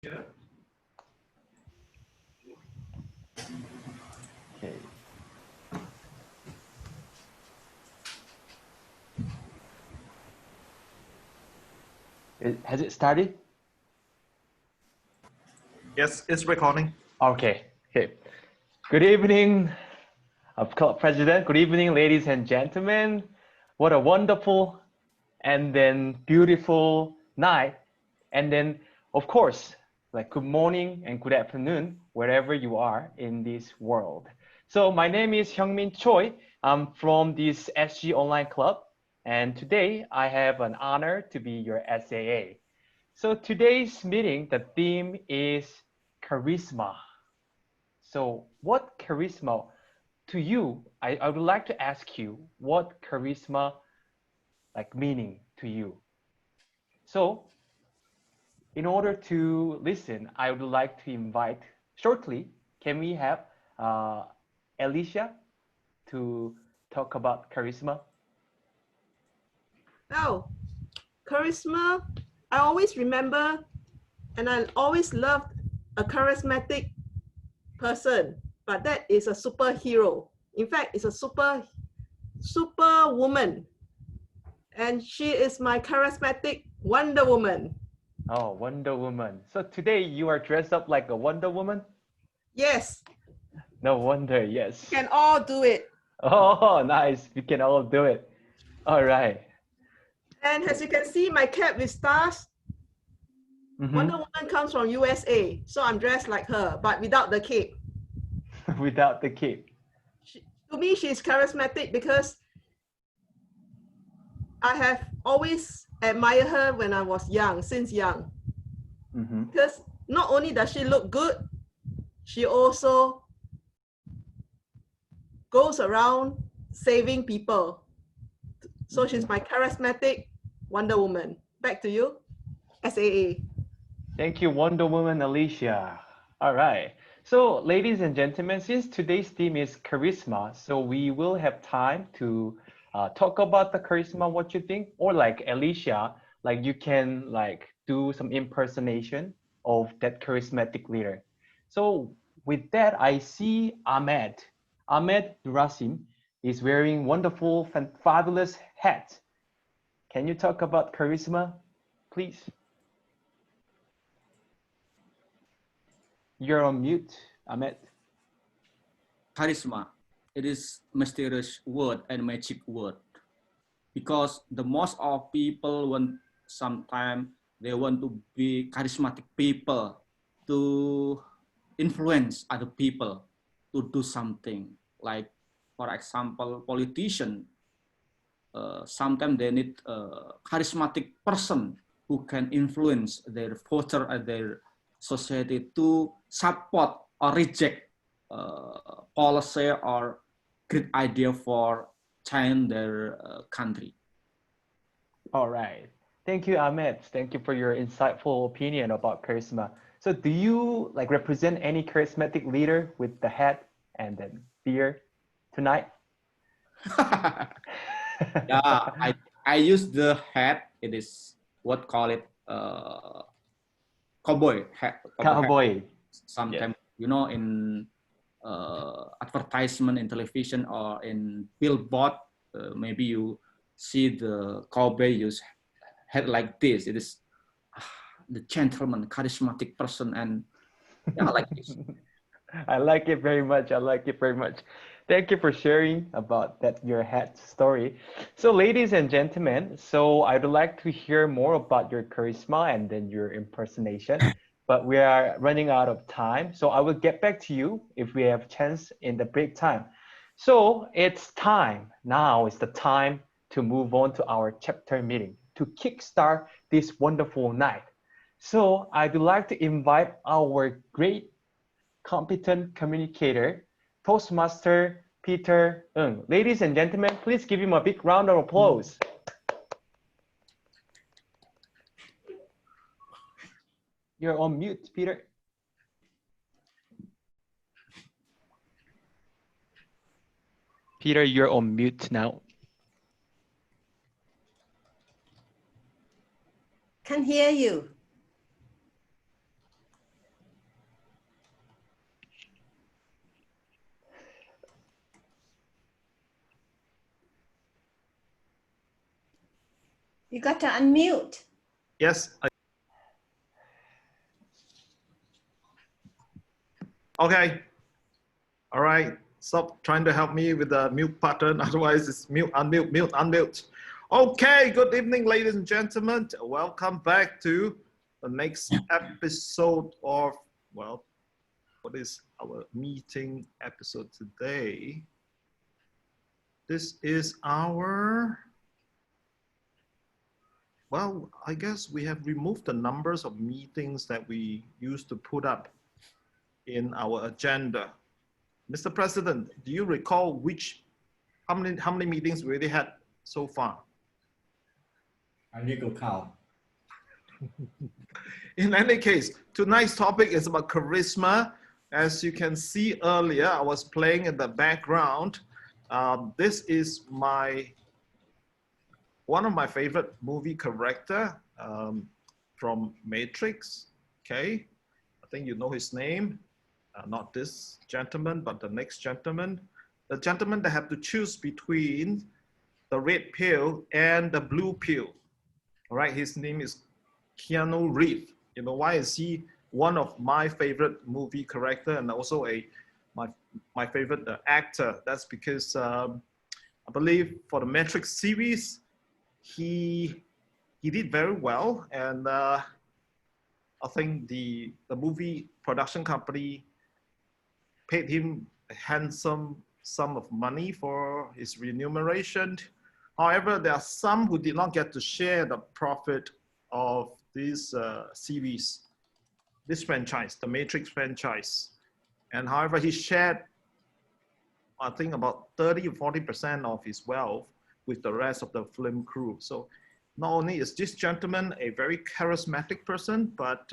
Okay. Has it started? Yes, it's recording. Okay. Good evening, Club President. Good evening, ladies and gentlemen. What a wonderful and then beautiful night. And then, of course, like good morning and good afternoon, wherever you are in this world. So my name is Hyungmin Choi. I'm from this SG Online Club. And today I have an honor to be your SAA. So today's meeting, the theme is charisma. So what charisma to you, I would like to ask you what charisma like meaning to you. So in order to listen, I would like to invite shortly, can we have Alicia to talk about charisma? Oh, charisma. I always remember and I always loved a charismatic person, but that is a superhero. In fact, it's a super woman. And she is my charismatic Wonder Woman. Oh, Wonder Woman. So today you are dressed up like a Wonder Woman? Yes. No wonder, yes. We can all do it. Oh, nice. We can all do it. All right. And as you can see, my cap with stars, Wonder Woman comes from USA. So I'm dressed like her, but without the cape. Without the cape. To me, she's charismatic because I have always admired her when I was young, since young. Because not only does she look good, she also goes around saving people. So she's my charismatic Wonder Woman. Back to you, SAA. Thank you, Wonder Woman Alicia. All right. So, ladies and gentlemen, since today's theme is charisma, so we will have time to talk about the charisma, what you think, or like Alicia, like you can like do some impersonation of that charismatic leader. So, with that, I see Ahmed. Ahmed Durasim is wearing wonderful, fabulous hat. Can you talk about charisma, please? You're on mute, Ahmed. Charisma. It is mysterious word and magic word because the most of people want sometimes they want to be charismatic people to influence other people to do something. Like for example, politician. Sometimes they need a charismatic person who can influence their voter and their society to support or reject policy or great idea for change their country. All right. Thank you, Ahmed. Thank you for your insightful opinion about charisma. So do you like represent any charismatic leader with the hat and then beard tonight? Yeah, I use the hat. It is what call it cowboy hat. Cowboy. Sometimes you know in advertisement in television or in billboard, maybe you see the cowboy use hat like this. It is the gentleman, charismatic person, and yeah, like this. I like it very much. I like it very much. Thank you for sharing about that your hat story. So, ladies and gentlemen, so I'd like to hear more about your charisma and then your impersonation, but we are running out of time. So I will get back to you if we have chance in the break time. So it's time. Now is the time to move on to our chapter meeting to kickstart this wonderful night. So I'd like to invite our great competent communicator, Toastmaster Peter Ng. Ladies and gentlemen, please give him a big round of applause. You're on mute, Peter. Peter, you're on mute now. Can't hear you. You got to unmute. Yes. Okay. All right. Stop trying to help me with the mute button. Otherwise, it's mute, unmute, mute, unmute. Okay. Good evening, ladies and gentlemen. Welcome back to the next episode of, well, what is our meeting episode today? This is our, well, I guess we have removed the numbers of meetings that we used to put up in our agenda. Mr. President, do you recall how many meetings we already had so far? I need to count. In any case, tonight's topic is about charisma. As you can see earlier, I was playing in the background. This is one of my favorite movie character from Matrix. Okay, I think you know his name. Not this gentleman, but the next gentleman. The gentleman that have to choose between the red pill and the blue pill. All right, his name is Keanu Reeves. You know, why is he one of my favorite movie character and also my favorite actor? That's because I believe for the Matrix series, he did very well, and I think the movie production company paid him a handsome sum of money for his remuneration. However, there are some who did not get to share the profit of this series, this franchise, the Matrix franchise. And however, he shared, I think, about 30 or 40% of his wealth with the rest of the film crew. So not only is this gentleman a very charismatic person, but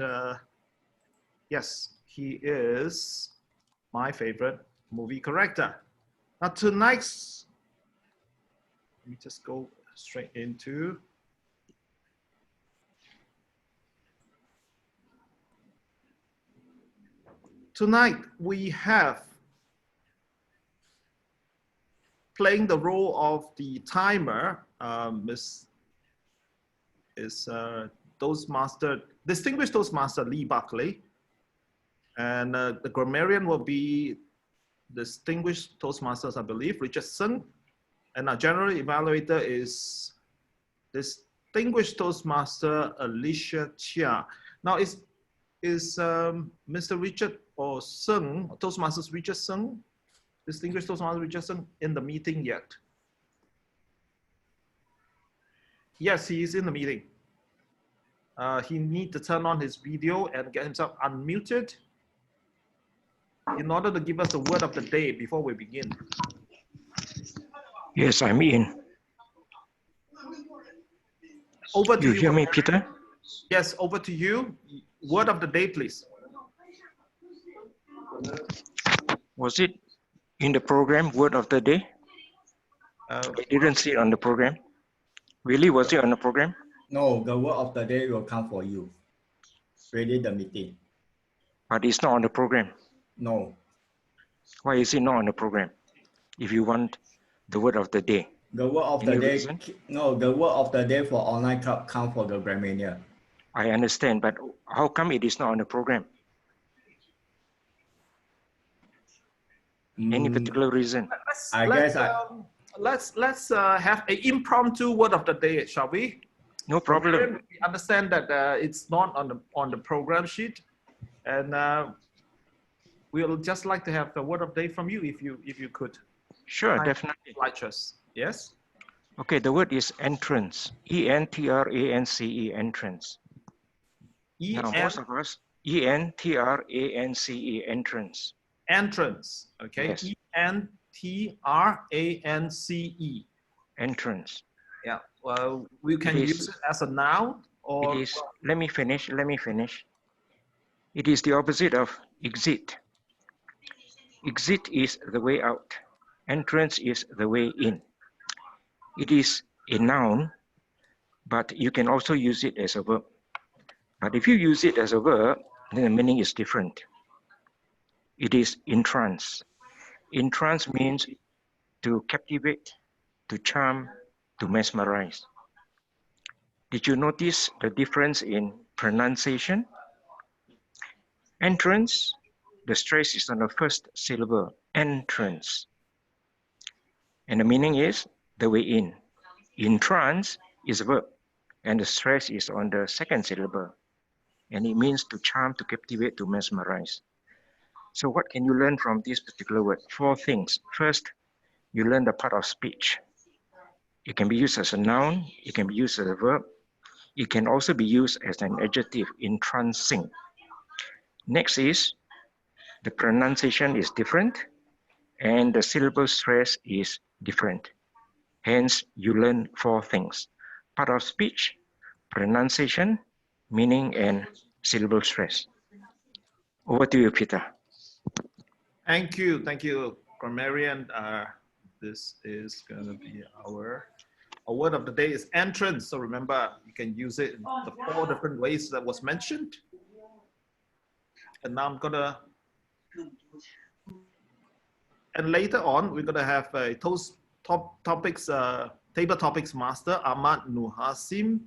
yes, he is my favorite movie character. Now tonight's, let me just go straight into, tonight we have playing the role of the timer, distinguished Toastmaster Lee Buckley. And the grammarian will be distinguished Toastmasters, I believe, Richard Sung. And our general evaluator is distinguished Toastmaster Alicia Chia. Now, is Mr. Richard or Sung, Toastmasters Richard Sung, distinguished Toastmaster Richard Sung, in the meeting yet? Yes, he is in the meeting. He needs to turn on his video and get himself unmuted in order to give us the word of the day before we begin. Yes, I'm in. Over to you. You hear me, Peter? Yes, over to you. Word of the day, please. Was it in the program, word of the day? I didn't see it on the program. Really, was it on the program? No, the word of the day will come for you. Ready the meeting. But it's not on the program. No. Why is it not on the program? If you want the word of the day. The word of the day, no, the word of the day for online club come for the grammarian. I understand, but how come it is not on the program? Any particular reason? Let's have an impromptu word of the day, shall we? No problem. We understand that it's not on the program sheet, and we'll just like to have the word of the day from you, if you could. Sure, definitely. Like us. Yes. Okay, the word is entrance. E-N-T-R-A-N-C-E, entrance. Now, most of us, E-N-T-R-A-N-C-E, entrance. Entrance. Okay. Yes. E-N-T-R-A-N-C-E. Entrance. Yeah. Well, we can use it as a noun, or. It is. Let me finish. It is the opposite of exit. Exit is the way out. Entrance is the way in. It is a noun, but you can also use it as a verb. But if you use it as a verb, then the meaning is different. It is entrance. Entrance means to captivate, to charm, to mesmerize. Did you notice the difference in pronunciation? Entrance, the stress is on the first syllable, entrance. And the meaning is the way in. Entrance is a verb, and the stress is on the second syllable. And it means to charm, to captivate, to mesmerize. So what can you learn from this particular word? 4 things. First, you learn the part of speech. It can be used as a noun, it can be used as a verb, it can also be used as an adjective, entrancing. Next is, the pronunciation is different, and the syllable stress is different. Hence, you learn 4 things. Part of speech, pronunciation, meaning, and syllable stress. Over to you, Peter. Thank you, grammarian. This is going to be our word of the day is entrance. So remember, you can use it in the 4 different ways that was mentioned. And now I'm gonna, and later on, we're gonna have a table topics master, Ahmad Nuhasim,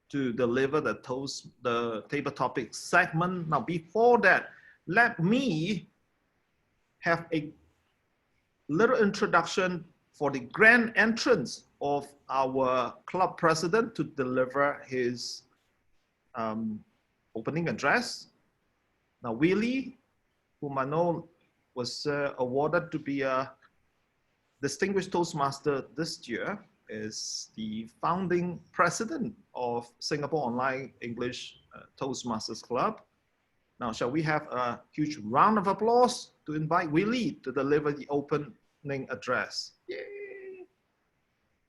to deliver the table topics segment. Now, before that, let me have a little introduction for the grand entrance of our club president to deliver his opening address. Now, Willie, whom I know was awarded to be a distinguished Toastmaster this year, is the founding president of Singapore Online English Toastmasters Club. Now, shall we have a huge round of applause to invite Willie to deliver the opening address? Yay!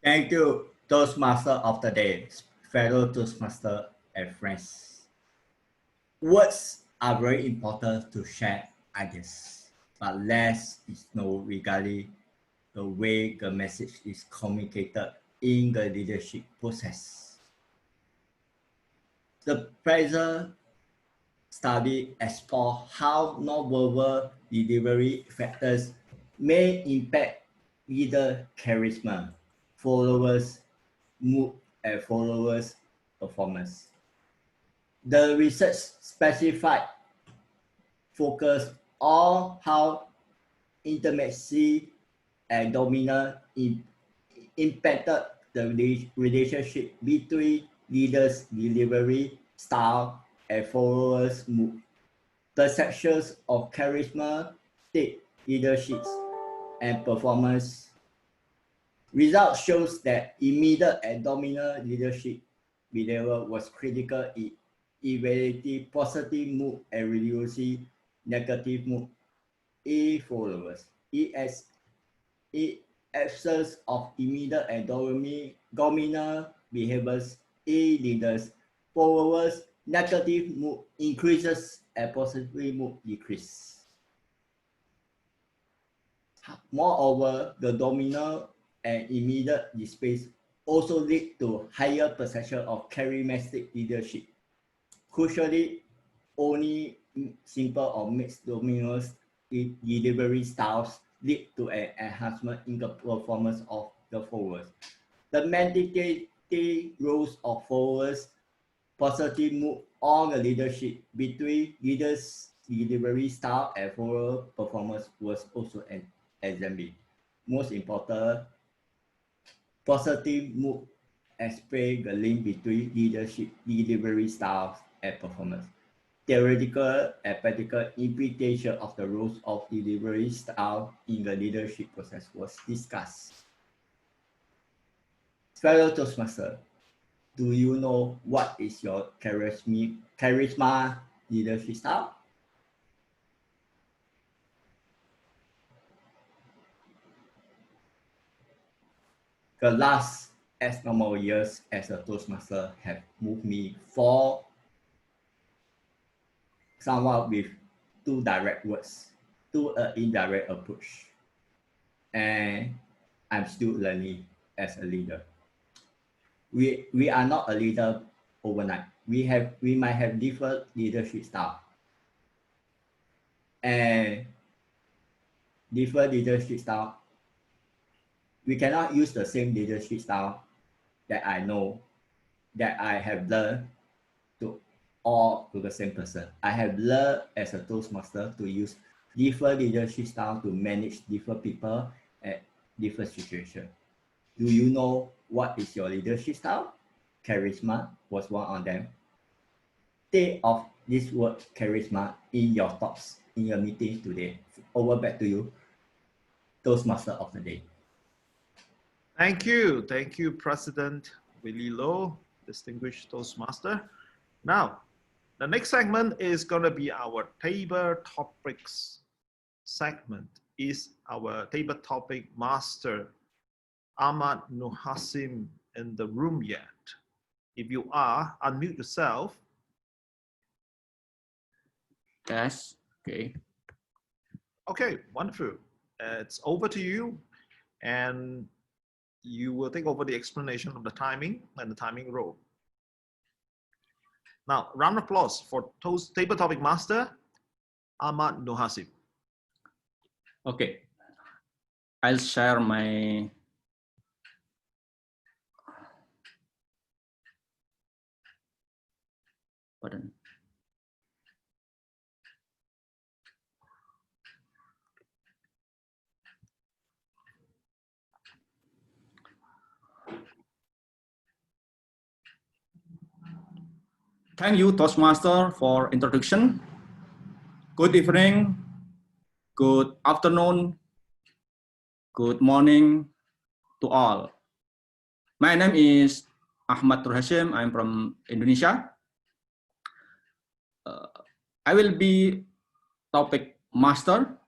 Thank you, Toastmaster of the day, fellow Toastmaster and friends. Words are very important to share ideas, but less is known regarding the way the message is communicated in the leadership process. The present study explores how non-verbal delivery factors may impact leader charisma, followers' mood, and followers' performance. The research specified focus on how intimacy and dominance impacted the relationship between leaders' delivery style and followers' mood. Perceptions of charisma, state leadership, and performance. Results shows that immediate and dominant leadership behavior was critical in evaluating positive mood and reducing negative mood in followers. In absence of immediate and dominant behaviors in leaders, followers' negative mood increases and positive mood decreases. Moreover, the dominant and immediate displays also lead to higher perception of charismatic leadership. Crucially, only simple or mixed dominance delivery styles lead to an enhancement in the performance of the followers. The mandatory roles of followers, positive mood on the leadership between leaders' delivery style and follower performance was also examined. Most important, positive mood explain the link between leadership delivery styles and performance. Theoretical and practical implication of the roles of delivery style in the leadership process was discussed. Fellow Toastmaster, do you know what is your charisma leadership style? The last X number of years as a Toastmaster have moved me for somewhat with 2 direct words to an indirect approach. And I'm still learning as a leader. We are not a leader overnight. We might have different leadership style. And different leadership style, we cannot use the same leadership style that I know that I have learned to all to the same person. I have learned as a Toastmaster to use different leadership style to manage different people at different situations. Do you know what is your leadership style? Charisma was one of them. Take off this word charisma in your thoughts, in your meetings today. Over back to you, Toastmaster of the day. Thank you. Thank you, President Willie Low, distinguished Toastmaster. Now, the next segment is going to be our table topics segment. Is our table topic master, Ahmad Nuhasim, in the room yet? If you are, unmute yourself. Yes. Okay. Okay, wonderful. It's over to you, and you will take over the explanation of the timing and the timing role. Now, round of applause for table topic master, Ahmad Nuhasim. Okay. I'll share my button. Thank you, Toastmaster, for introduction. Good evening, good afternoon, good morning to all. My name is Ahmad Turhashim. I'm from Indonesia. I will be topic master.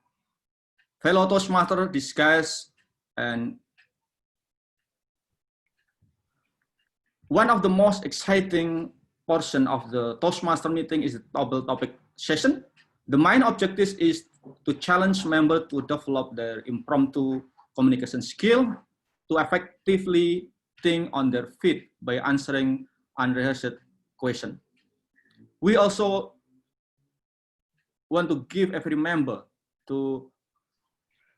Fellow Toastmaster discuss, and one of the most exciting portion of the Toastmaster meeting is the double topic session. The main objective is to challenge members to develop their impromptu communication skill, to effectively think on their feet by answering unrehearsed questions. We also want to give every member to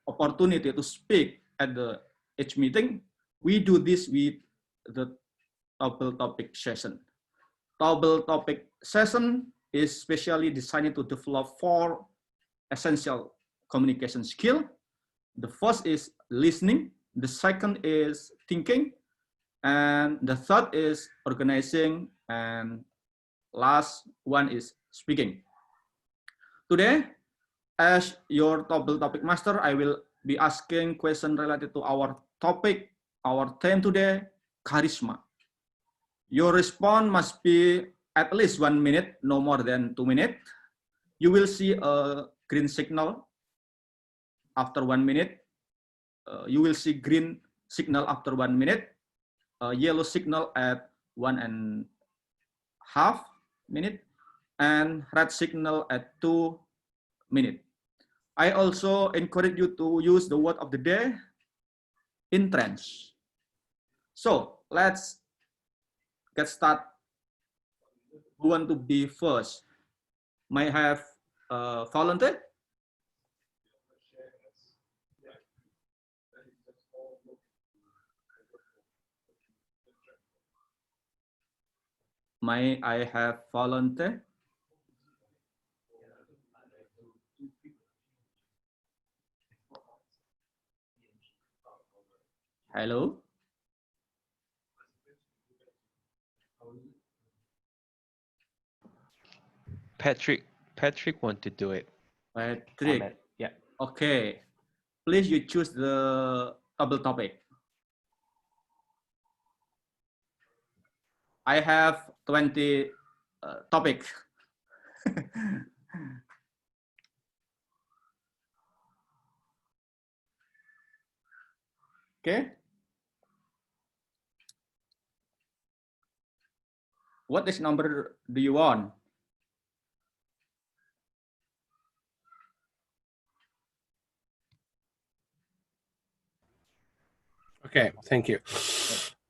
opportunity to speak at each meeting. We do this with the double topic session. Double topic session is specially designed to develop 4 essential communication skills. The first is listening, the second is thinking, and the third is organizing, and last one is speaking. Today, as your double topic master, I will be asking questions related to our topic, our theme today, charisma. Your response must be at least 1 minute, no more than 2 minutes. You will see a green signal after 1 minute. You will see green signal after 1 minute, a yellow signal at 1.5 minutes, and red signal at 2 minutes. I also encourage you to use the word of the day, entrance. So let's get started. Who want to be first? May I have volunteer? May I have volunteer? Hello? Patrick want to do it. Patrick. Ahmed. Yeah. Okay. Please you choose the double topic. I have 20 topics. Okay. What is number do you want? Okay, thank you.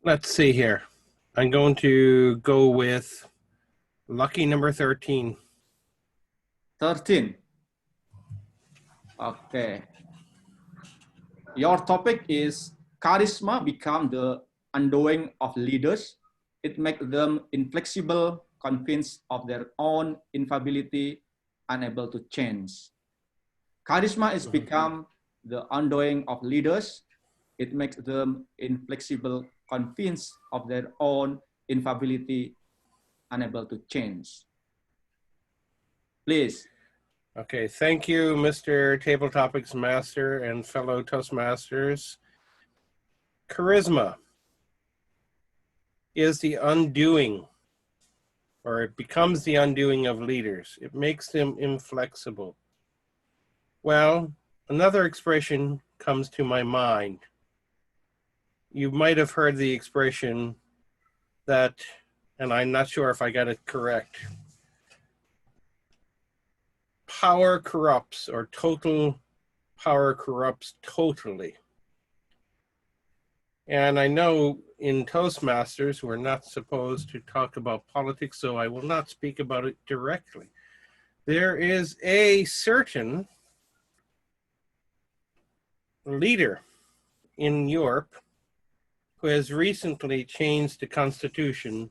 Let's see here. I'm going to go with lucky number 13. 13. Okay. Your topic is charisma become the undoing of leaders. It makes them inflexible, convinced of their own infallibility, unable to change. Charisma is become the undoing of leaders. It makes them inflexible, convinced of their own infallibility, unable to change. Please. Okay, thank you, Mr. Table Topics Master and fellow Toastmasters. Charisma is the undoing, or it becomes the undoing of leaders. It makes them inflexible. Well, another expression comes to my mind. You might have heard the expression that, and I'm not sure if I got it correct, power corrupts, or total power corrupts totally. And I know in Toastmasters, we're not supposed to talk about politics, so I will not speak about it directly. There is a certain leader in Europe who has recently changed the constitution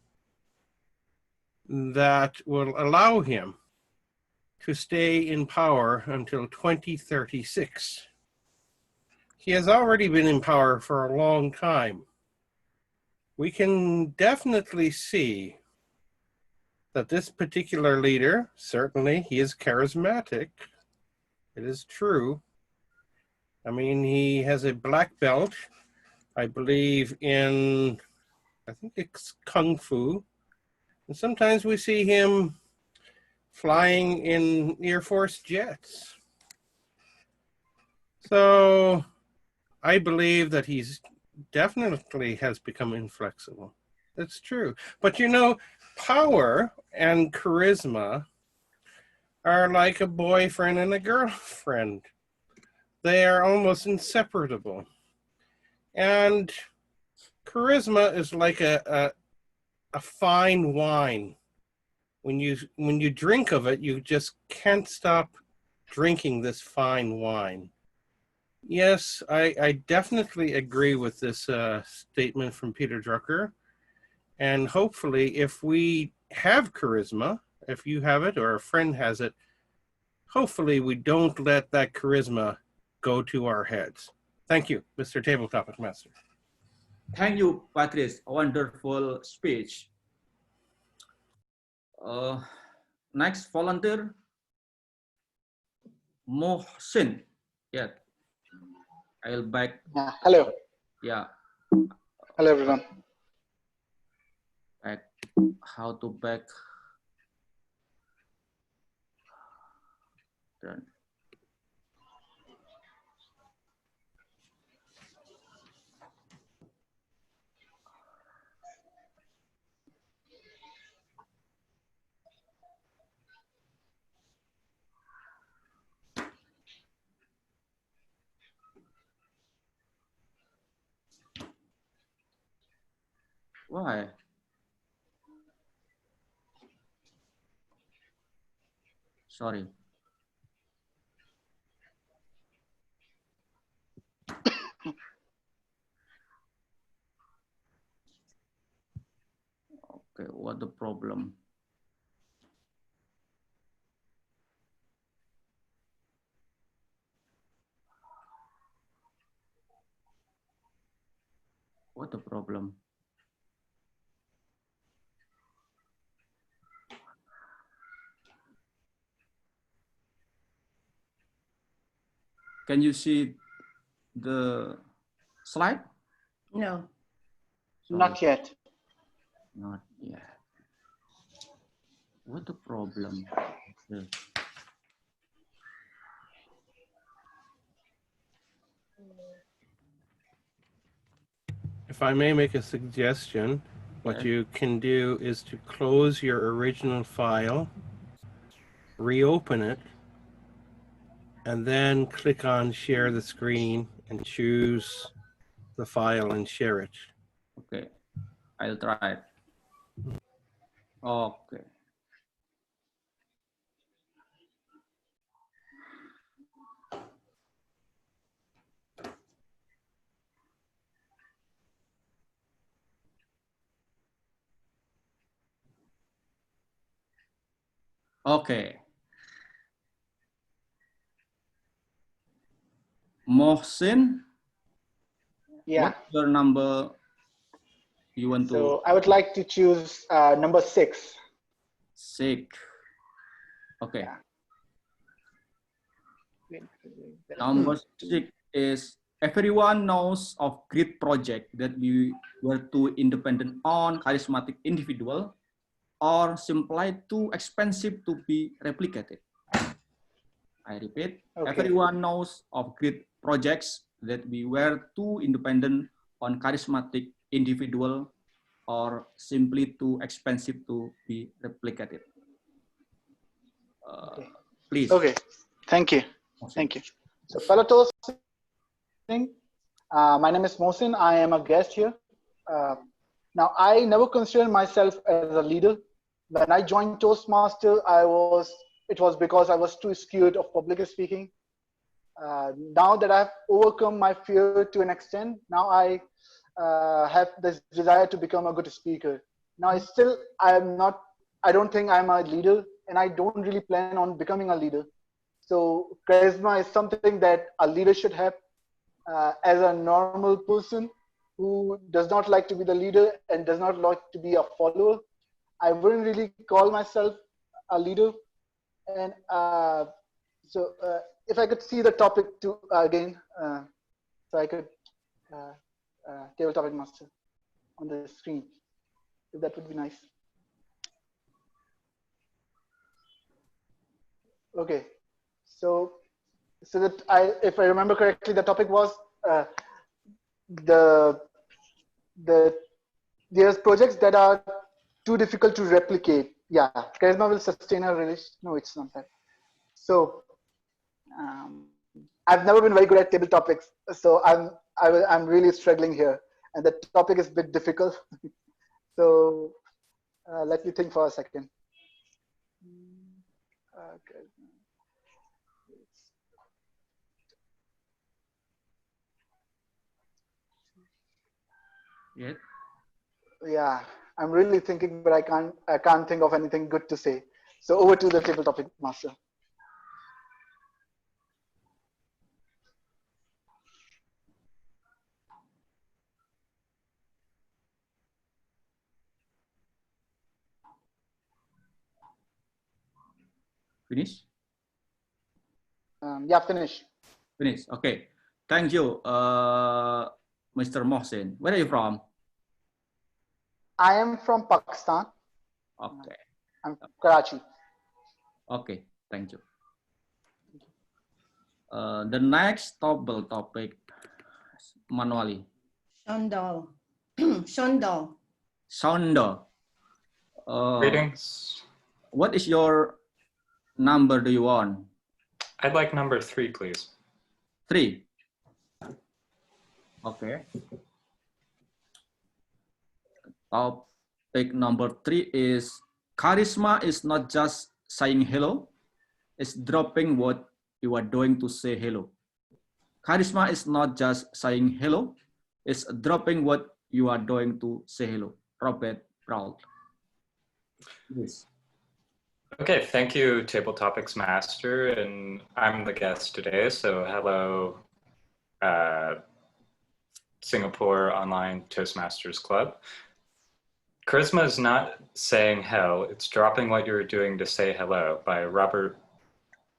that will allow him to stay in power until 2036. He has already been in power for a long time. We can definitely see that this particular leader, certainly he is charismatic. It is true. I mean, he has a black belt, I believe in, I think it's Kung Fu. And sometimes we see him flying in Air Force jets. So I believe that he's definitely has become inflexible. That's true. But you know, power and charisma are like a boyfriend and a girlfriend. They are almost inseparable. And charisma is like a fine wine. When you drink of it, you just can't stop drinking this fine wine. Yes, I definitely agree with this statement from Peter Drucker. And hopefully, if we have charisma, if you have it or a friend has it, hopefully we don't let that charisma go to our heads. Thank you, Mr. Table Topic Master. Thank you, Patrice. Wonderful speech. Next volunteer, Mohsin. Yeah, I'll back. Hello. Yeah. Hello, everyone. Back. How to back? Done. Why? Sorry. Okay, what the problem? What the problem? Can you see the slide? No. Sorry. Not yet. Not yet. What the problem? Okay. If I may make a suggestion, what you can do is to close your original file, reopen it, and then click on share the screen and choose the file and share it. Okay, I'll try. Okay. Okay. Mohsin, Yeah. what's your number you want to? So I would like to choose number 6. 6. Okay. Yeah. Number 6 is everyone knows of great project that we were too independent on, charismatic individual, or simply too expensive to be replicated. I repeat, Okay. everyone knows of great projects that we were too independent on, charismatic individual, or simply too expensive to be replicated. Okay. Please. Okay. Thank you. Mohsin. Thank you. So fellow Toastmasters, my name is Mohsin. I am a guest here. Now, I never considered myself as a leader. When I joined Toastmaster, it was because I was too scared of public speaking. Now that I've overcome my fear to an extent, now I have this desire to become a good speaker. Now, I don't think I'm a leader, and I don't really plan on becoming a leader. So charisma is something that a leader should have. As a normal person who does not like to be the leader and does not like to be a follower, I wouldn't really call myself a leader. And if I could see the topic again, so I could table topic master on the screen, if that would be nice. Okay, so that if I remember correctly, the topic was there's projects that are too difficult to replicate. Yeah, charisma will sustain a relation. No, it's not that. So I've never been very good at table topics, so I'm really struggling here, and the topic is a bit difficult. So let me think for a second. Okay. Yeah. Yeah, I'm really thinking, but I can't think of anything good to say. So over to the table topic master. Finish? Yeah, finish. Finish. Okay. Thank you, Mr. Mohsin. Where are you from? I am from Pakistan. Okay. I'm from Karachi. Okay. Thank you. The next topic, manually. Shondal. Shondal. Sounder. Greetings. What is your number do you want? I'd like number 3, please. 3. Okay. Topic number 3 is charisma is not just saying hello, it's dropping what you are doing to say hello. Charisma is not just saying hello, it's dropping what you are doing to say hello. Robert Brault. Yes. Okay, thank you, Table Topics Master, and I'm the guest today, so hello, Singapore Online Toastmasters Club. Charisma is not saying hell, it's dropping what you're doing to say hello by Robert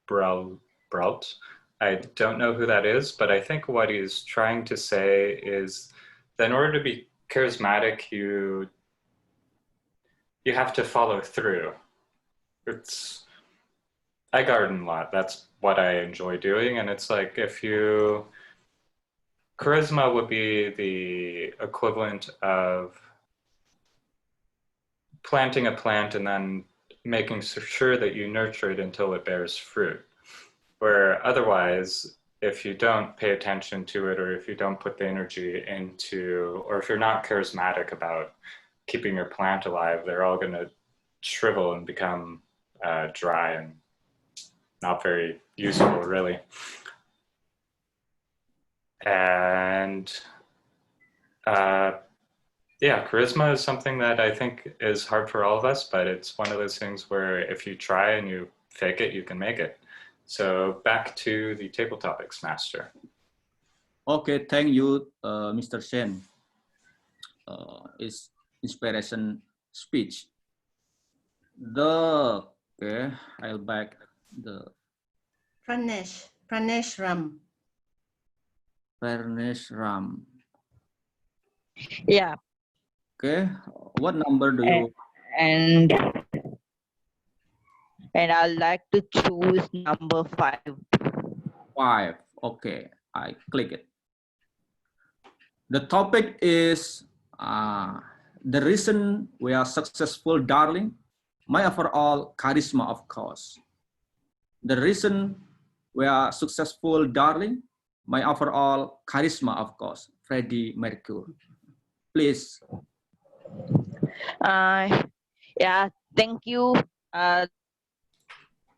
Brault. I don't know who that is, but I think what he's trying to say is that in order to be charismatic, you have to follow through. I garden a lot. That's what I enjoy doing. And it's like charisma would be the equivalent of planting a plant and then making sure that you nurture it until it bears fruit. Where otherwise, if you don't pay attention to it, or if you don't put the energy into, or if you're not charismatic about keeping your plant alive, they're all going to shrivel and become dry and not very useful, really. And Yeah, charisma is something that I think is hard for all of us, but it's one of those things where if you try and you fake it, you can make it. So back to the table topics, Master. Okay, thank you, Mr. Shen. It's inspiration speech. Okay, I'll back the Pranesh Ram. Pranesh Ram. Yeah. Okay, what number do you? And I'd like to choose number 5. 5. Okay, I click it. The topic is the reason we are successful, darling. My overall charisma, of course. The reason we are successful, darling. My overall charisma, of course. Freddie Mercury. Please. Yeah, thank you, guys.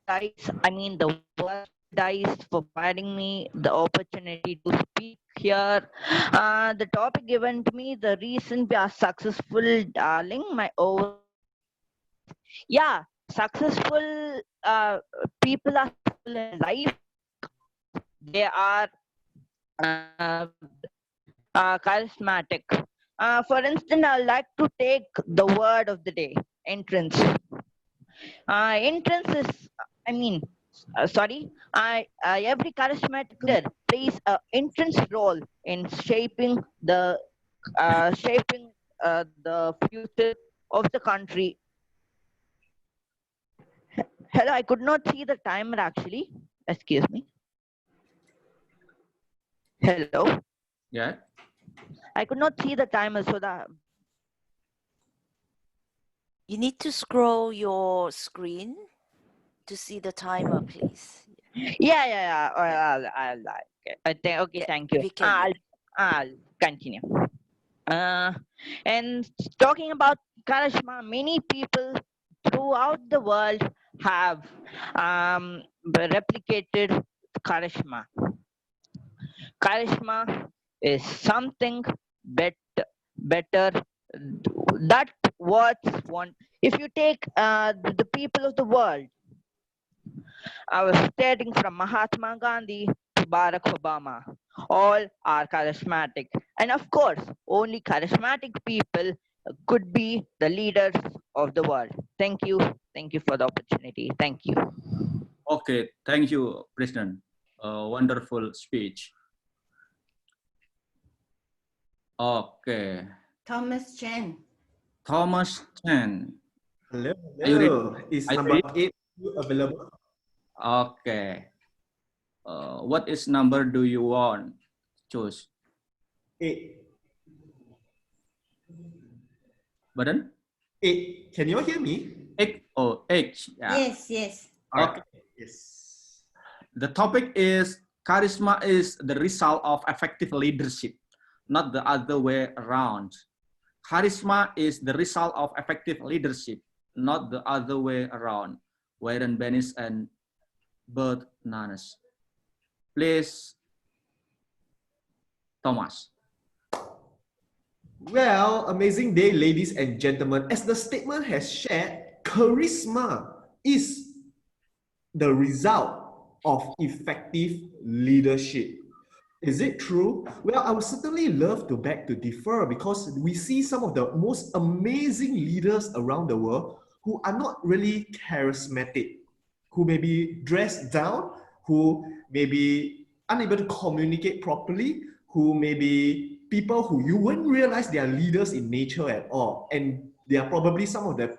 I mean, the world guys for providing me the opportunity to speak here. The topic given to me, the reason we are successful, darling. My over. Yeah, successful people are successful in life. They are charismatic. For instance, I'd like to take the word of the day, entrance. Entrance is, I mean, every charismatic leader plays an entrance role in shaping the future of the country. Hello, I could not see the timer actually. Excuse me. Hello. Yeah. I could not see the timer, so that you need to scroll your screen to see the timer, please. Yeah. I'll okay, thank you. I'll continue. And talking about charisma, many people throughout the world have replicated charisma. Charisma is something better that words want. If you take the people of the world, I was stating from Mahatma Gandhi to Barack Obama, all are charismatic. And of course, only charismatic people could be the leaders of the world. Thank you. Thank you for the opportunity. Thank you. Okay, thank you, President. Wonderful speech. Okay. Thomas Chen. Thomas Chen. Hello. Is number 8 available? Okay. What is number do you want? Choose. 8. Pardon? 8. Can you hear me? 8. Oh, 8. Yeah. Yes. Okay. Yes. The topic is charisma is the result of effective leadership, not the other way around. Charisma is the result of effective leadership, not the other way around. Warren Bennis and Bert Nanas. Please, Thomas. Well, amazing day, ladies and gentlemen. As the statement has shared, charisma is the result of effective leadership. Is it true? Well, I would certainly love to beg to differ because we see some of the most amazing leaders around the world who are not really charismatic, who may be dressed down, who may be unable to communicate properly, who may be people who you wouldn't realize they are leaders in nature at all. And they are probably some of the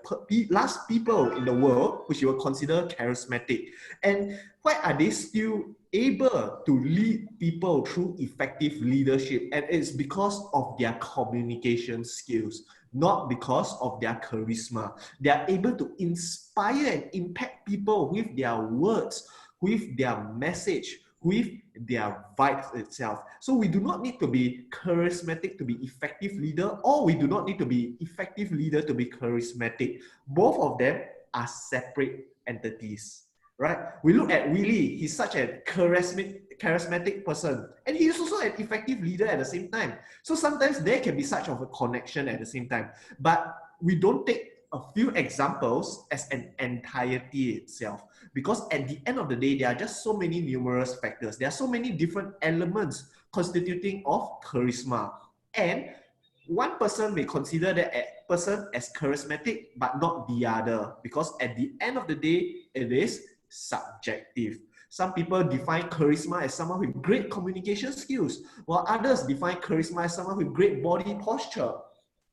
last people in the world which you would consider charismatic. And why are they still able to lead people through effective leadership? And it's because of their communication skills, not because of their charisma. They are able to inspire and impact people with their words, with their message, with their vibes itself. So we do not need to be charismatic to be effective leader, or we do not need to be effective leader to be charismatic. Both of them are separate entities, right? We look at Willie, he's such a charismatic person, and he's also also an effective leader at the same time. So sometimes there can be such of a connection at the same time. But we don't take a few examples as an entirety itself, because at the end of the day, there are just so many numerous factors. There are so many different elements constituting of charisma. And one person may consider that person as charismatic, but not the other, because at the end of the day, it is subjective. Some people define charisma as someone with great communication skills, while others define charisma as someone with great body posture.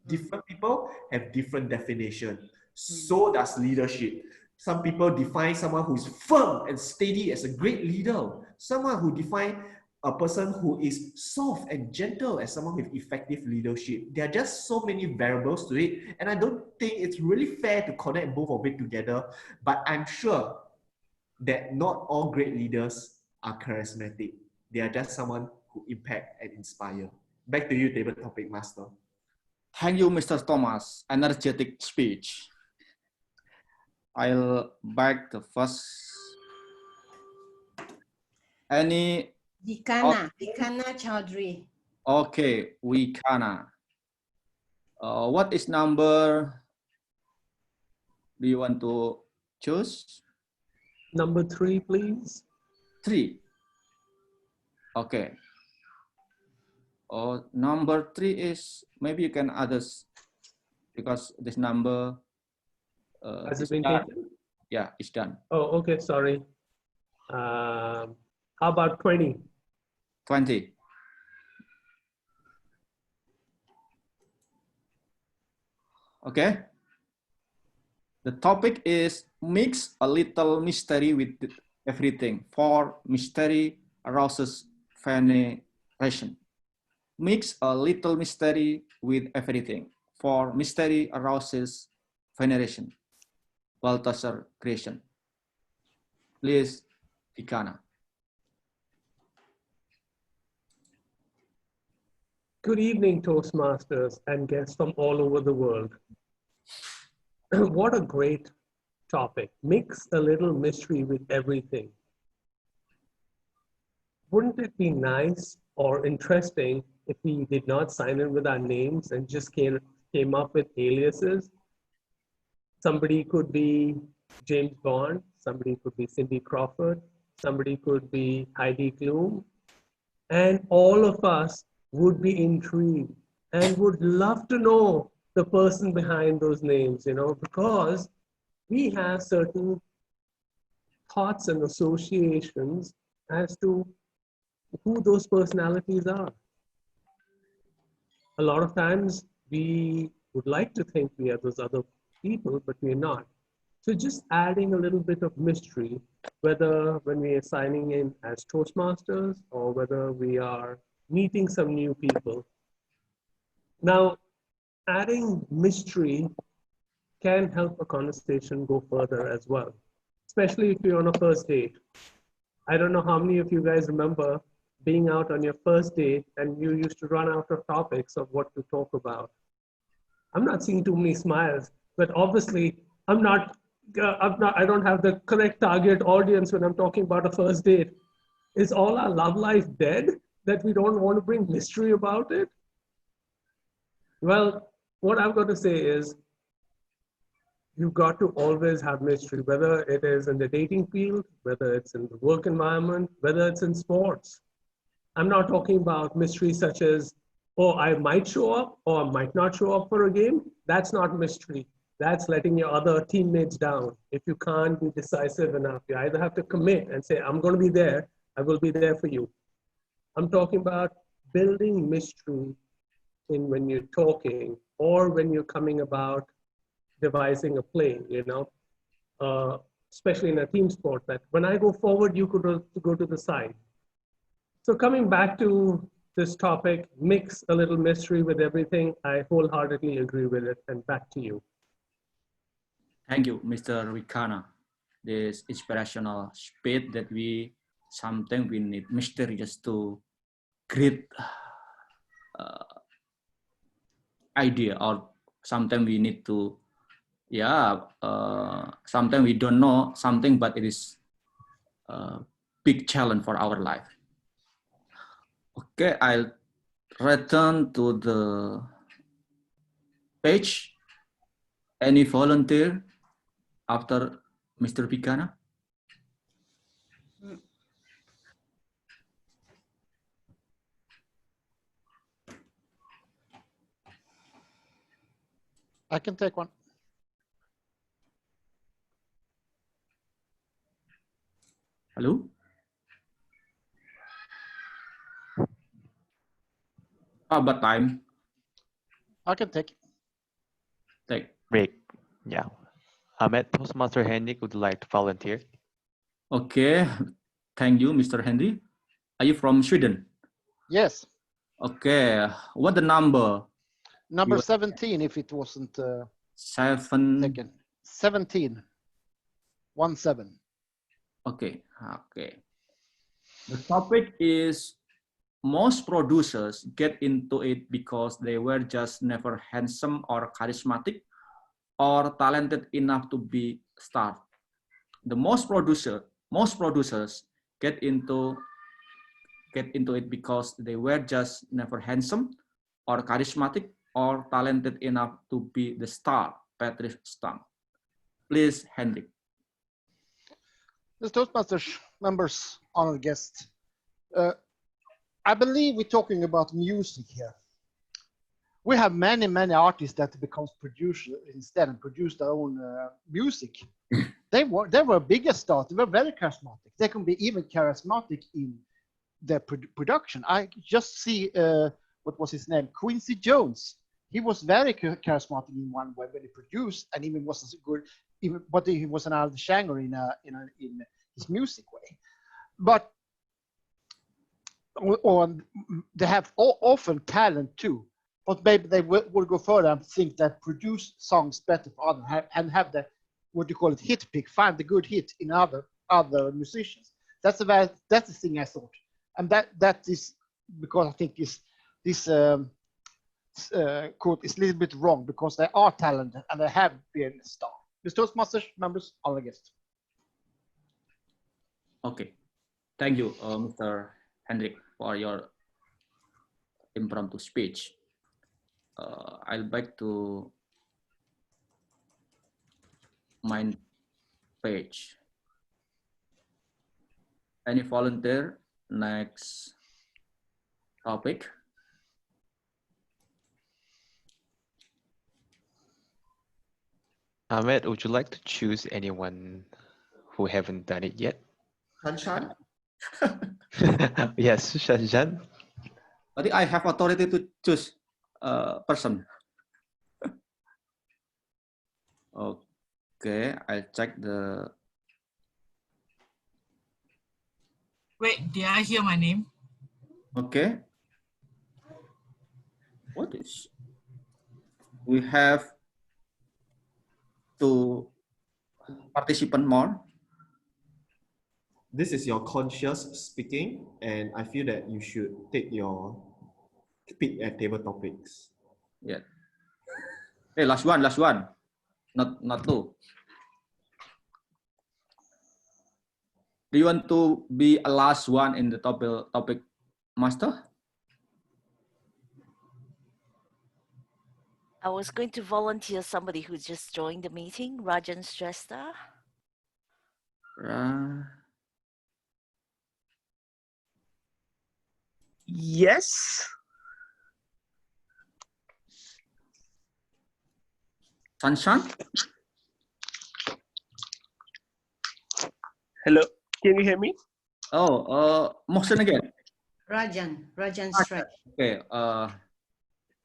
Different people have different definitions. So does leadership. Some people define someone who's firm and steady as a great leader. Someone who define a person who is soft and gentle as someone with effective leadership. There are just so many variables to it, and I don't think it's really fair to connect both of it together, but I'm sure that not all great leaders are charismatic. They are just someone who impact and inspire. Back to you, table topic master. Thank you, Mr. Thomas. Energetic speech. I'll back the first. Any? Vikana Chaudhry. Okay, Vikana. What is number do you want to choose? Number 3, please. 3. Okay. Number 3 is, maybe you can others, because this number has it been taken? Yeah, it's done. Oh, okay, sorry. How about 20? 20. Okay. The topic is mix a little mystery with everything, for mystery arouses veneration. Mix a little mystery with everything, for mystery arouses veneration. Balthasar Creation. Please, Vikana. Good evening, Toastmasters and guests from all over the world. What a great topic. Mix a little mystery with everything. Wouldn't it be nice or interesting if we did not sign in with our names and just came up with aliases? Somebody could be James Bond, somebody could be Cindy Crawford, somebody could be Heidi Klum, and all of us would be intrigued and would love to know the person behind those names, you know, because we have certain thoughts and associations as to who those personalities are. A lot of times we would like to think we are those other people, but we're not. So just adding a little bit of mystery, whether when we are signing in as Toastmasters or whether we are meeting some new people. Now, adding mystery can help a conversation go further as well, especially if you're on a first date. I don't know how many of you guys remember being out on your first date and you used to run out of topics of what to talk about. I'm not seeing too many smiles, but obviously I don't have the correct target audience when I'm talking about a first date. Is all our love life dead that we don't want to bring mystery about it? Well, what I've got to say is you've got to always have mystery, whether it is in the dating field, whether it's in the work environment, whether it's in sports. I'm not talking about mystery such as, oh, I might show up or I might not show up for a game. That's not mystery. That's letting your other teammates down. If you can't be decisive enough, you either have to commit and say, I'm going to be there. I will be there for you. I'm talking about building mystery in when you're talking or when you're coming about devising a play, you know, especially in a team sport, that when I go forward, you could go to the side. So coming back to this topic, mix a little mystery with everything, I wholeheartedly agree with it, and back to you. Thank you, Mr. Vikana. This inspirational speech that sometimes we need mystery just to create idea, or sometimes we need to, sometimes we don't know something, but it is a big challenge for our life. Okay, I'll return to the page. Any volunteer after Mr. Picana? I can take one. Hello? How about time? I can take. Great. Yeah. Ahmed, Toastmaster Henrik would like to volunteer. Okay, thank you, Mr. Henry. Are you from Sweden? Yes. Okay, what the number? Number You- 17, if it wasn't 7. second. 17. 17. Okay, okay. The topic is most producers get into it because they were just never handsome or charismatic or talented enough to be stars. The most producers get into it because they were just never handsome or charismatic or talented enough to be the star. Patrick Stump. Please, Henrik. The Toastmasters members, honored guests. I believe we're talking about music here. We have many artists that becomes producer instead and produce their own music. They were bigger stars. They were very charismatic. They can be even charismatic in their production. I just see what was his name, Quincy Jones. He was very charismatic in one way when he produced, and even wasn't good. But he was an outshanger in his music way. But they have often talent too. But maybe they will go further and think that produce songs better for others and have the what you call it hit pick, find the good hit in other musicians. That's the thing I thought, and that is because I think this quote is a little bit wrong because they are talented and they have been a star. The Toastmasters members are the guests. Okay, thank you, Mr. Hendrik, for your impromptu speech. I'll back to my page. Any volunteer? Next topic. Ahmed, would you like to choose anyone who haven't done it yet? Hanshan? Yes, Shanshan. I think I have authority to choose a person. Okay, I'll check the. Wait, did I hear my name? Okay. What is? We have two participant more. This is your conscious speaking, and I feel that you should take your pick at table topics. Yeah. Hey, last one. Not two. Do you want to be a last one in the topic master? I was going to volunteer somebody who just joined the meeting, Rajan Shrestha. Yes. Sunshine? Hello, can you hear me? Oh, motion again. Rajan Stretch. Okay,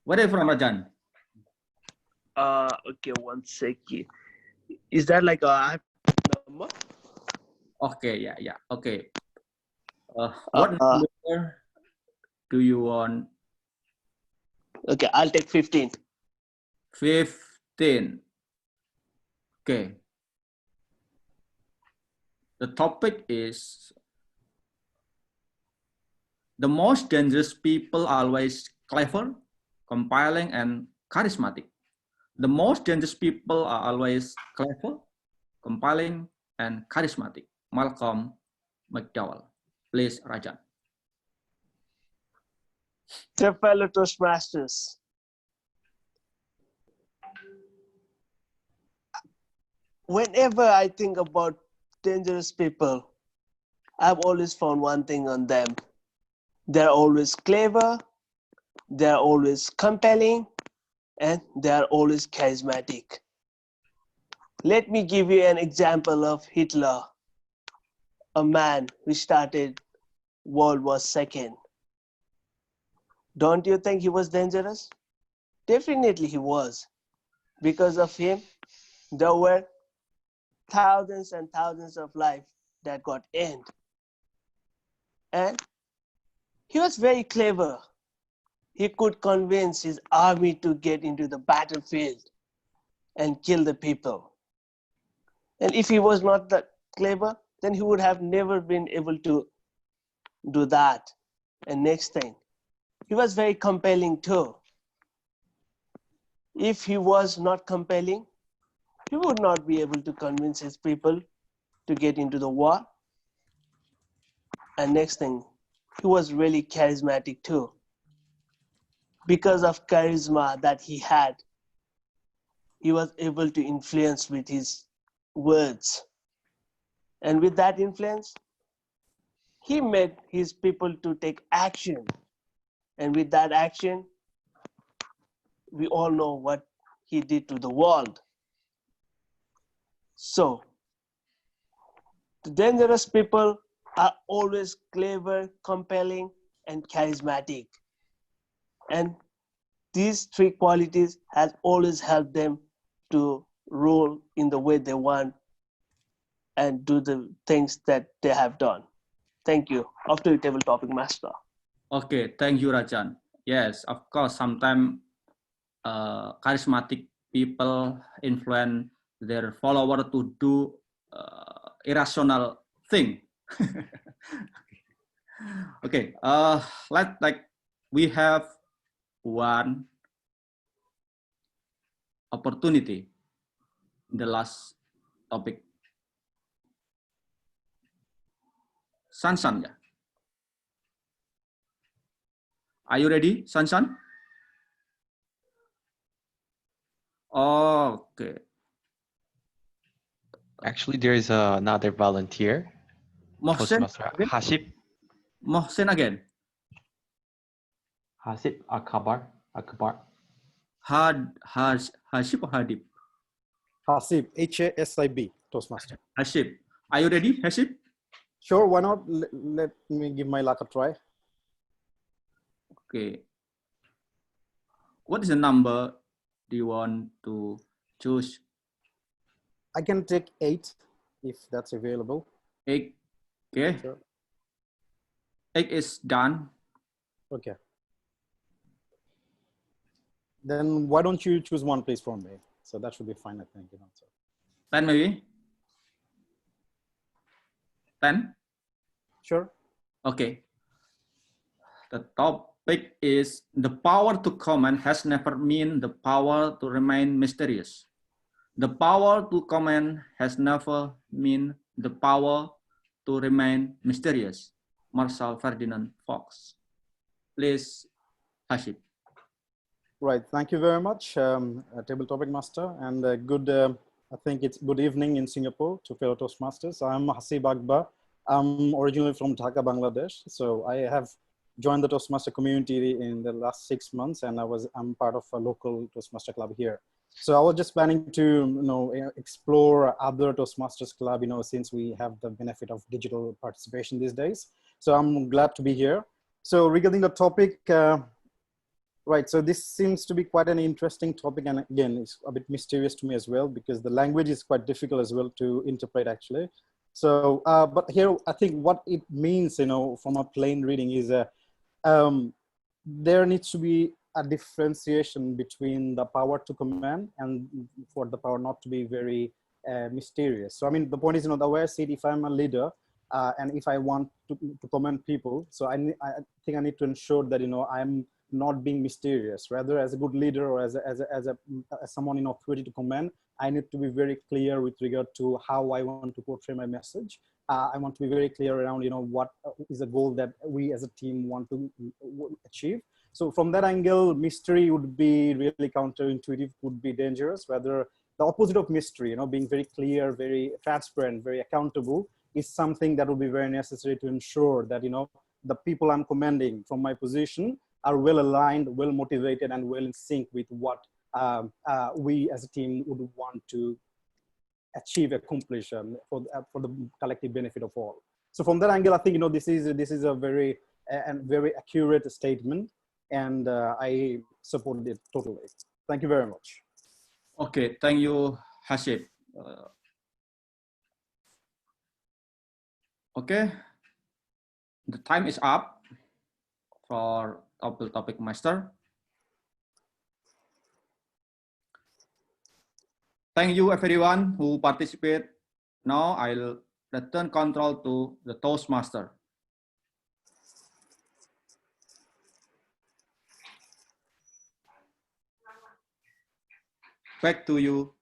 where are you from, Rajan? Okay, one second. Is that like a number? Okay, yeah, okay. What number do you want? Okay, I'll take 15. 15. Okay. The topic is the most dangerous people are always clever, compelling, and charismatic. The most dangerous people are always clever, compelling, and charismatic. Malcolm McDowell. Please, Rajan. Dear fellow Toastmasters, whenever I think about dangerous people, I've always found one thing on them. They're always clever, they're always compelling, and they're always charismatic. Let me give you an example of Hitler, a man who started World War II. Don't you think he was dangerous? Definitely he was. Because of him, there were thousands and thousands of lives that got ended. And he was very clever. He could convince his army to get into the battlefield and kill the people. And if he was not that clever, then he would have never been able to do that. And next thing, he was very compelling too. If he was not compelling, he would not be able to convince his people to get into the war. And next thing, he was really charismatic too. Because of charisma that he had, he was able to influence with his words. And with that influence, he made his people to take action. And with that action, we all know what he did to the world. So, the dangerous people are always clever, compelling, and charismatic. And these three qualities has always helped them to rule in the way they want and do the things that they have done. Thank you. Off to the table topic master. Okay, thank you, Rajan. Yes, of course, sometimes charismatic people influence their follower to do irrational thing. Okay, we have one opportunity. The last topic. Sansan, yeah. Are you ready, Sansan? Okay. Actually, there is another volunteer. Mohsen? Toastmaster Hasib. Mohsen again. Hasib Akbar. Hasib or Hadib? Hasib, Hasib, Toastmaster. Hasib. Are you ready, Hasib? Sure, why not? Let me give my luck a try. Okay. What is the number do you want to choose? I can take 8 if that's available. 8. Okay. Sure. 8 is done. Okay. Then why don't you choose one place from me? So that should be fine, I think. You know, so. 10 maybe? 10? Sure. Okay. The topic is the power to comment has never meant the power to remain mysterious. The power to comment has never meant the power to remain mysterious. Marshall Ferdinand Fox. Please, Hashib. Right. Thank you very much, Table Topic Master, and good. I think it's good evening in Singapore to fellow Toastmasters. I'm Hasib Akbar. I'm originally from Dhaka, Bangladesh. So I have joined the Toastmaster community in the last 6 months, and I'm part of a local Toastmaster club here. So I was just planning to explore other Toastmasters club, since we have the benefit of digital participation these days. So I'm glad to be here. So regarding the topic, right, so this seems to be quite an interesting topic, and again, it's a bit mysterious to me as well, because the language is quite difficult as well to interpret actually. So, but here, I think what it means, from a plain reading is there needs to be a differentiation between the power to command and for the power not to be very mysterious. So, I mean, the point is, the way I see it, if I'm a leader and if I want to command people, so I think I need to ensure that, I'm not being mysterious. Rather, as a good leader or as someone in authority to command, I need to be very clear with regard to how I want to portray my message. I want to be very clear around, what is the goal that we as a team want to achieve. So from that angle, mystery would be really counterintuitive, would be dangerous. Whether the opposite of mystery, being very clear, very transparent, very accountable, is something that would be very necessary to ensure that, the people I'm commanding from my position are well aligned, well motivated, and well in sync with what we as a team would want to achieve, accomplish for the collective benefit of all. So from that angle, I think, this is a very accurate statement, and I support it totally. Thank you very much. Okay, thank you, Hashib. Okay, the time is up for topic master. Thank you everyone who participate. Now I'll return control to the Toastmaster. Back to you,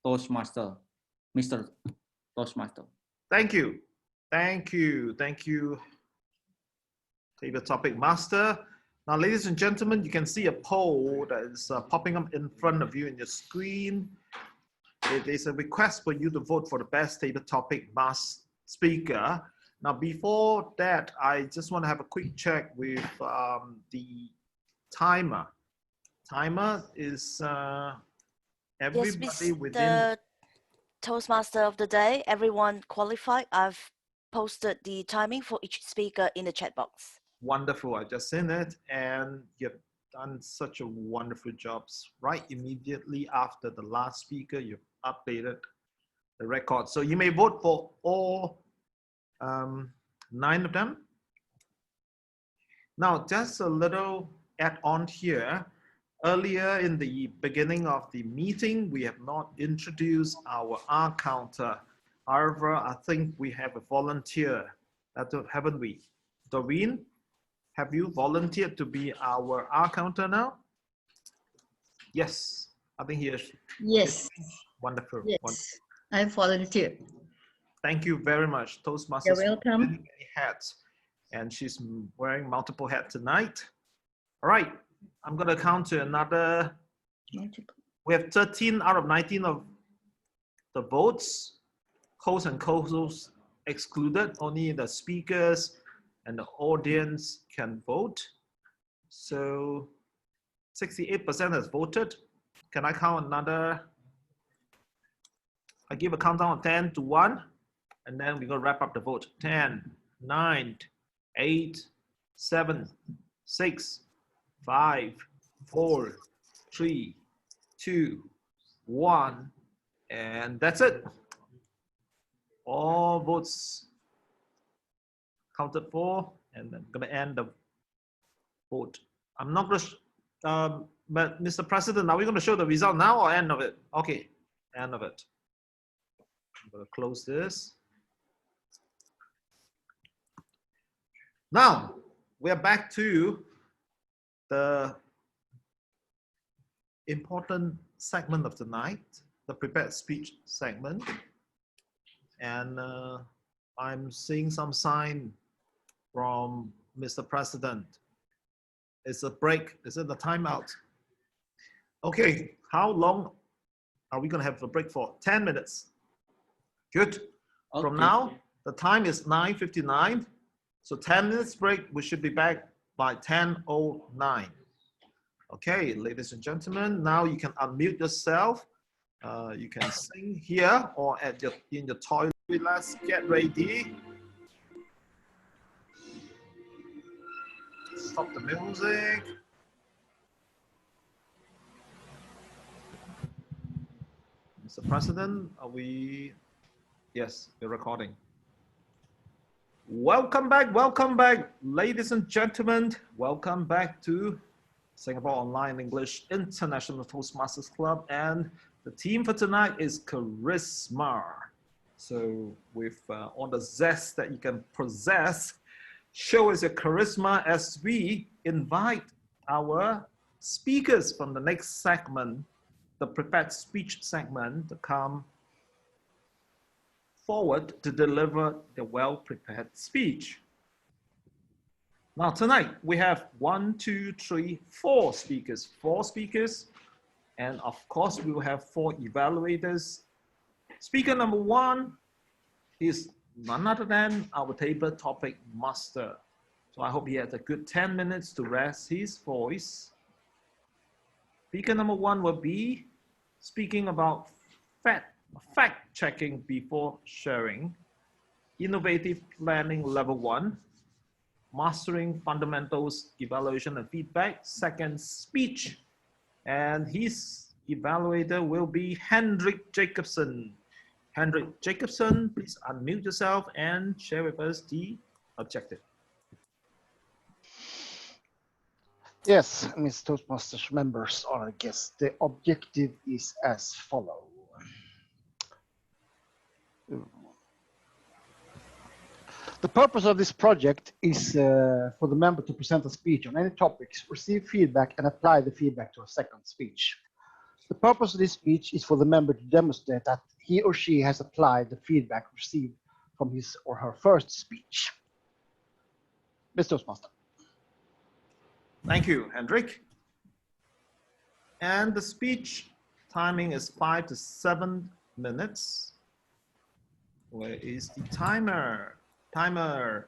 Toastmaster, Mr. Toastmaster. Thank you. Thank you. Thank you. Table topic master. Now, ladies and gentlemen, you can see a poll that is popping up in front of you in your screen. It is a request for you to vote for the best table topic master speaker. Now, before that, I just want to have a quick check with the timer. Timer is everybody within the Toastmaster of the day. Everyone qualified. I've posted the timing for each speaker in the chat box. Wonderful. I just seen it, and you've done such a wonderful job. Right immediately after the last speaker, you've updated the record. So you may vote for all 9 of them. Now, just a little add-on here. Earlier in the beginning of the meeting, we have not introduced our R counter. However, I think we have a volunteer, haven't we? Doreen, have you volunteered to be our R counter now? Yes, I think he is. Yes. Wonderful. Yes, wonderful. I volunteered. Thank you very much. Toastmasters. You're welcome. Many hats, and she's wearing multiple hats tonight. All right, I'm going to count to another. We have 13 out of 19 of the votes. Hosts and co-hosts excluded. Only the speakers and the audience can vote. So 68% has voted. Can I count another? I give a countdown of 10 to 1, and then we're going to wrap up the vote. 10, 9, 8, 7, 6, 5, 4, 3, 2, 1, and that's it. All votes counted for, and I'm going to end the vote. I'm not going to, but Mr. President, are we going to show the result now or end of it? Okay, end of it. I'm going to close this. Now, we're back to the important segment of the night, the prepared speech segment. And I'm seeing some sign from Mr. President. It's a break. Is it the timeout? Okay, how long are we going to have a break for? 10 minutes. Good. Okay. From now, the time is 9:59. So 10 minutes break. We should be back by 10:09. Okay, ladies and gentlemen, now you can unmute yourself. You can sing here or at in your toilet. Let's get ready. Stop the music. Mr. President, are we? Yes, we're recording. Welcome back, ladies and gentlemen. Welcome back to Singapore Online English International Toastmasters Club, and the theme for tonight is charisma. So with all the zest that you can possess, show us your charisma as we invite our speakers from the next segment, the prepared speech segment, to come forward to deliver the well-prepared speech. Now tonight we have 1, 2, 3, 4 speakers, 4 speakers, and of course we will have 4 evaluators. Speaker number 1 is none other than our table topic master. So I hope he has a good 10 minutes to rest his voice. Speaker number 1 will be speaking about fact checking before sharing, innovative planning level 1, mastering fundamentals, evaluation and feedback, second speech, and his evaluator will be Hendrik Jacobson. Hendrik Jacobson, please unmute yourself and share with us the objective. Yes, Ms. Toastmasters members or guests, the objective is as follows. The purpose of this project is for the member to present a speech on any topics, receive feedback, and apply the feedback to a second speech. The purpose of this speech is for the member to demonstrate that he or she has applied the feedback received from his or her first speech. Mr. Toastmaster. Thank you, Hendrik. And the speech timing is 5 to 7 minutes. Where is the timer? Timer,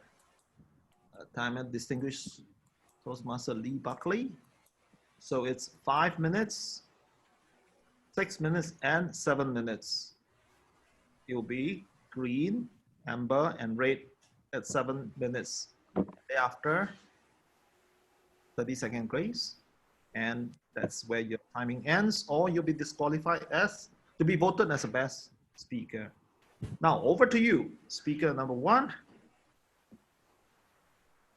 distinguished Toastmaster Lee Buckley. So it's 5 minutes, 6 minutes, and 7 minutes. It will be green, amber, and red at 7 minutes. Thereafter, 30-second grace, and that's where your timing ends, or you'll be disqualified as to be voted as the best speaker. Now over to you, speaker number 1.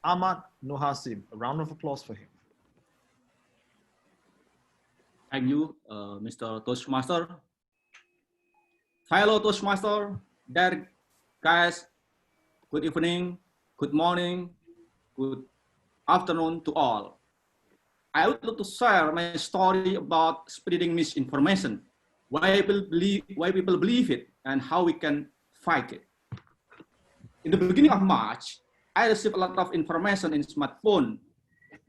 Ahmad Nuhasim. A round of applause for him. Thank you, Mr. Toastmaster. Fellow Toastmaster, dear guys, good evening, good morning, good afternoon to all. I would like to share my story about spreading misinformation, why people believe it, and how we can fight it. In the beginning of March, I received a lot of information in smartphone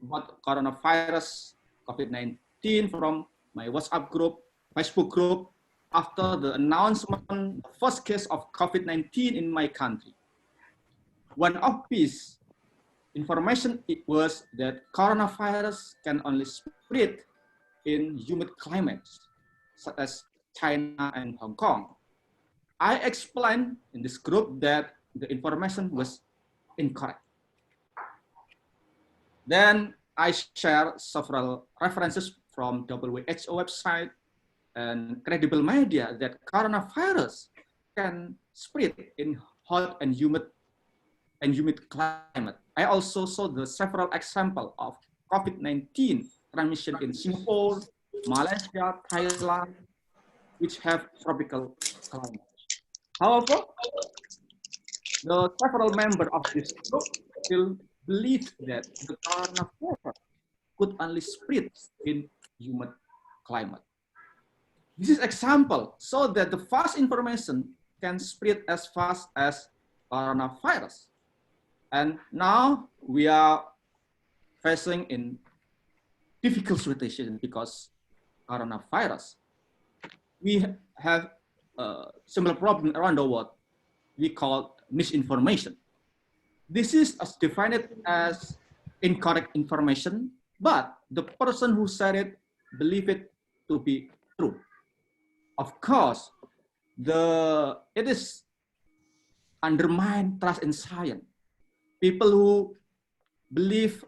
about coronavirus, COVID-19 from my WhatsApp group, Facebook group, after the announcement of the first case of COVID-19 in my country. One of these information it was that coronavirus can only spread in humid climates, such as China and Hong Kong. I explained in this group that the information was incorrect. Then I shared several references from WHO website and credible media that coronavirus can spread in hot and humid climate. I also saw the several examples of COVID-19 transmission in Singapore, Malaysia, Thailand, which have tropical climate. However, the several members of this group still believe that the coronavirus could only spread in humid climate. This is example so that the false information can spread as fast as coronavirus. And now we are facing in difficult situation because coronavirus. We have a similar problem around the world. We call misinformation. This is defined as incorrect information, but the person who said it believe it to be true. Of course, it is undermine trust in science. People who believe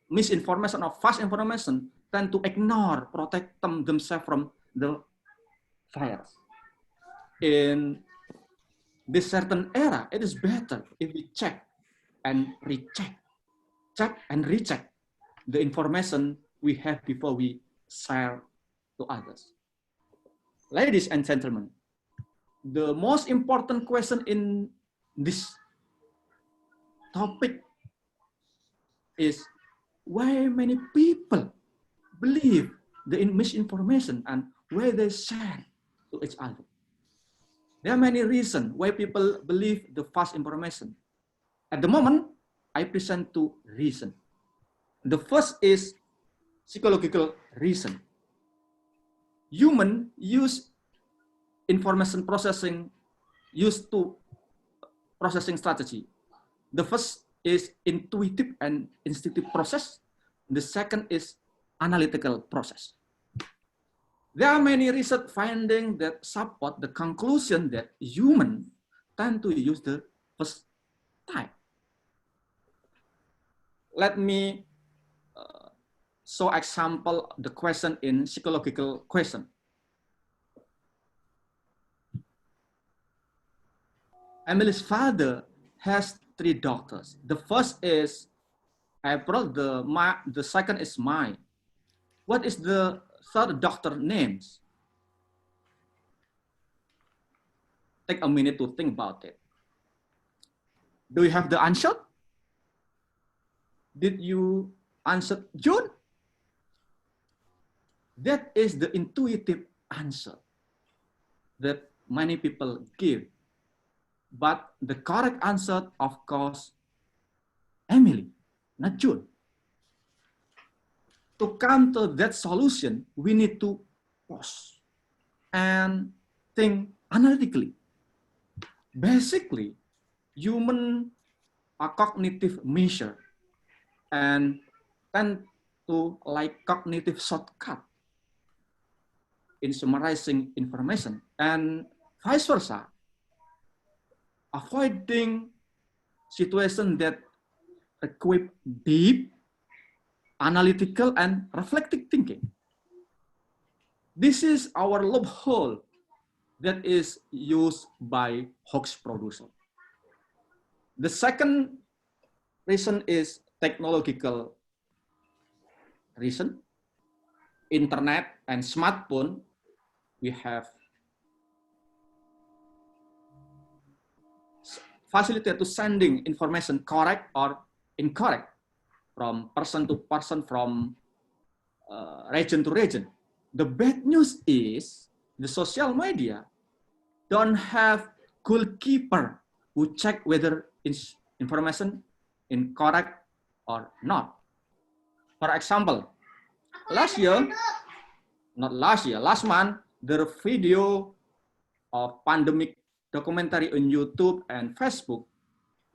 misinformation or false information tend to ignore, protect themselves from the virus. In this certain era, it is better if we check and recheck the information we have before we share to others. Ladies and gentlemen, the most important question in this topic is why many people believe the misinformation and why they share to each other. There are many reasons why people believe the false information. At the moment, I present two reasons. The first is psychological reason. Human use information processing used to processing strategy. The first is intuitive and instinctive process. The second is analytical process. There are many research findings that support the conclusion that humans tend to use the first type. Let me show example the question in psychological question. Emily's father has 3 daughters. The first is April, the second is Mai. What is the third daughter names? Take a minute to think about it. Do you have the answer? Did you answer June? That is the intuitive answer that many people give. But the correct answer, of course, Emily, not June. To come to that solution, we need to pause and think analytically. Basically, human are cognitive measure and tend to like cognitive shortcut in summarizing information, and vice versa, avoiding situations that require deep, analytical, and reflective thinking. This is our loophole that is used by hoax producer. The second reason is technological reason. Internet and smartphone, we have facility to sending information correct or incorrect from person to person, from region to region. The bad news is the social media don't have goalkeeper who check whether information incorrect or not. For example, last month, the video of pandemic documentary on YouTube and Facebook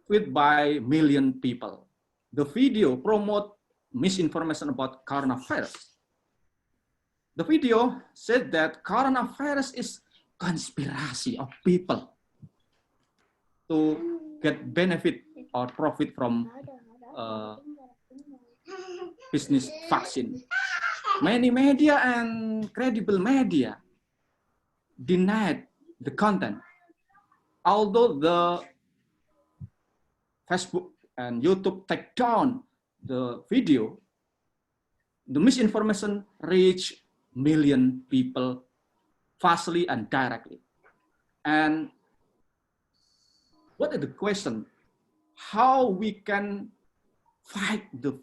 viewed by million people. The video promote misinformation about coronavirus. The video said that coronavirus is conspiracy of people to get benefit or profit from business vaccine. Many media and credible media denied the content. Although the Facebook and YouTube take down the video, the misinformation reached million people fastly and directly. And what is the question? How we can fight the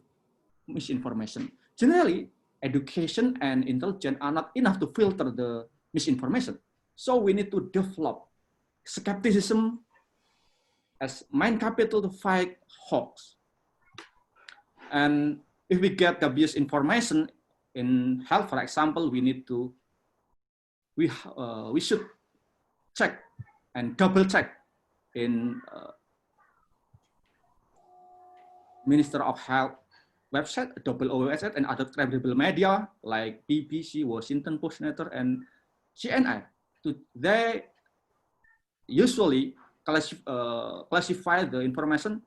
misinformation? Generally, education and intelligence are not enough to filter the misinformation. So we need to develop skepticism as main capital to fight hoax. And if we get dubious information in health, for example, we should check and double check in Minister of Health website, website, and other credible media like BBC, Washington Post, and CNN. They usually classify the information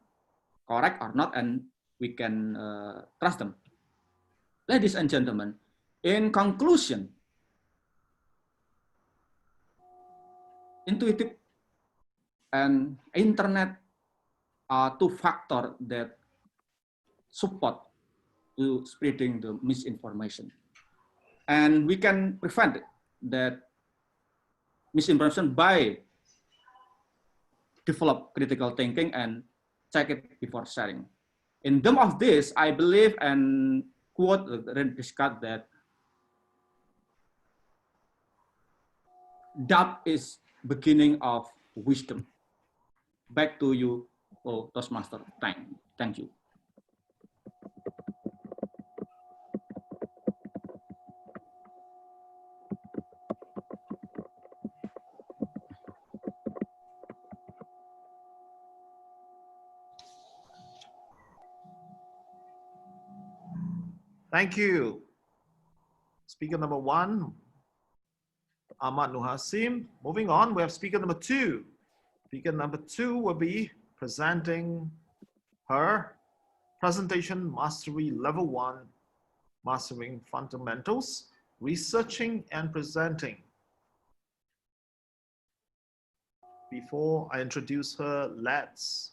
correct or not, and we can trust them. Ladies and gentlemen, in conclusion, intuitive and internet are 2 factors that support to spreading the misinformation. And we can prevent that misinformation by develop critical thinking and check it before sharing. In terms of this, I believe and quote Descartes that doubt is beginning of wisdom. Back to you, Toastmaster. Thank you. Thank you. Thank you. Speaker number 1, Ahmad Nuhasim. Moving on, we have speaker number 2. Speaker number 2 will be presenting her presentation mastery level 1, mastering fundamentals, researching and presenting. Before I introduce her, let's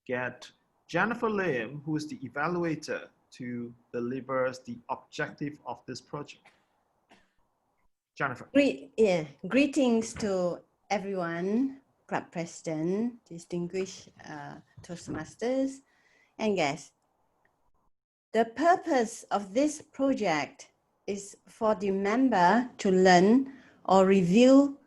get Jennifer Lim, who is the evaluator, to deliver the objective of this project. Jennifer. Greetings to everyone, club president, distinguished Toastmasters, and guests. The purpose of this project is for the member to learn or review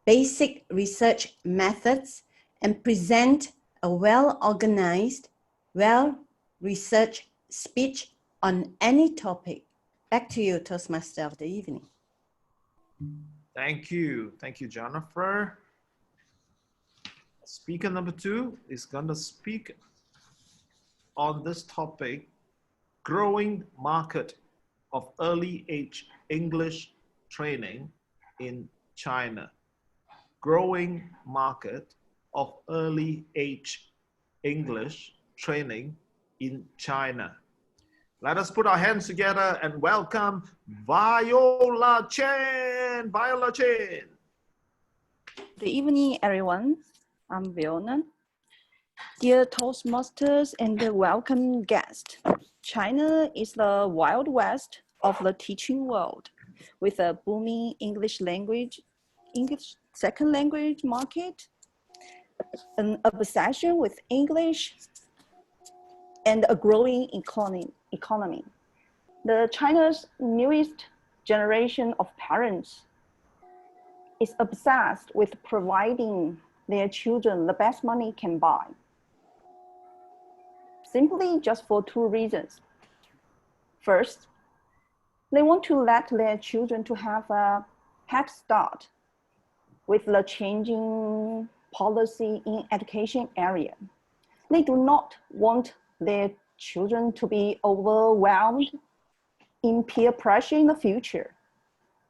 basic research methods and present a well-organized, well-researched speech on any topic. Back to you, Toastmaster of the evening. Thank you. Thank you, Jennifer. Speaker number 2 is going to speak on this topic, growing market of early age English training in China. Growing market of early age English training in China. Let us put our hands together and welcome Viola Chen. Viola Chen. Good evening, everyone. I'm Viola. Dear Toastmasters and the welcome guest, China is the Wild West of the teaching world, with a booming English second language market, an obsession with English, and a growing economy. The China's newest generation of parents is obsessed with providing their children the best money can buy. Simply just for 2 reasons. First, they want to let their children to have a head start with the changing policy in education area. They do not want their children to be overwhelmed in peer pressure in the future.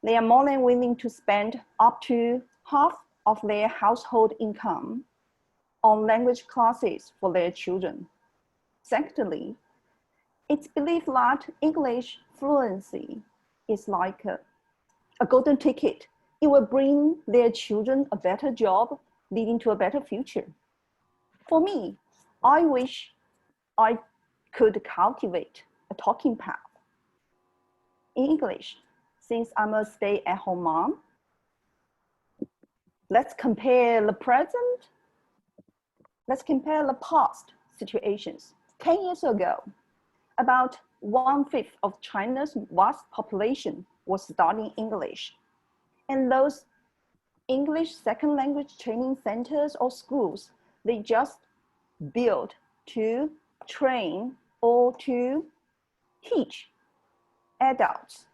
They are more than willing to spend up to half of their household income on language classes for their children. Secondly, it's believed that English fluency is like a golden ticket. It will bring their children a better job, leading to a better future. For me, I wish I could cultivate a talking path in English, since I'm a stay-at-home mom. Let's compare the past situations. 10 years ago, about 1/5 of China's vast population was studying English. And those English second language training centers or schools, they just built to train or to teach adults.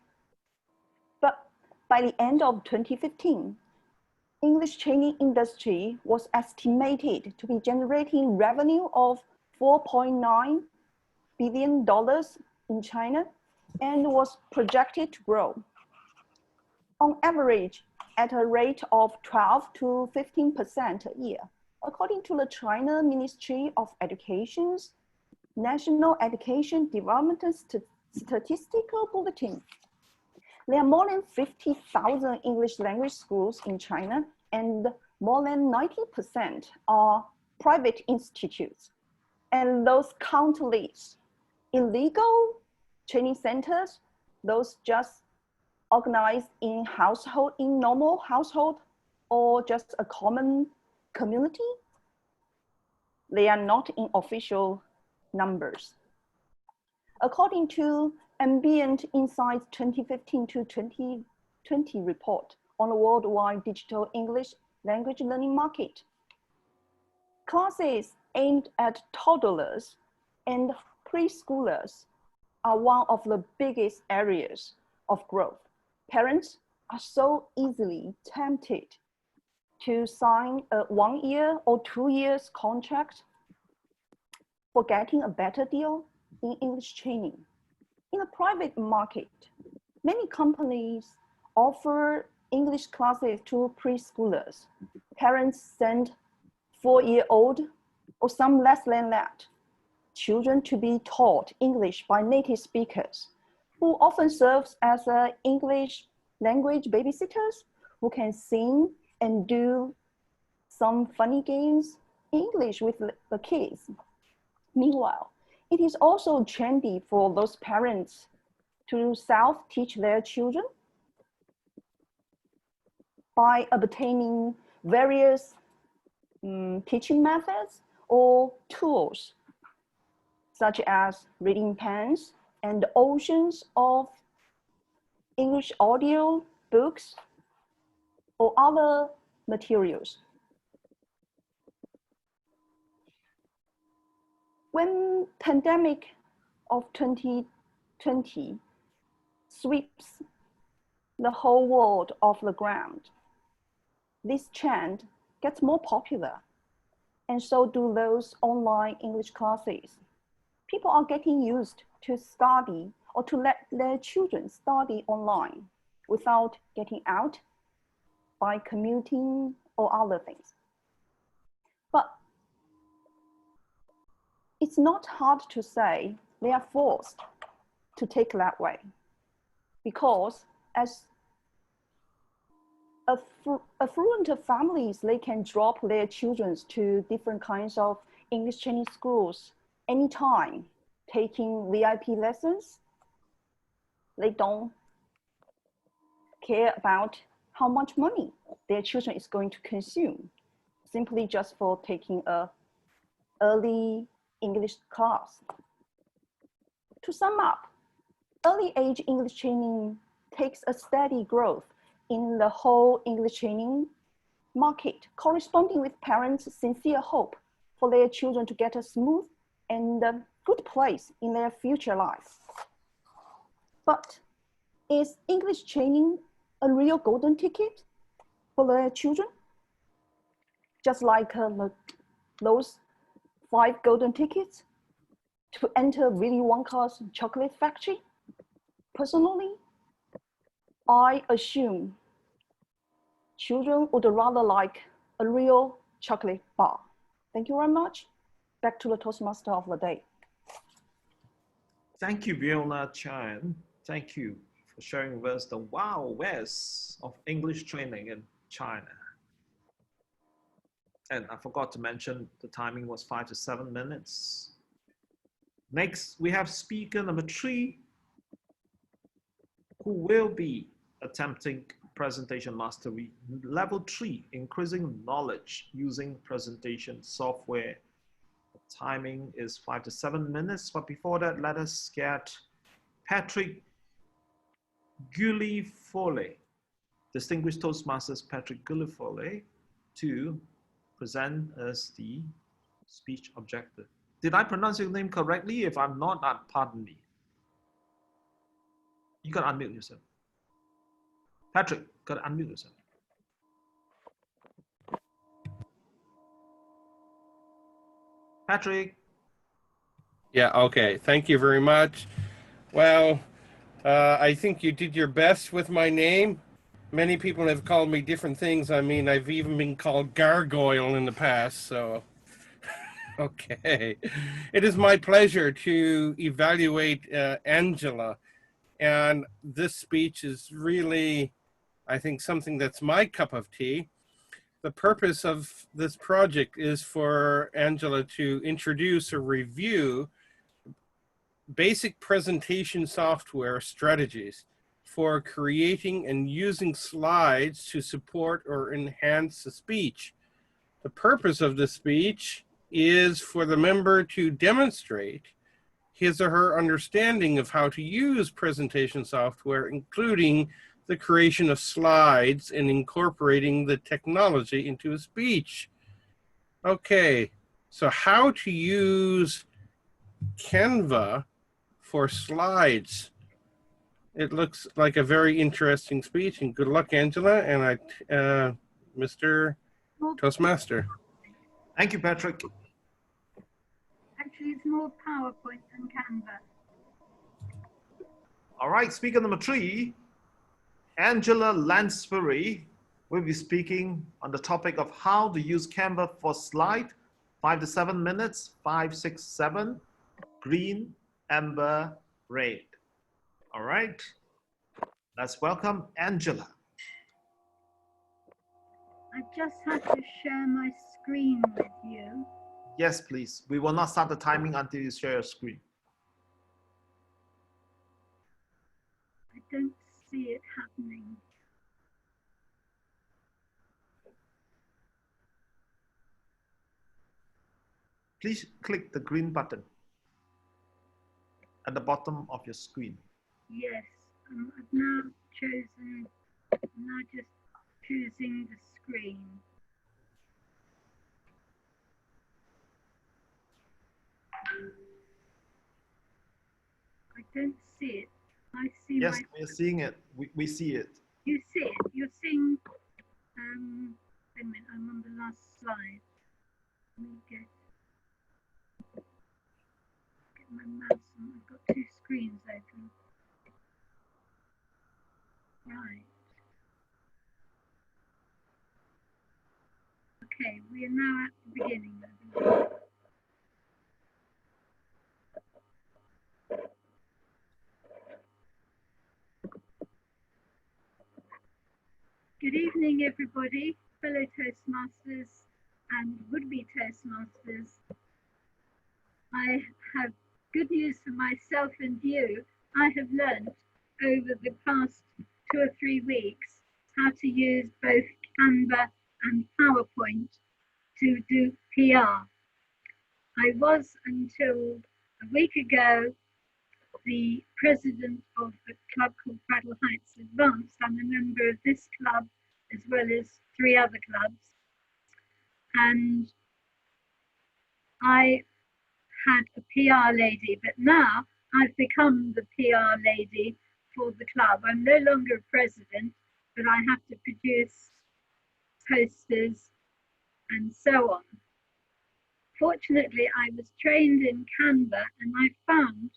But by the end of 2015, English training industry was estimated to be generating revenue of $4.9 billion in China and was projected to grow on average at a rate of 12 to 15% a year, according to the China Ministry of Education's National Education Development Statistical Bulletin. There are more than 50,000 English language schools in China, and more than 90% are private institutes. And those countless illegal training centers, those just organized in normal household or just a common community, they are not in official numbers. According to Ambient Insights 2015 to 2020 report on the worldwide digital English language learning market, classes aimed at toddlers and preschoolers are one of the biggest areas of growth. Parents are so easily tempted to sign a 1 year or 2 years contract for getting a better deal in English training. In the private market, many companies offer English classes to preschoolers. Parents send 4-year-old or some less than that children to be taught English by native speakers who often serves as English language babysitters who can sing and do some funny games in English with the kids. Meanwhile, it is also trendy for those parents to self-teach their children by obtaining various teaching methods or tools, such as reading pens and oceans of English audio books or other materials. When pandemic of 2020 sweeps the whole world off the ground, this trend gets more popular, and so do those online English classes. People are getting used to study or to let their children study online without getting out by commuting or other things. But it's not hard to say they are forced to take that way, because as affluent families, they can drop their children to different kinds of English training schools anytime, taking VIP lessons. They don't care about how much money their children is going to consume, simply just for taking a early English class. To sum up, early age English training takes a steady growth in the whole English training market, corresponding with parents' sincere hope for their children to get a smooth and good place in their future life. But is English training a real golden ticket for their children? Just like those 5 golden tickets to enter Willy Wonka's chocolate factory? Personally, I assume children would rather like a real chocolate bar. Thank you very much. Back to the Toastmaster of the day. Thank you, Fiona Chan. Thank you for sharing with us the Wild West of English training in China. And I forgot to mention the timing was 5 to 7 minutes. Next, we have speaker number 3, who will be attempting presentation mastery level 3, increasing knowledge using presentation software. The timing is 5 to 7 minutes, but before that, let us get Patrick Guillifole, Distinguished Toastmasters Patrick Guillifole, to present us the speech objective. Did I pronounce your name correctly? If I'm not, pardon me. You can unmute yourself. Patrick, got to unmute yourself. Patrick. Yeah, okay. Thank you very much. Well, I think you did your best with my name. Many people have called me different things. I mean, I've even been called Gargoyle in the past, so okay. It is my pleasure to evaluate Angela, and this speech is really, I think, something that's my cup of tea. The purpose of this project is for Angela to introduce or review basic presentation software strategies for creating and using slides to support or enhance the speech. The purpose of the speech is for the member to demonstrate his or her understanding of how to use presentation software, including the creation of slides and incorporating the technology into a speech. Okay, so how to use Canva for slides. It looks like a very interesting speech, and good luck, Angela, and Mr. Toastmaster. Thank you, Patrick. Actually, it's more PowerPoint than Canva. All right, speaker number 3, Angela Lansbury will be speaking on the topic of how to use Canva for slide, 5 to 7 minutes, 5, 6, 7, green, amber, red. All right, let's welcome Angela. I just have to share my screen with you. Yes, please. We will not start the timing until you share your screen. I don't see it happening. Please click the green button at the bottom of your screen. Yes, I've now chosen, I'm now just choosing the screen. I don't see it. I see Yes, my... we're seeing it. We see it. You see it? You're seeing... wait a minute, I'm on the last slide. Let me get my mouse on. I've got 2 screens open. Right. Okay, we are now at the beginning, I believe. Good evening, everybody, fellow Toastmasters and would-be Toastmasters. I have good news for myself and you. I have learned over the past 2 or 3 weeks how to use both Canva and PowerPoint to do PR. I was, until a week ago, the president of a club called Bradle Heights Advanced. I'm a member of this club as well as 3 other clubs. And I had a PR lady, but now I've become the PR lady for the club. I'm no longer a president, but I have to produce posters and so on. Fortunately, I was trained in Canva and I found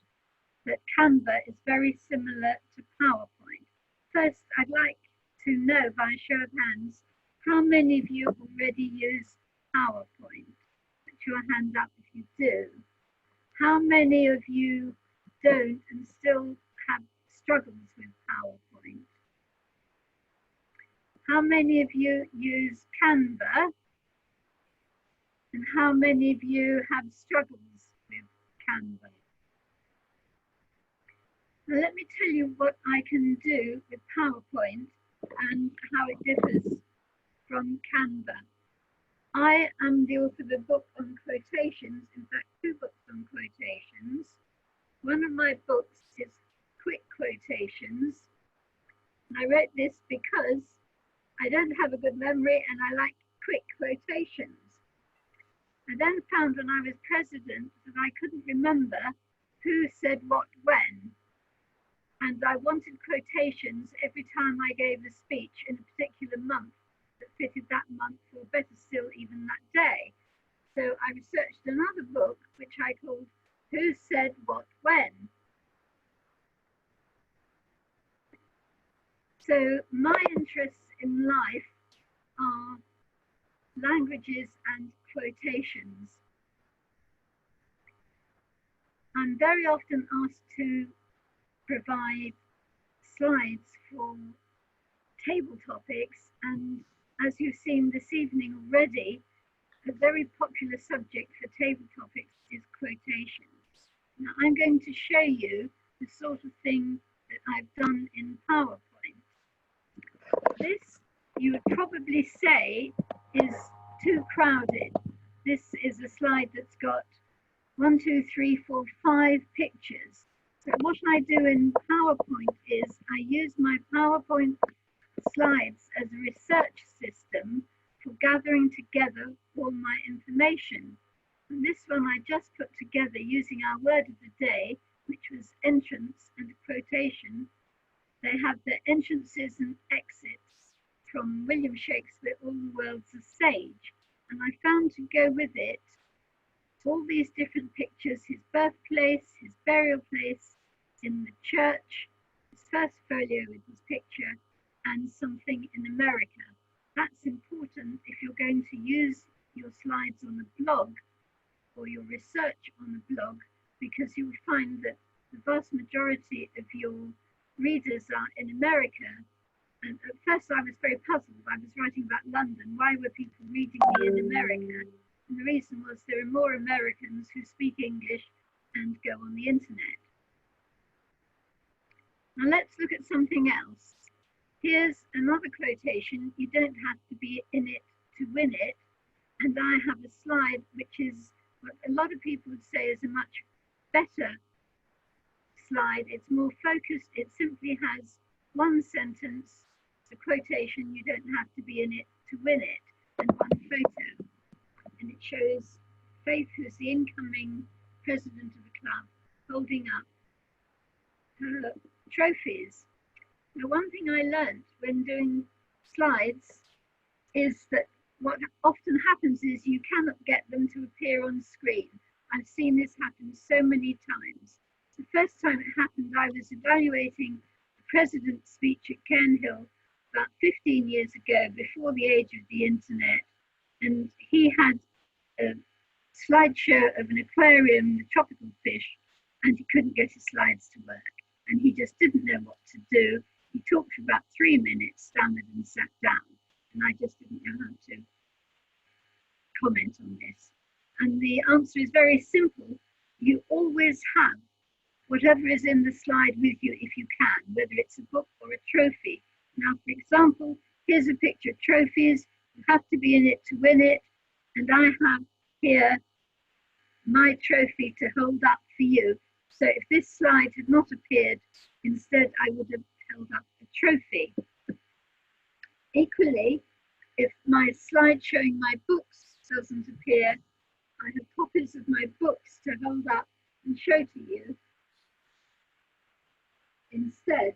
that Canva is very similar to PowerPoint. First, I'd like to know by show of hands, how many of you already use PowerPoint? Put your hand up if you do. How many of you don't and still have struggles with PowerPoint? How many of you use Canva? And how many of you have struggles with Canva? Now let me tell you what I can do with PowerPoint and how it differs from Canva. I am the author of a book on quotations, in fact 2 books on quotations. One of my books is Quick Quotations. And I wrote this because I don't have a good memory and I like quick quotations. I then found when I was president that I couldn't remember who said what when. And I wanted quotations every time I gave a speech in a particular month that fitted that month, or better still, even that day. So I researched another book, which I called Who Said What When? So my interests in life are languages and quotations. I'm very often asked to provide slides for table topics, and as you've seen this evening already, a very popular subject for table topics is quotations. Now I'm going to show you the sort of thing that I've done in PowerPoint. This, you would probably say, is too crowded. This is a slide that's got 1, 2, 3, 4, 5 pictures. But what I do in PowerPoint is I use my PowerPoint slides as a research system for gathering together all my information. And this one I just put together using our word of the day, which was entrance and quotation. They have the entrances and exits from William Shakespeare, All the World's a Sage. And I found to go with it all these different pictures, his birthplace, his burial place, in the church, his first folio with his picture, and something in America. That's important if you're going to use your slides on a blog or your research on a blog, because you'll find that the vast majority of your readers are in America. And at first I was very puzzled. I was writing about London. Why were people reading me in America? And the reason was there are more Americans who speak English and go on the internet. Now let's look at something else. Here's another quotation. You don't have to be in it to win it. And I have a slide which is what a lot of people would say is a much better slide. It's more focused. It simply has one sentence, a quotation. You don't have to be in it to win it, and one photo. And it shows Faith, who's the incoming president of the club, holding up her trophies. Now, one thing I learned when doing slides is that what often happens is you cannot get them to appear on screen. I've seen this happen so many times. The first time it happened, I was evaluating the president's speech at Cairnhill about 15 years ago, before the age of the internet. And he had a slideshow of an aquarium with tropical fish, and he couldn't get his slides to work. And he just didn't know what to do. He talked for about 3 minutes, stammered and sat down. And I just didn't know how to comment on this. And the answer is very simple. You always have whatever is in the slide with you if you can, whether it's a book or a trophy. Now, for example, here's a picture of trophies. You have to be in it to win it. And I have here my trophy to hold up for you. So if this slide had not appeared, instead I would have held up a trophy. Equally, if my slide showing my books doesn't appear, I have copies of my books to hold up and show to you instead.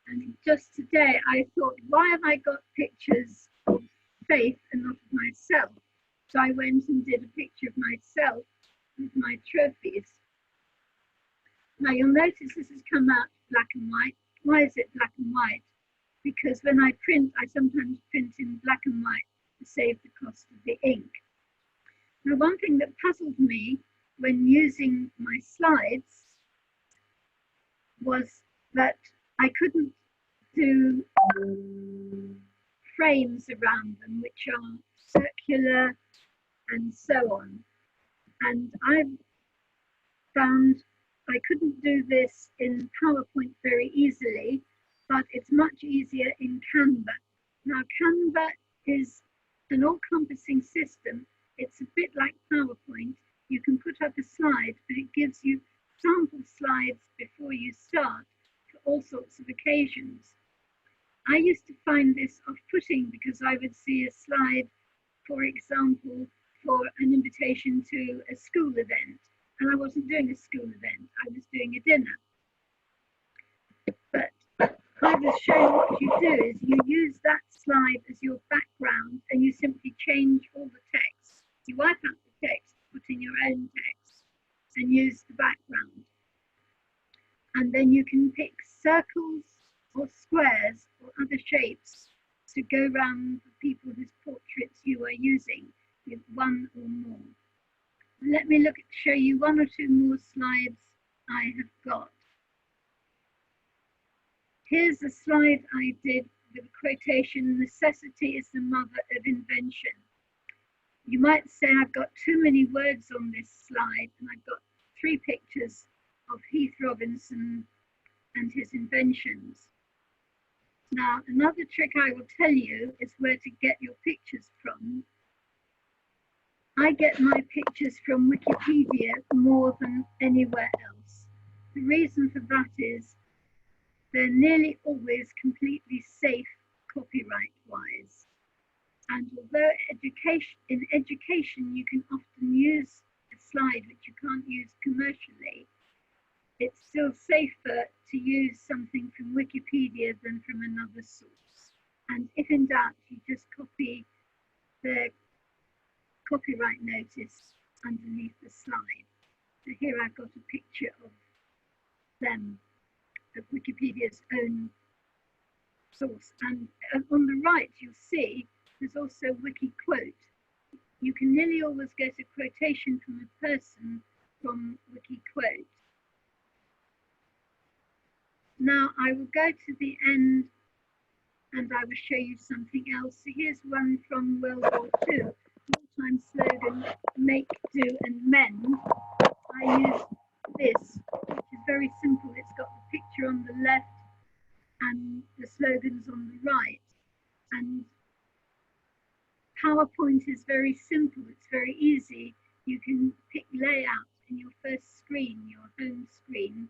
And just today I thought, why have I got pictures of Faith and not of myself? So I went and did a picture of myself with my trophies. Now you'll notice this has come out black and white. Why is it black and white? Because when I print, I sometimes print in black and white to save the cost of the ink. Now, one thing that puzzled me when using my slides was that I couldn't do frames around them, which are circular and so on. And I found I couldn't do this in PowerPoint very easily, but it's much easier in Canva. Now, Canva is an all-encompassing system. It's a bit like PowerPoint. You can put up a slide, but it gives you sample slides before you start for all sorts of occasions. I used to find this off-putting because I would see a slide, for example, for an invitation to a school event. And I wasn't doing a school event, I was doing a dinner. But I was showing what you do is you use that slide as your background and you simply change all the text. You wipe out the text, put in your own text and use the background. And then you can pick circles or squares or other shapes to go around the people whose portraits you are using with one or more. Let me show you one or two more slides I have got. Here's a slide I did with a quotation, "Necessity is the mother of invention." You might say I've got too many words on this slide, and I've got 3 pictures of Heath Robinson and his inventions. Now, another trick I will tell you is where to get your pictures from. I get my pictures from Wikipedia more than anywhere else. The reason for that is they're nearly always completely safe copyright-wise. And although in education you can often use a slide which you can't use commercially, it's still safer to use something from Wikipedia than from another source. And if in doubt, you just copy the copyright notice underneath the slide. So here I've got a picture of them, of Wikipedia's own source. And on the right, you'll see there's also wiki quote. You can nearly always get a quotation from a person from wiki quote. Now I will go to the end and I will show you something else. So here's one from World War II. Wartime slogan, make, do and mend. I use this, which is very simple. It's got the picture on the left and the slogans on the right. And PowerPoint is very simple. It's very easy. You can pick layout in your first screen, your home screen,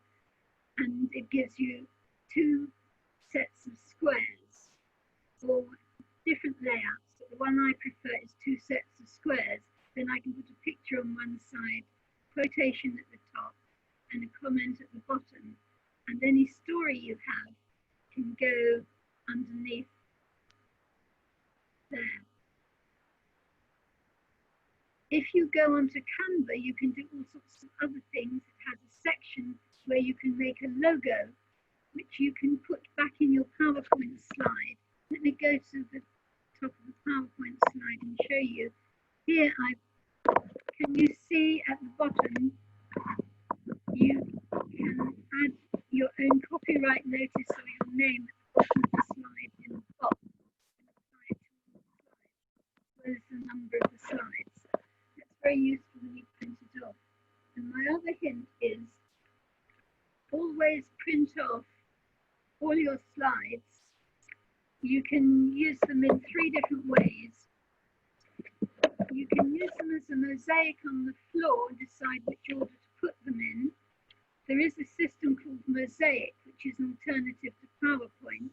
and it gives you 2 sets of squares or different layouts. But the one I prefer is 2 sets of squares. Then I can put a picture on one side, quotation at the top, and a comment at the bottom. And any story you have can go underneath there. If you go onto Canva, you can do all sorts of other things. It has a section where you can make a logo, which you can put back in your PowerPoint slide. Let me go to the top of the PowerPoint slide and show you. Here, can you see at the bottom, you can add your own copyright notice or your name at the bottom of the slide in the box and apply it to all the slides, as well as the number of the slides. That's very useful when you print it off. And my other hint is always print off all your slides. You can use them in 3 different ways. You can use them as a mosaic on the floor and decide which order to put them in. There is a system called Mosaic, which is an alternative to PowerPoint.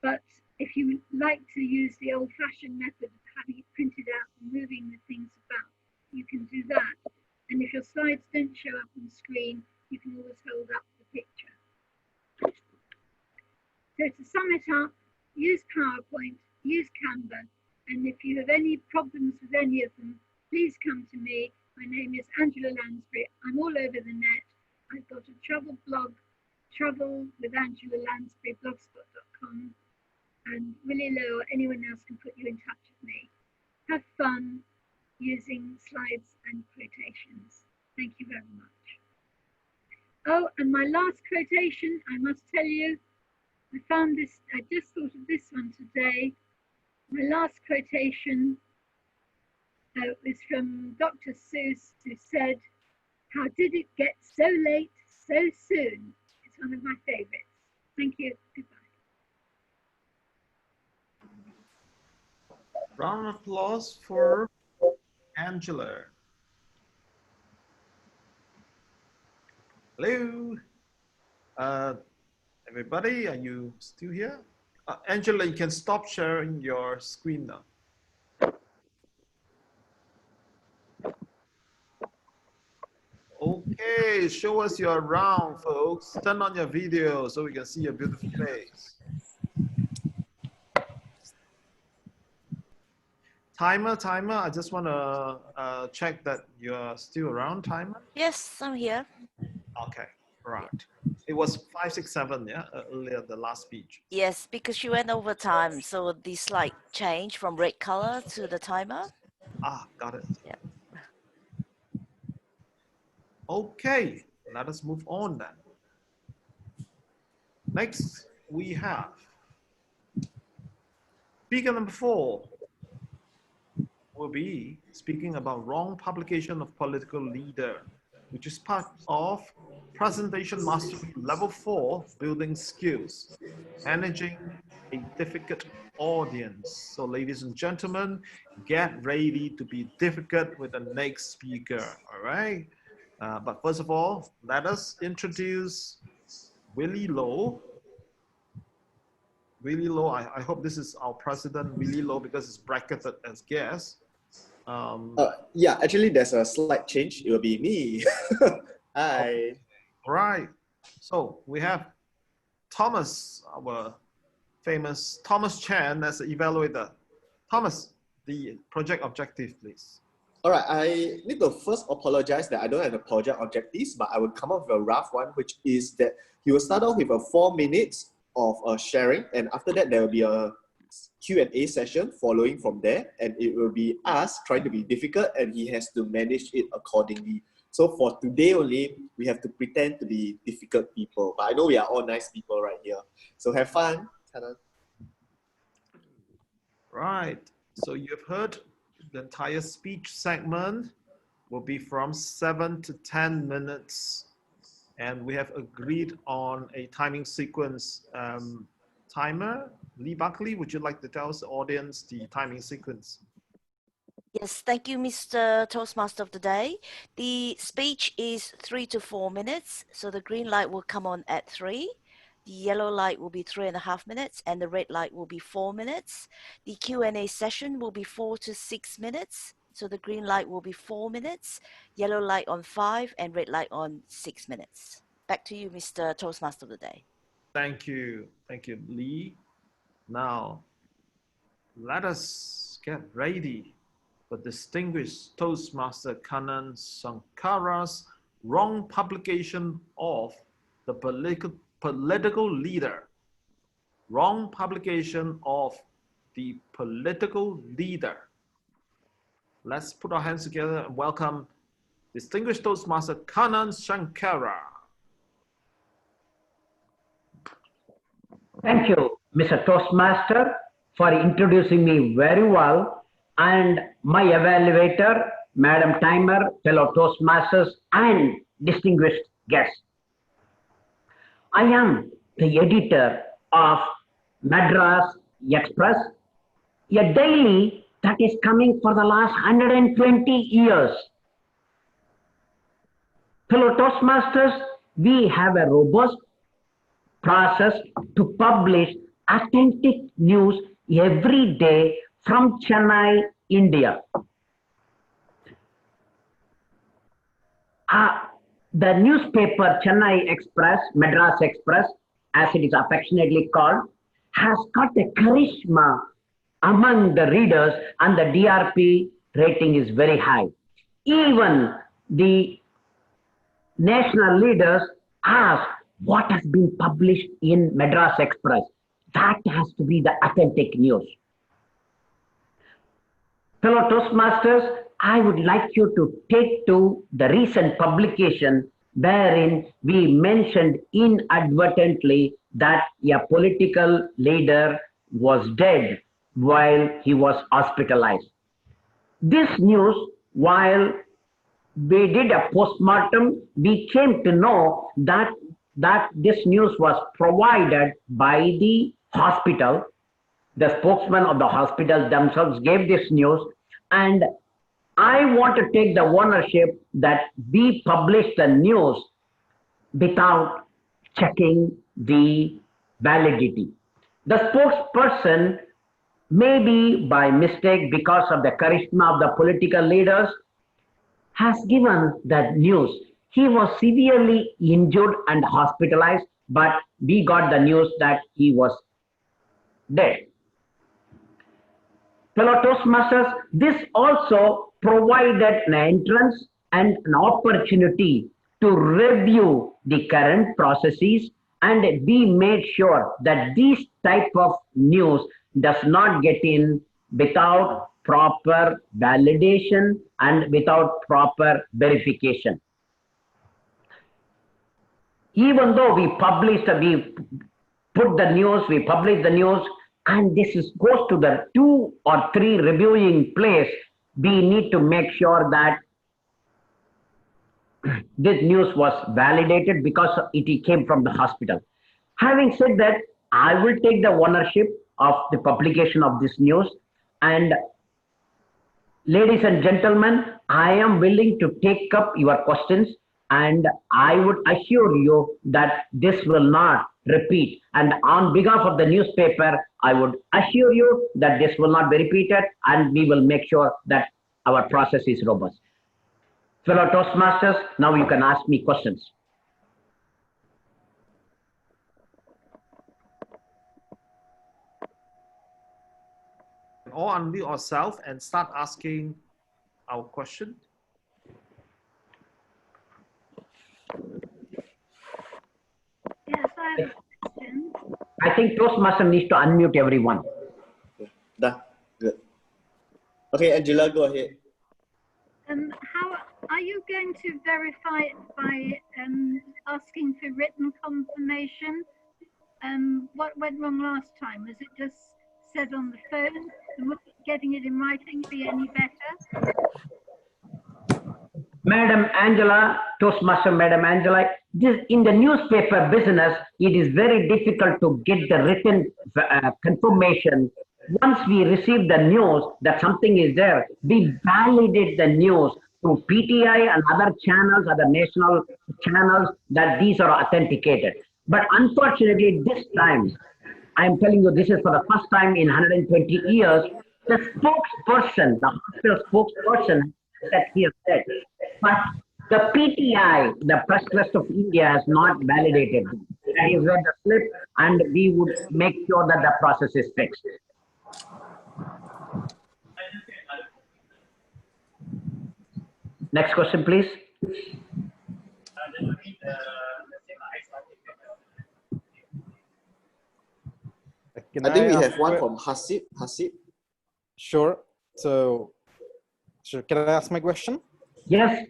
But if you like to use the old-fashioned method of having it printed out and moving the things about, you can do that. And if your slides don't show up on screen, you can always hold up the picture. So to sum it up, use PowerPoint, use Canva, and if you have any problems with any of them, please come to me. My name is Angela Lansbury. I'm all over the net. I've got a travel blog, Travel with Angela Lansbury, blogspot.com, and Willie Lowe or anyone else can put you in touch with me. Have fun using slides and quotations. Thank you very much. Oh, and my last quotation, I must tell you, I found this, I just thought of this one today. My last quotation was from Dr. Seuss, who said, "How did it get so late so soon?" It's one of my favorites. Thank you. Goodbye. Round of applause for Angela. Hello. Everybody, are you still here? Angela, you can stop sharing your screen now. Okay, show us your round, folks. Turn on your video so we can see your beautiful face. Timer, I just want to check that you're still around, Timer. Yes, I'm here. Okay, right. It was 5, 6, 7, yeah, earlier, the last speech. Yes, because you went over time, so the slide changed from red color to the timer. Ah, got it. Yeah. Okay, let us move on then. Next, we have speaker number 4 will be speaking about wrong publication of political leader, which is part of Presentation Mastery Level 4, Building Skills, Managing a Difficult Audience. So ladies and gentlemen, get ready to be difficult with the next speaker, all right? But first of all, let us introduce Willie Lowe. really low. I hope this is our president really low because it's bracketed as guest. Yeah, actually, there's a slight change. It will be me. Hi. All right. So we have Thomas, our famous Thomas Chan as the evaluator. Thomas, the project objective, please. All right, I need to first apologize that I don't have the project objectives, but I will come up with a rough one, which is that he will start off with a 4 minutes of sharing, and after that there will be a Q&A session following from there, and it will be us trying to be difficult, and he has to manage it accordingly. So for today only, we have to pretend to be difficult people, but I know we are all nice people right here. So have fun. Right. So you've heard the entire speech segment will be from 7 to 10 minutes. And we have agreed on a timing sequence timer. Lee Buckley, would you like to tell the audience the timing sequence? Yes, thank you, Mr. Toastmaster of the day. The speech is 3 to 4 minutes. So the green light will come on at 3. The yellow light will be 3.5 minutes and the red light will be 4 minutes. The Q&A session will be 4 to 6 minutes. So the green light will be 4 minutes, yellow light on 5 and red light on 6 minutes. Back to you, Mr. Toastmaster of the day. Thank you, Lee. Now, let us get ready for distinguished Toastmaster Kannan Sankara's wrong publication of the political leader. Wrong publication of the political leader. Let's put our hands together and welcome distinguished Toastmaster Kannan Sankara. Thank you, Mr. Toastmaster, for introducing me very well, and my evaluator, Madam Timer, fellow Toastmasters, and distinguished guests. I am the editor of Madras Express, a daily that is coming for the last 120 years. Fellow Toastmasters, we have a robust process to publish authentic news every day from Chennai, India. The newspaper Chennai Express, Madras Express, as it is affectionately called, has got a charisma among the readers, and the DRP rating is very high. Even the national leaders ask what has been published in Madras Express. That has to be the authentic news. Fellow Toastmasters, I would like you to take to the recent publication wherein we mentioned inadvertently that a political leader was dead while he was hospitalized. This news, while we did a postmortem, we came to know that this news was provided by the hospital. The spokesman of the hospital themselves gave this news, and I want to take the ownership that we published the news without checking the validity. The spokesperson, maybe by mistake because of the charisma of the political leaders, has given that news. He was severely injured and hospitalized, but we got the news that he was dead. Fellow Toastmasters, this also provided an entrance and an opportunity to review the current processes, and we made sure that this type of news does not get in without proper validation and without proper verification. Even though we published, we put the news, we published the news, and this goes to the 2 or 3 reviewing place, we need to make sure that this news was validated because it came from the hospital. Having said that, I will take the ownership of the publication of this news, and ladies and gentlemen, I am willing to take up your questions And I would assure you that this will not repeat. And on behalf of the newspaper, I would assure you that this will not be repeated, and we will make sure that our process is robust. Fellow Toastmasters, now you can ask me questions. All unmute ourselves and start asking our question. Yes, I have a question. I think Toastmaster needs to unmute everyone. Done. Good. Okay, Angela, go ahead. How are you going to verify it by asking for written confirmation? What went wrong last time? Was it just said on the phone? And would getting it in writing be any better? Madam Angela, Toastmaster Madam Angela, this, in the newspaper business, it is very difficult to get the written confirmation. Once we receive the news that something is there, we validate the news through PTI and other channels, other national channels, that these are authenticated. But unfortunately, this time, I'm telling you, this is for the first time in 120 years, the spokesperson, the hospital spokesperson that he has said, but the PTI, the Press Trust of India, has not validated them. That is read the slip, and we would make sure that the process is fixed. Next question, please. I think we have one from Hasib. Hasib. Sure. So, can I ask my question? Yes.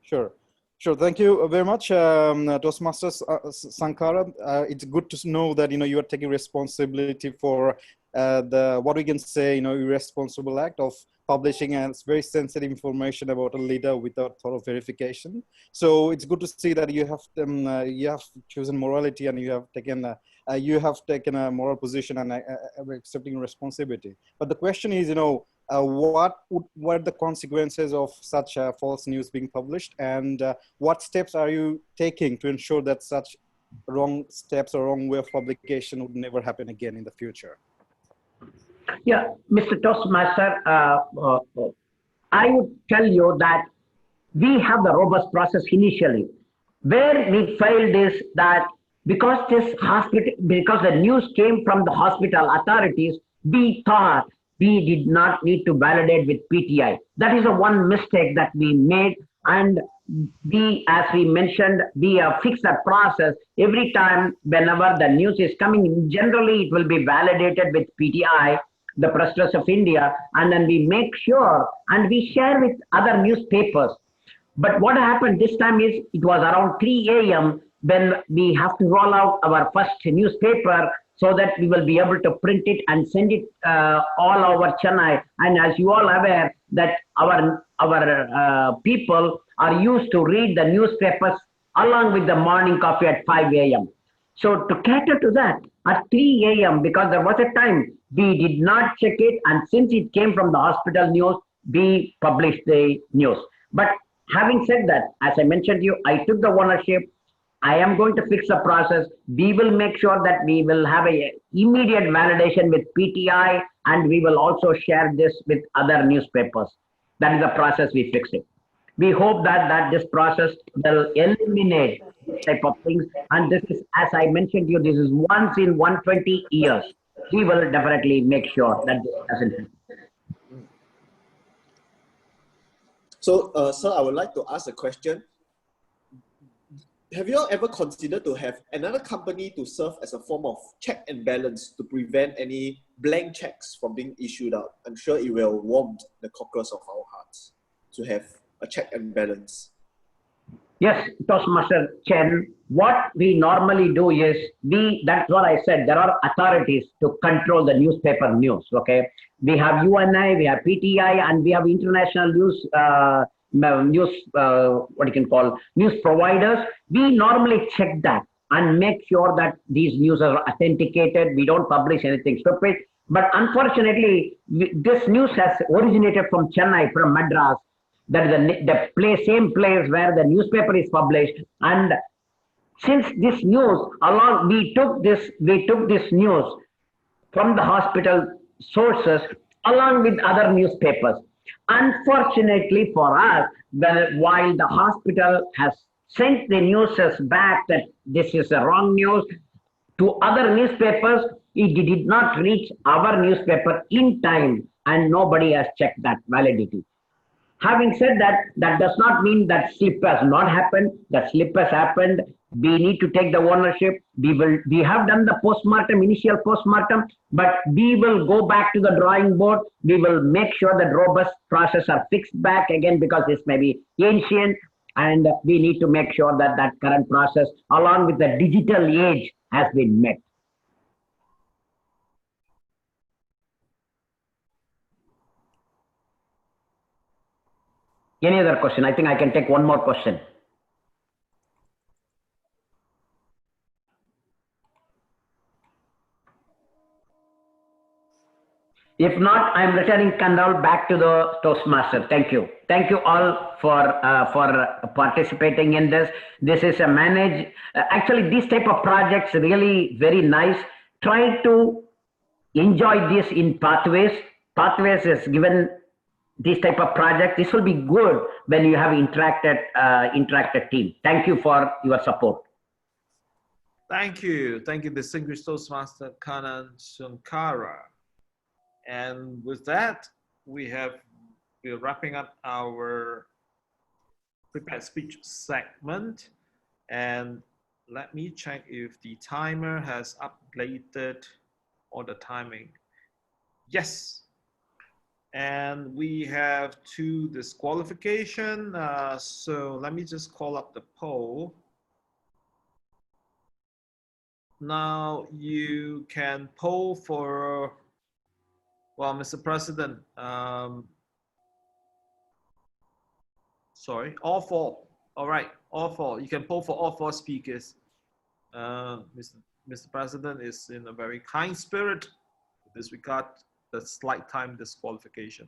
Sure. Sure. Thank you very much, Toastmasters Sankara. It's good to know that you are taking responsibility for the what we can say irresponsible act of publishing very sensitive information about a leader without thorough verification. So it's good to see that you have chosen morality, and you have taken a moral position and accepting responsibility. But the question is, what are the consequences of such false news being published, and what steps are you taking to ensure that such wrong steps or wrong way of publication would never happen again in the future? Yeah, Mr. Toastmaster, I would tell you that we have the robust process initially. Where we failed is that because the news came from the hospital authorities, we thought we did not need to validate with PTI. That is the one mistake that we made, and we, as we mentioned, we have fixed the process. Every time, whenever the news is coming, generally it will be validated with PTI, the Press Trust of India, and then we make sure and we share with other newspapers. But what happened this time is it was around 3 a.m. when we have to roll out our first newspaper, so that we will be able to print it and send it all over Chennai. And as you all are aware, that our people are used to read the newspapers along with the morning coffee at 5 a.m. So to cater to that, at 3 a.m., because there was a time we did not check it, and since it came from the hospital news, we published the news. But having said that, as I mentioned to you, I took the ownership. I am going to fix the process. We will make sure that we will have a immediate validation with PTI, and we will also share this with other newspapers. That is the process we fixed it. We hope that this process will eliminate this type of things. And this is, as I mentioned to you, this is once in 120 years. We will definitely make sure that this doesn't happen. So, sir, I would like to ask a question. Have you all ever considered to have another company to serve as a form of check and balance to prevent any blank checks from being issued out? I'm sure it will warm the cockles of our hearts to have a check and balance. Yes, Toastmaster Chen, what we normally do is, that's what I said, there are authorities to control the newspaper news, okay? We have UNI, we have PTI, and we have international news, news providers. We normally check that and make sure that these news are authenticated. We don't publish anything stupid. But unfortunately, this news has originated from Chennai, from Madras. that is the same place where the newspaper is published. And since this news, we took this news from the hospital sources along with other newspapers. Unfortunately for us, while the hospital has sent the news back that this is a wrong news to other newspapers, it did not reach our newspaper in time, and nobody has checked that validity. Having said that, that does not mean that slip has not happened. That slip has happened. We need to take the ownership. We have done the postmortem, initial postmortem, but we will go back to the drawing board. We will make sure that robust process are fixed back again, because this may be ancient, and we need to make sure that that current process, along with the digital age, has been met. Any other question? I think I can take one more question. If not, I'm returning Kandal back to the Toastmaster. Thank you. Thank you all for participating in this. This is a managed, actually these type of projects really very nice. Try to enjoy this in Pathways. Pathways is given this type of project. This will be good when you have interacted team. Thank you for your support. Thank you, distinguished Toastmaster Kanan Sunkara. And with that, we're wrapping up our prepared speech segment. And let me check if the timer has updated all the timing. Yes. And we have 2 disqualification. So let me just call up the poll. Now you can poll for, well, Mr. President, sorry, all 4. All right, all 4. You can poll for all 4 speakers. Mr. President is in a very kind spirit with disregard the slight time disqualification.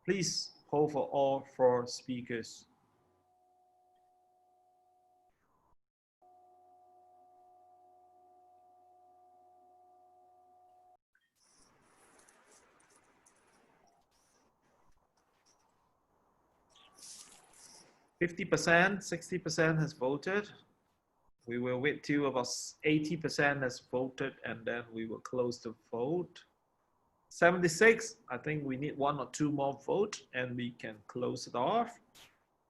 Please poll for all 4 speakers. %, 60% has voted. We will wait till about 80% has voted, and then we will close the vote. 76, I think we need 1 or 2 more votes, and we can close it off.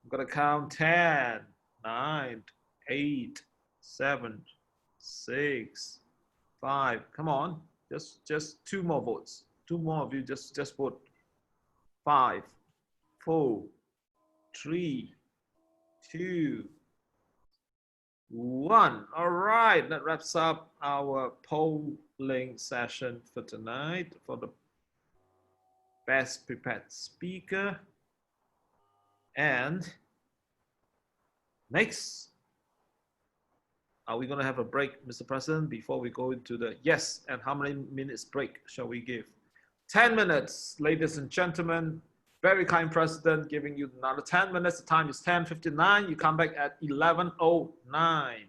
I'm gonna count 10, 9, 8, 7, 6, 5. Come on, just 2 more votes. 2 more of you just vote. 5, 4, 3, 2, 1. All right, that wraps up our polling session for tonight for the best prepared speaker. And next, are we going to have a break, Mr. President, before we go into the yes? And how many minutes break shall we give? 10 minutes, ladies and gentlemen. Very kind President, giving you another 10 minutes. The time is 10:59. You come back at 11:09.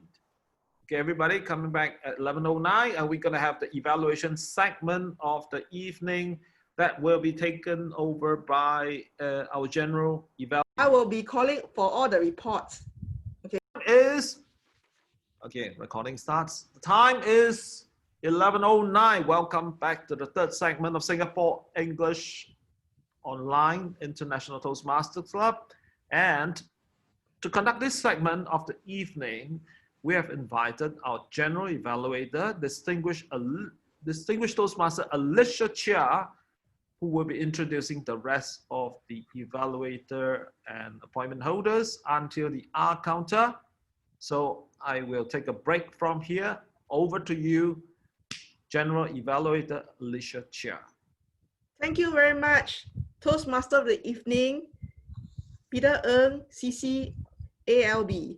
Okay, everybody coming back at 11:09, and we're gonna have the evaluation segment of the evening that will be taken over by our general evaluator. I will be calling for all the reports. Okay. Okay, recording starts. The time is 11:09. Welcome back to the 3rd segment of Singapore English Online International Toastmasters Club. And to conduct this segment of the evening, we have invited our general evaluator, distinguished Toastmaster Alicia Chia, who will be introducing the rest of the evaluator and appointment holders until the R counter. So I will take a break from here. Over to you, General Evaluator Alicia Chia. Thank you very much, Toastmaster of the evening, Peter Ng, CC ALB.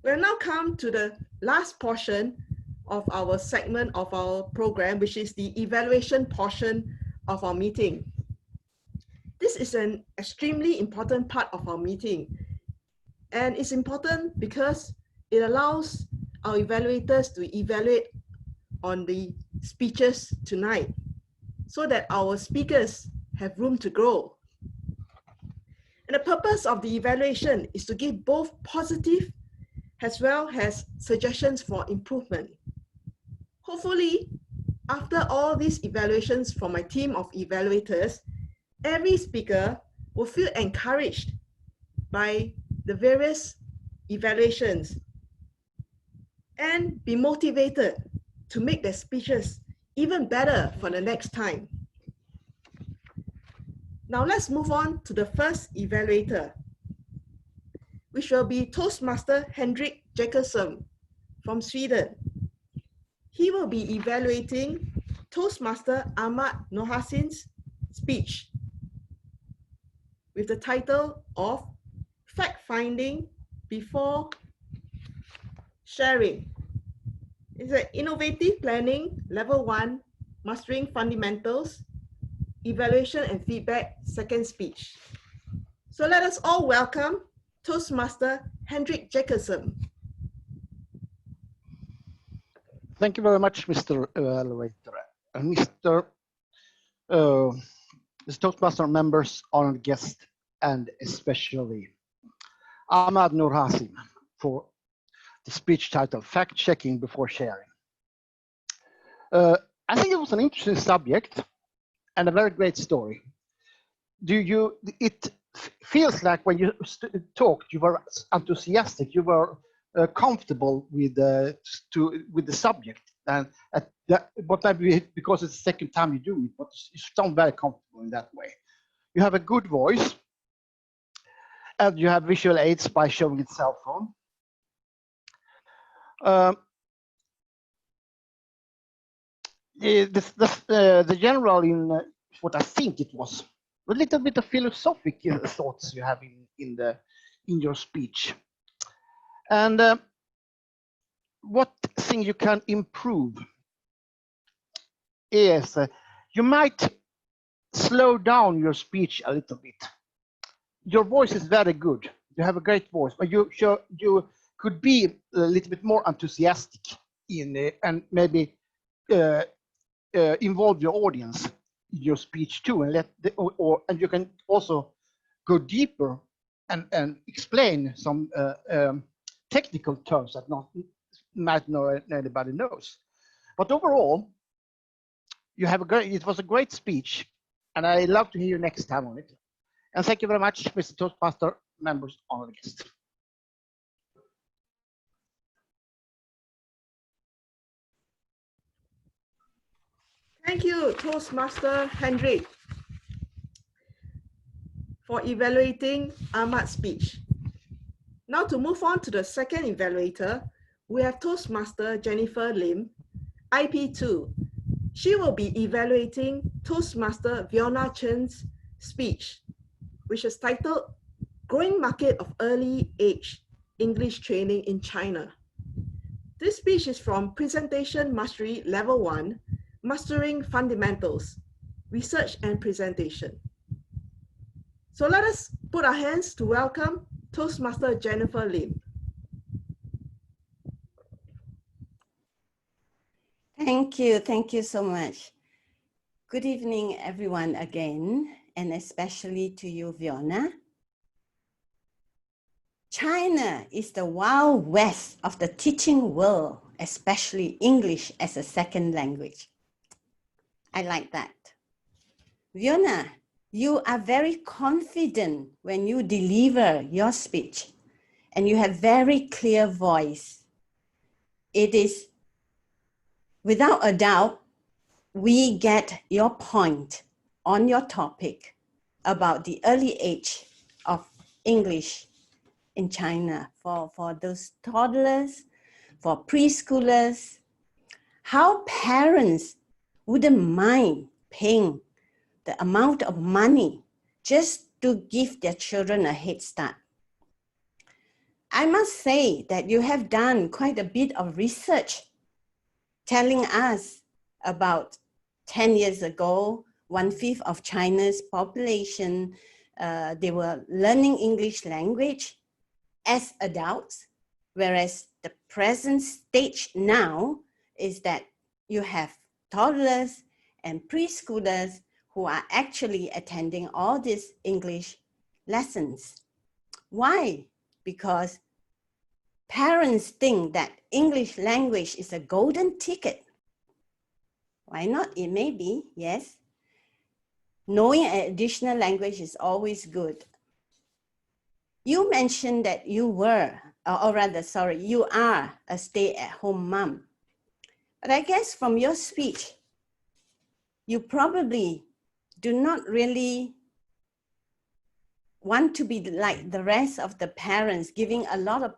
We'll now come to the last portion of our segment of our program, which is the evaluation portion of our meeting. This is an extremely important part of our meeting. And it's important because it allows our evaluators to evaluate on the speeches tonight so that our speakers have room to grow. And the purpose of the evaluation is to give both positive as well as suggestions for improvement. Hopefully, after all these evaluations from my team of evaluators, every speaker will feel encouraged by the various evaluations and be motivated to make their speeches even better for the next time. Now let's move on to the first evaluator, which will be Toastmaster Henrik Jacobson from Sweden. He will be evaluating Toastmaster Ahmad Nohasin's speech with the title of Fact-Finding Before Sharing. It's an innovative planning, level 1, mastering fundamentals, evaluation and feedback, second speech. So let us all welcome Toastmaster Henrik Jacobson. Thank you very much, Mr. Evaluator. And Mr. Toastmaster members, honored guests, and especially Ahmad Nohasin for the speech title, Fact-Checking Before Sharing. I think it was an interesting subject and a very great story. It feels like when you talked, you were enthusiastic, you were comfortable with the subject, and but maybe because it's the second time you do it, but you sound very comfortable in that way. You have a good voice, and you have visual aids by showing its cell phone. The general in what I think it was a little bit of philosophical thoughts you have in your speech, and what thing you can improve is you might slow down your speech a little bit. Your voice is very good. You have a great voice, but you could be a little bit more enthusiastic in it, and maybe involve your audience in your speech too, and and you can also go deeper and explain some technical terms that not anybody knows. But overall, it was a great speech, and I love to hear you next time on it. And thank you very much, Mr. Toastmaster, members, honored guests. Thank you, Toastmaster Henrik, for evaluating Ahmad's speech. Now to move on to the second evaluator, we have Toastmaster Jennifer Lim, IP2. She will be evaluating Toastmaster Fiona Chen's speech, which is titled Growing Market of Early Age English Training in China. This speech is from Presentation Mastery Level 1, Mastering Fundamentals, Research and Presentation. So let us put our hands to welcome Toastmaster Jennifer Lim. Thank you so much. Good evening, everyone again, and especially to you, Fiona. China is the wild west of the teaching world, especially English as a second language. I like that. Fiona, you are very confident when you deliver your speech, and you have very clear voice. It is, without a doubt, we get your point on your topic about the early age of English in China for those toddlers, for preschoolers, how parents wouldn't mind paying the amount of money just to give their children a head start. I must say that you have done quite a bit of research telling us about 10 years ago 1/5 of China's population, they were learning English language as adults, whereas the present stage now is that you have toddlers and preschoolers who are actually attending all these English lessons. Why? Because parents think that English language is a golden ticket. Why not? It may be, yes. Knowing an additional language is always good. You mentioned that you were, or rather, sorry, you are a stay-at-home mom. But I guess from your speech, you probably do not really want to be like the rest of the parents, giving a lot of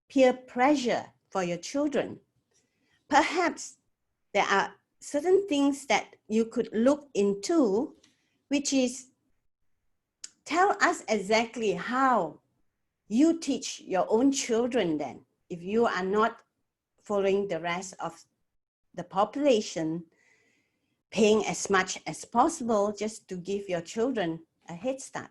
peer pressure for your children. Perhaps there are certain things that you could look into, which is tell us exactly how you teach your own children then, if you are not following the rest of the population, paying as much as possible just to give your children a head start.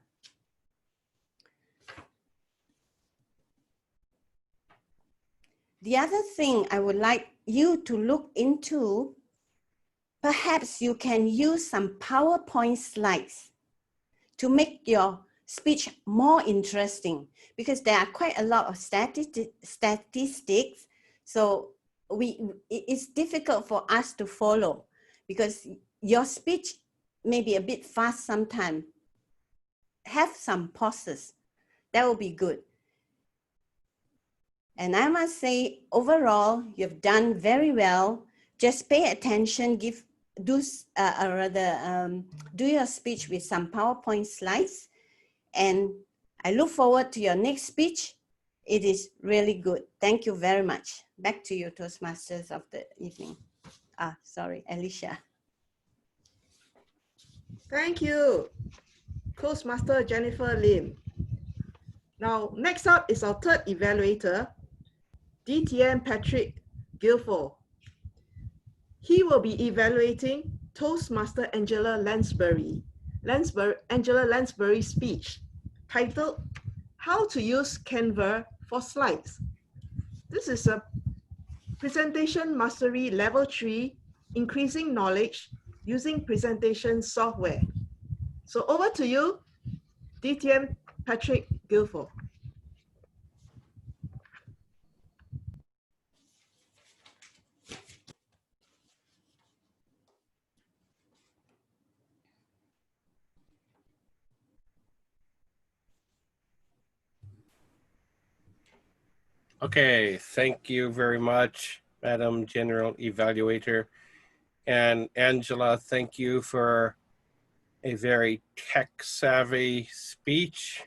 The other thing I would like you to look into, perhaps you can use some PowerPoint slides to make your speech more interesting, because there are quite a lot of statistics. So it's difficult for us to follow because your speech may be a bit fast sometimes. Have some pauses. That will be good. And I must say, overall, you've done very well. Just pay attention, do your speech with some PowerPoint slides. And I look forward to your next speech. It is really good. Thank you very much. Back to you, Toastmasters of the evening. Sorry, Alicia. Thank you, Toastmaster Jennifer Lim. Now, next up is our third evaluator, DTM Patrick Guilford. He will be evaluating Toastmaster Angela Lansbury's speech titled How to Use Canva for Slides. This is a Presentation Mastery Level 3, Increasing Knowledge Using Presentation Software. So over to you, DTM Patrick Guilford. Okay, thank you very much, Madam General Evaluator. And Angela, thank you for a very tech-savvy speech.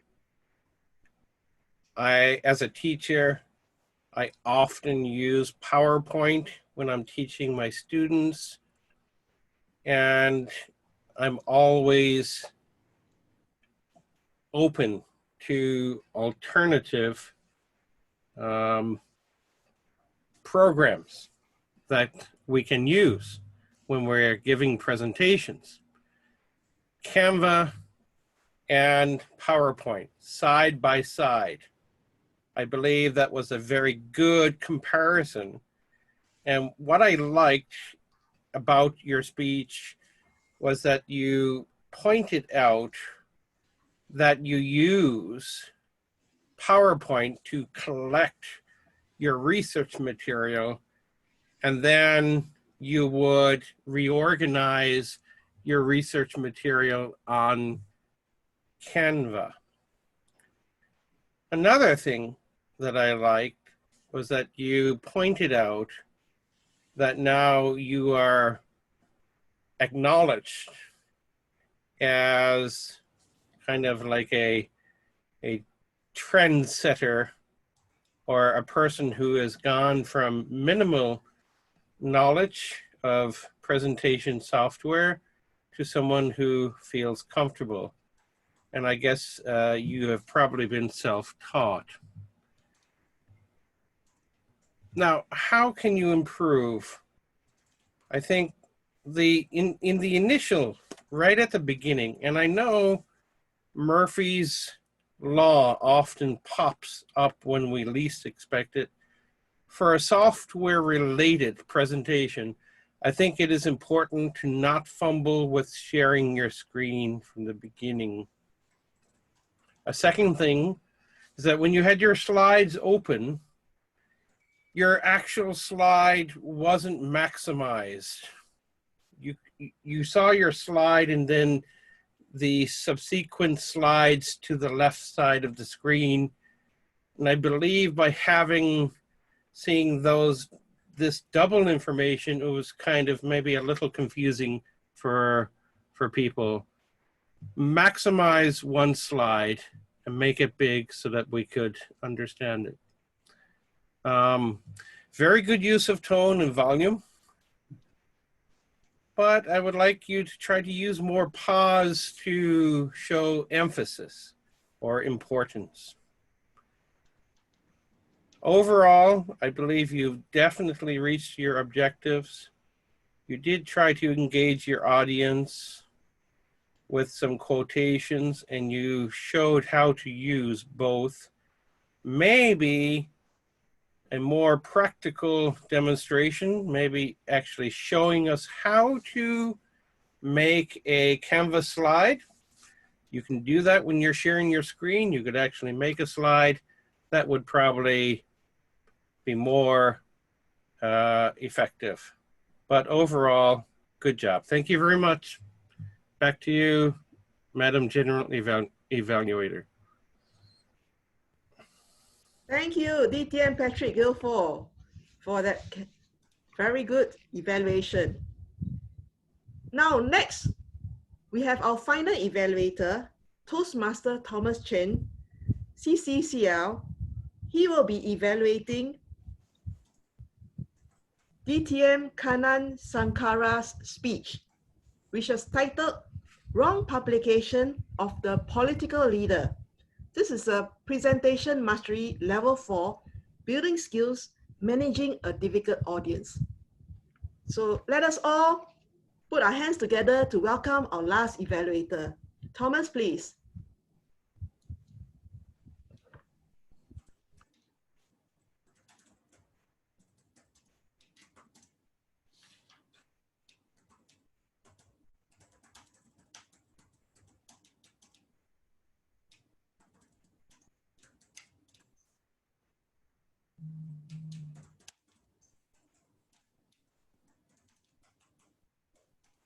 As a teacher, I often use PowerPoint when I'm teaching my students, and I'm always open to alternative programs that we can use when we're giving presentations. Canva and PowerPoint side by side. I believe that was a very good comparison. And what I liked about your speech was that you pointed out that you use PowerPoint to collect your research material, and then you would reorganize your research material on Canva. Another thing that I liked was that you pointed out that now you are acknowledged as kind of like a trendsetter, or a person who has gone from minimal knowledge of presentation software to someone who feels comfortable. And I guess you have probably been self-taught. Now, how can you improve? I think in the initial right at the beginning. And I know Murphy's Law often pops up when we least expect it. For a software-related presentation, I think it is important to not fumble with sharing your screen from the beginning. A second thing is that when you had your slides open, your actual slide wasn't maximized. You saw your slide and then the subsequent slides to the left side of the screen. And I believe by seeing this double information, it was kind of maybe a little confusing for people. Maximize one slide and make it big so that we could understand it. Very good use of tone and volume. But I would like you to try to use more pause to show emphasis or importance. Overall, I believe you've definitely reached your objectives. You did try to engage your audience with some quotations, and you showed how to use both. Maybe a more practical demonstration, maybe actually showing us how to make a Canva slide. You can do that when you're sharing your screen. You could actually make a slide. That would probably be more effective. But overall, good job. Thank you very much. Back to you, Madam General Evaluator. Thank you, DTM Patrick Guilford, for that very good evaluation. Now, next, we have our final evaluator, Toastmaster Thomas Chen, CCCL. He will be evaluating DTM Kanan Sankara's speech, which is titled Wrong Publication of the Political Leader. This is a presentation mastery level 4, building skills, managing a difficult audience. So let us all put our hands together to welcome our last evaluator. Thomas, please.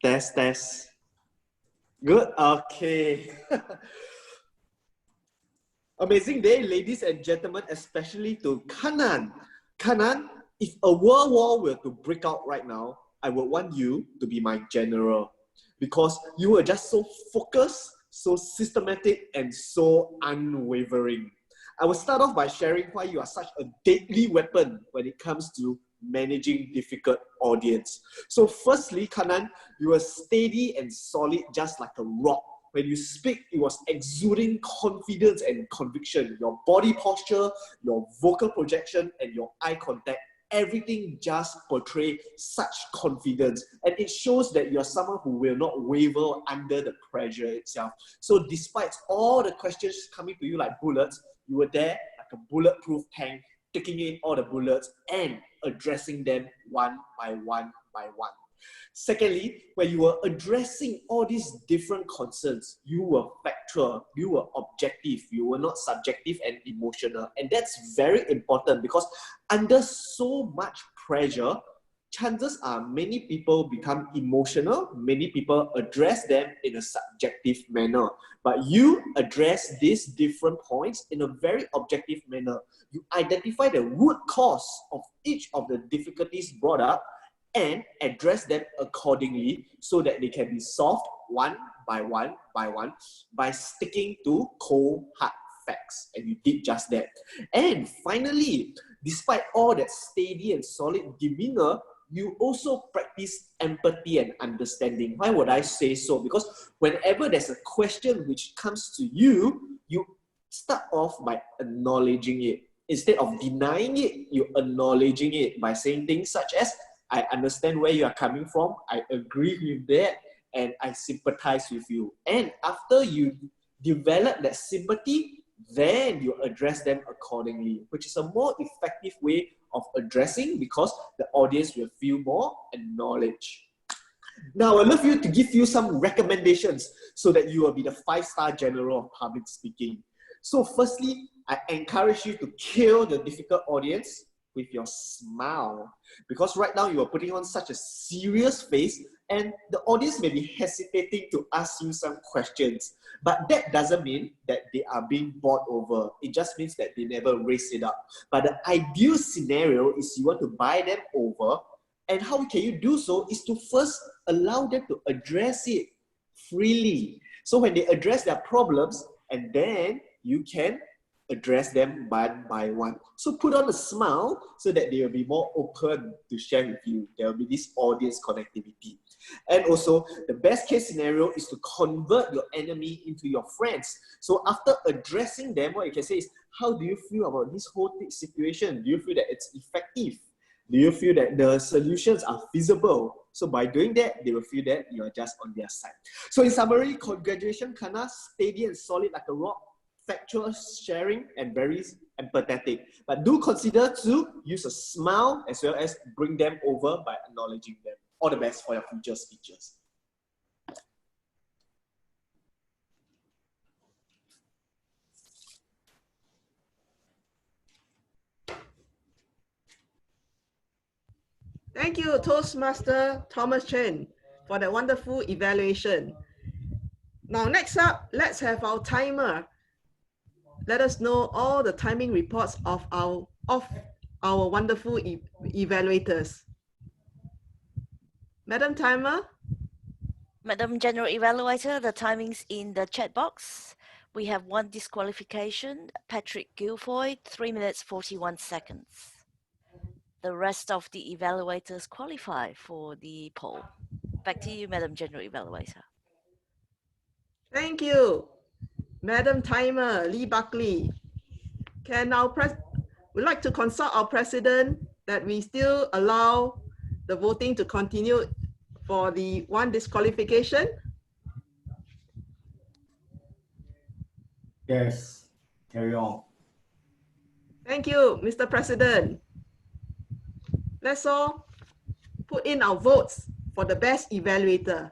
Test. Good, okay. Amazing day, ladies and gentlemen, especially to Kanan. Kanan, if a world war were to break out right now, I would want you to be my general because you were just so focused, so systematic, and so unwavering. I will start off by sharing why you are such a deadly weapon when it comes to managing difficult audience. So firstly, Kanan, you were steady and solid just like a rock. When you speak, it was exuding confidence and conviction. Your body posture, your vocal projection, and your eye contact, everything just portray such confidence. And it shows that you're someone who will not waver under the pressure itself. So despite all the questions coming to you like bullets, you were there like a bulletproof tank, taking in all the bullets and addressing them one by one by one. Secondly, when you were addressing all these different concerns, you were factual, you were objective, you were not subjective and emotional. And that's very important because under so much pressure, chances are many people become emotional, many people address them in a subjective manner. But you address these different points in a very objective manner. You identify the root cause of each of the difficulties brought up and address them accordingly so that they can be solved one by one by sticking to cold hard facts. And you did just that. And finally, despite all that steady and solid demeanor, you also practice empathy and understanding. Why would I say so? Because whenever there's a question which comes to you, you start off by acknowledging it. Instead of denying it, you're acknowledging it by saying things such as, I understand where you are coming from, I agree with that, and I sympathize with you. And after you develop that sympathy, then you address them accordingly, which is a more effective way of addressing because the audience will feel more acknowledged. Now, I'd love you to give you some recommendations so that you will be the 5-star general of public speaking. So firstly, I encourage you to kill the difficult audience with your smile, because right now you are putting on such a serious face and the audience may be hesitating to ask you some questions. But that doesn't mean that they are being bought over. It just means that they never raise it up. But the ideal scenario is you want to buy them over. And how can you do so is to first allow them to address it freely. So when they address their problems, and then you can address them one by one. So put on a smile so that they will be more open to share with you. There will be this audience connectivity. And also, the best case scenario is to convert your enemy into your friends. So after addressing them, what you can say is, how do you feel about this whole situation? Do you feel that it's effective? Do you feel that the solutions are feasible? So by doing that, they will feel that you are just on their side. So in summary, congratulations, Kana, steady and solid like a rock, factual sharing, and very empathetic. But do consider to use a smile as well as bring them over by acknowledging them. All the best for your future speeches. Thank you, Toastmaster Thomas Chen, for that wonderful evaluation. Now, next up, let's have our timer. Let us know all the timing reports of our wonderful evaluators. Madam Timer? Madam General Evaluator, the timings in the chat box. We have 1 disqualification, Patrick Guilfoy, 3 minutes 41 seconds. The rest of the evaluators qualify for the poll. Back to you, Madam General Evaluator. Thank you, Madam Timer, Lee Buckley. We'd like to consult our president that we still allow the voting to continue for the 1 disqualification. Yes, carry on. Thank you, Mr. President. Let's all put in our votes for the best evaluator.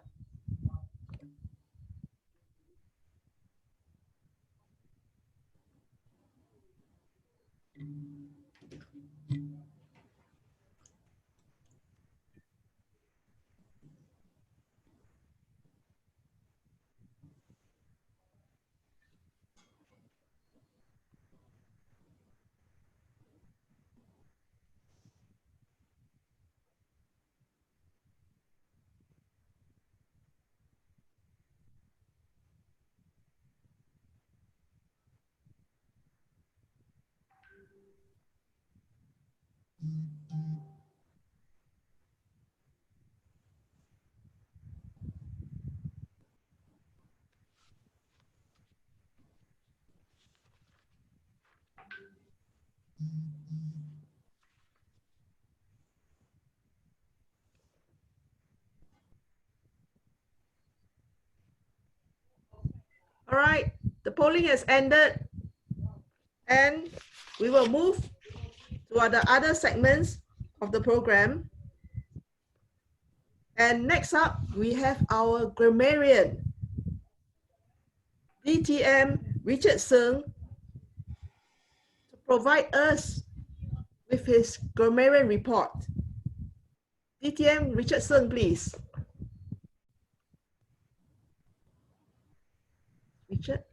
All right, the polling has ended and we will move to the other segments of the program. And next up, we have our grammarian, DTM Richard Sung, to provide us with his grammarian report. DTM Richard Sung, please. Richard.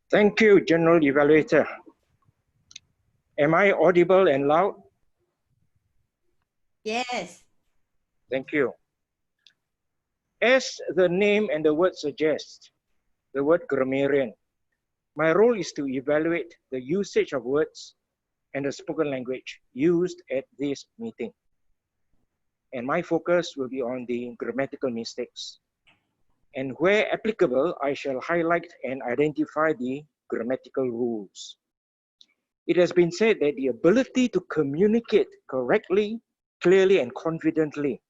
Thank you, General Evaluator. Am I audible and loud? Yes. Thank you. As the name and the word suggest, the word grammarian, my role is to evaluate the usage of words and the spoken language used at this meeting. And my focus will be on the grammatical mistakes. And where applicable, I shall highlight and identify the grammatical rules. It has been said that the ability to communicate correctly, clearly, and confidently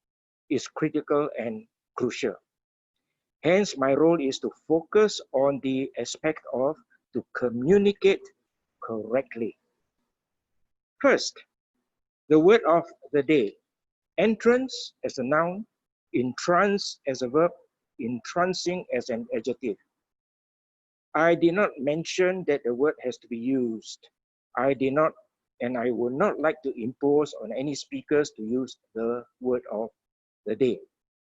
is critical and crucial. Hence, my role is to focus on the aspect of to communicate correctly. First, the word of the day. Entrance as a noun, entrance as a verb, entrancing as an adjective. I did not mention that the word has to be used. I did not, and I would not like to impose on any speakers to use the word of the day.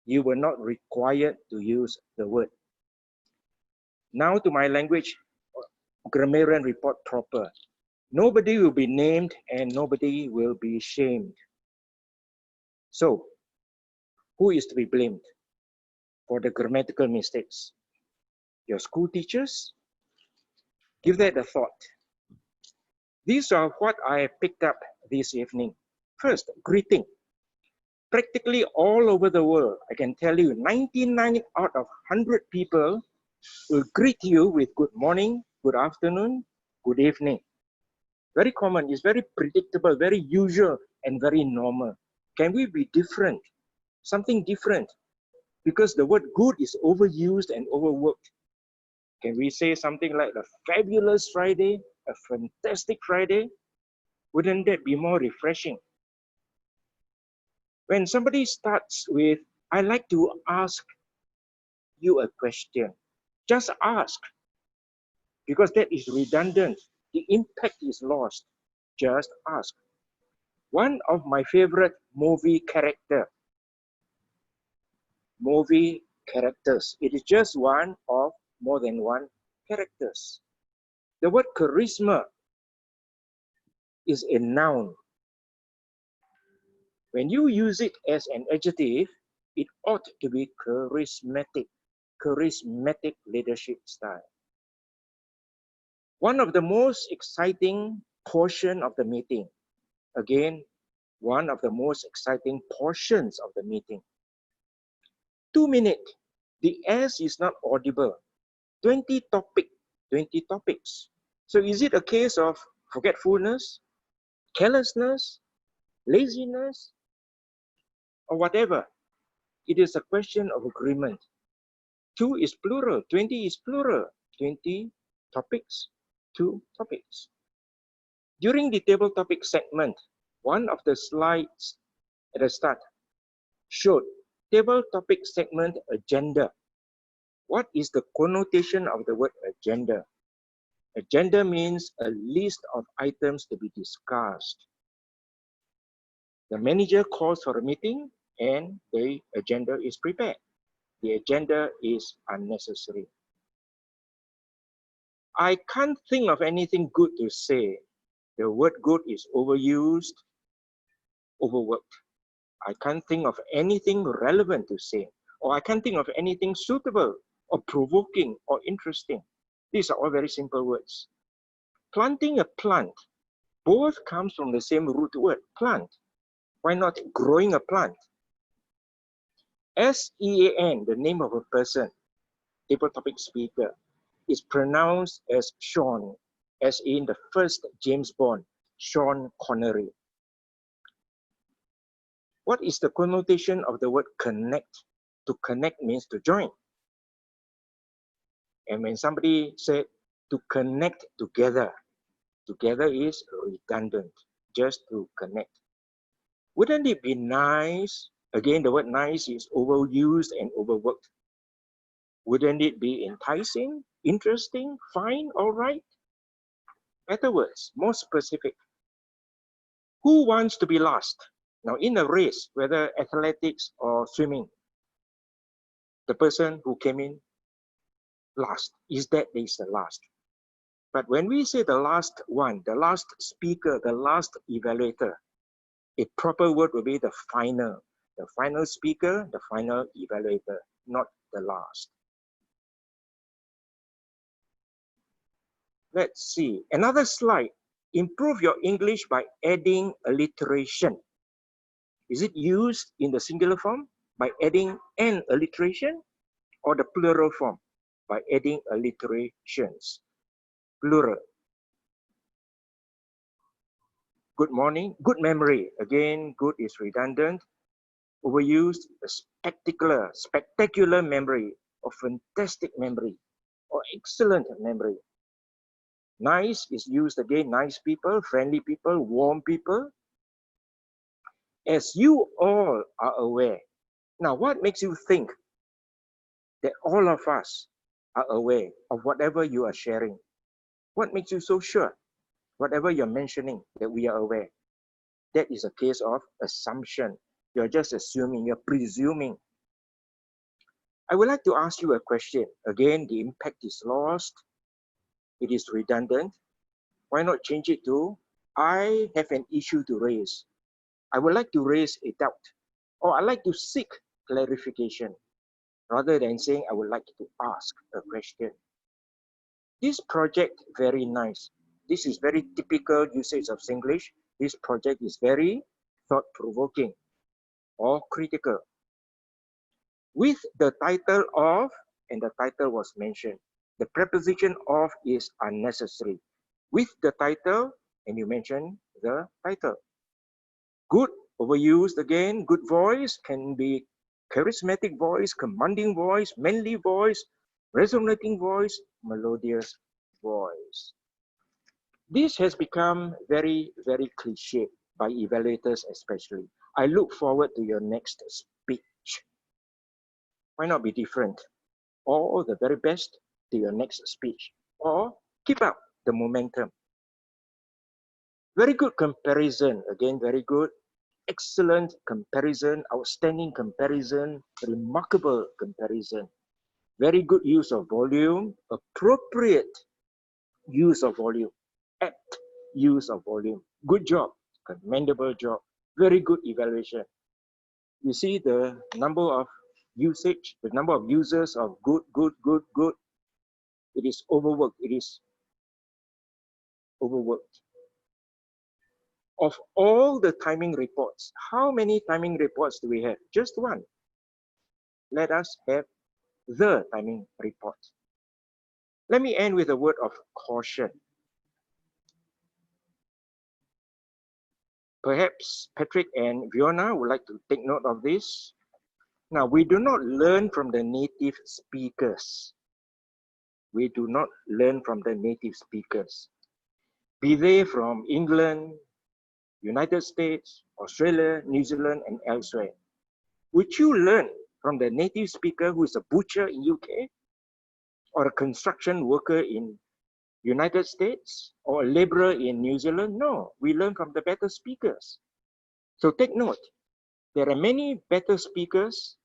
You were not required to use the word. Now to my language grammarian report proper. Nobody will be named and nobody will be shamed. So, who is to be blamed for the grammatical mistakes? Your school teachers? Give that a thought. These are what I have picked up this evening. First, greeting. Practically all over the world, I can tell you 99 out of 100 people will greet you with good morning, good afternoon, good evening. Very common, it's very predictable, very usual, and very normal. Can we be different? Something different? Because the word good is overused and overworked. Can we say something like a fabulous Friday, a fantastic Friday? Wouldn't that be more refreshing? When somebody starts with, I'd like to ask you a question, just ask, because that is redundant. The impact is lost. Just ask. One of my favorite movie characters. It is just one of more than one characters. The word charisma is a noun. When you use it as an adjective, it ought to be charismatic leadership style. One of the most exciting portion of the meeting, again, one of the most exciting portions of the meeting. 2 minutes, the S is not audible. 20 topics. So is it a case of forgetfulness, carelessness, laziness, or whatever? It is a question of agreement. 2 is plural, 20 is plural. 20 topics, 2 topics. During the table topic segment, one of the slides at the start showed table topic segment agenda. What is the connotation of the word agenda? Agenda means a list of items to be discussed. The manager calls for a meeting and the agenda is prepared. The agenda is unnecessary. I can't think of anything good to say. The word good is overused, overworked. I can't think of anything relevant to say, or I can't think of anything suitable or provoking or interesting. These are all very simple words. Planting a plant, both comes from the same root word, plant. Why not growing a plant? S-E-A-N, the name of a person, table topic speaker, is pronounced as Sean, as in the first James Bond, Sean Connery. What is the connotation of the word connect? To connect means to join. And when somebody said to connect together, together is redundant, just to connect. Wouldn't it be nice? Again, the word nice is overused and overworked. Wouldn't it be enticing, interesting, fine, all right? Better words, more specific. Who wants to be last? Now, in a race, whether athletics or swimming, the person who came in last is the last. But when we say the last one, the last speaker, the last evaluator, a proper word will be the final speaker, the final evaluator, not the last. Let's see, another slide. Improve your English by adding alliteration. Is it used in the singular form by adding an alliteration, or the plural form by adding alliterations? Plural. Good morning. Good memory. Again, good is redundant. Overused, a spectacular memory, or fantastic memory, or excellent memory. Nice is used again, nice people, friendly people, warm people. As you all are aware. Now, what makes you think that all of us are aware of whatever you are sharing? What makes you so sure? Whatever you're mentioning, that we are aware. That is a case of assumption. You're just assuming, you're presuming. I would like to ask you a question. Again, the impact is lost. It is redundant. Why not change it to, I have an issue to raise. I would like to raise a doubt, or I'd like to seek clarification, rather than saying I would like to ask a question. This project, very nice. This is very typical usage of Singlish. This project is very thought-provoking or critical. With the title of, and the title was mentioned, the preposition of is unnecessary. With the title, and you mention the title. Good, overused again, good voice can be charismatic voice, commanding voice, manly voice, resonating voice, melodious voice. This has become very, very cliche by evaluators especially. I look forward to your next speech. Why not be different? Or the very best to your next speech. Or keep up the momentum. Very good comparison, again, very good. Excellent comparison, outstanding comparison, remarkable comparison. Very good use of volume, appropriate use of volume, apt use of volume. Good job, commendable job, very good evaluation. You see the number of usage, the number of users of good, good, good, good. It is overworked, it is overworked. Of all the timing reports, how many timing reports do we have? Just one. Let us have the timing report. Let me end with a word of caution. Perhaps Patrick and Fiona would like to take note of this. Now, we do not learn from the native speakers. We do not learn from the native speakers. Be they from England, United States, Australia, New Zealand, and elsewhere. Would you learn from the native speaker who is a butcher in UK, or a construction worker in United States, or a laborer in New Zealand? No, we learn from the better speakers. So take note, there are many better speakers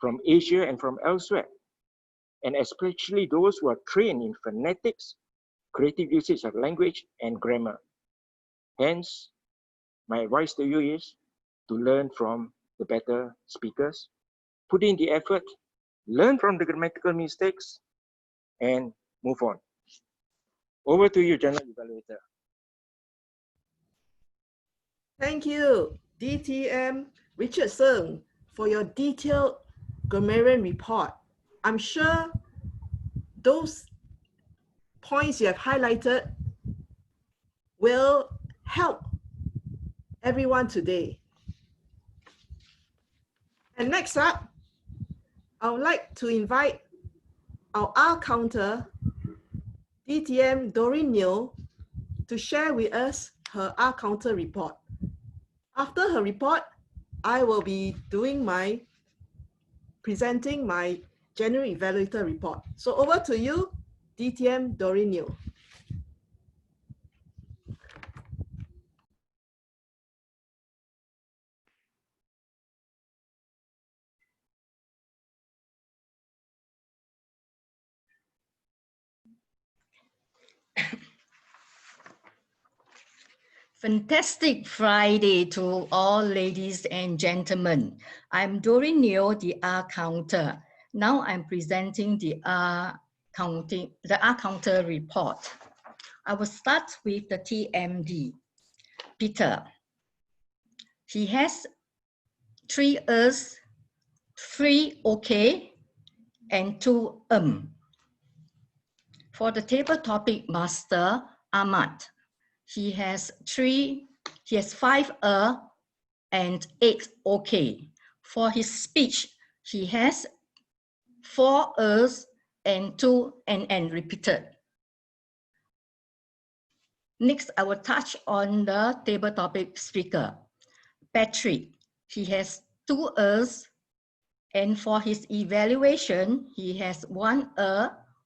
from Asia and from elsewhere, and especially those who are trained in phonetics, creative usage of language, and grammar. Hence, my advice to you is to learn from the better speakers, put in the effort, learn from the grammatical mistakes, and move on. Over to you, General Evaluator. Thank you, DTM Richardson, for your detailed grammarian report. I'm sure those points you have highlighted will help everyone today. And next up, I would like to invite our R counter, DTM Doreen Neo, to share with us her R counter report. After her report, I will be presenting my General Evaluator report. So over to you, DTM Doreen Neo. Fantastic Friday to all ladies and gentlemen. I'm Doreen Neo, the R counter. Now I'm presenting the R counter report. I will start with the TMD. Peter. He has 3 E's, 3 OK, and 2 For the table topic master, Ahmad. He has 3 He has 5 and 8 okay. For his speech, he has 4 and 2 and repeated. Next, I will touch on the table topic speaker. Patrick, he has 2 and for his evaluation, he has 1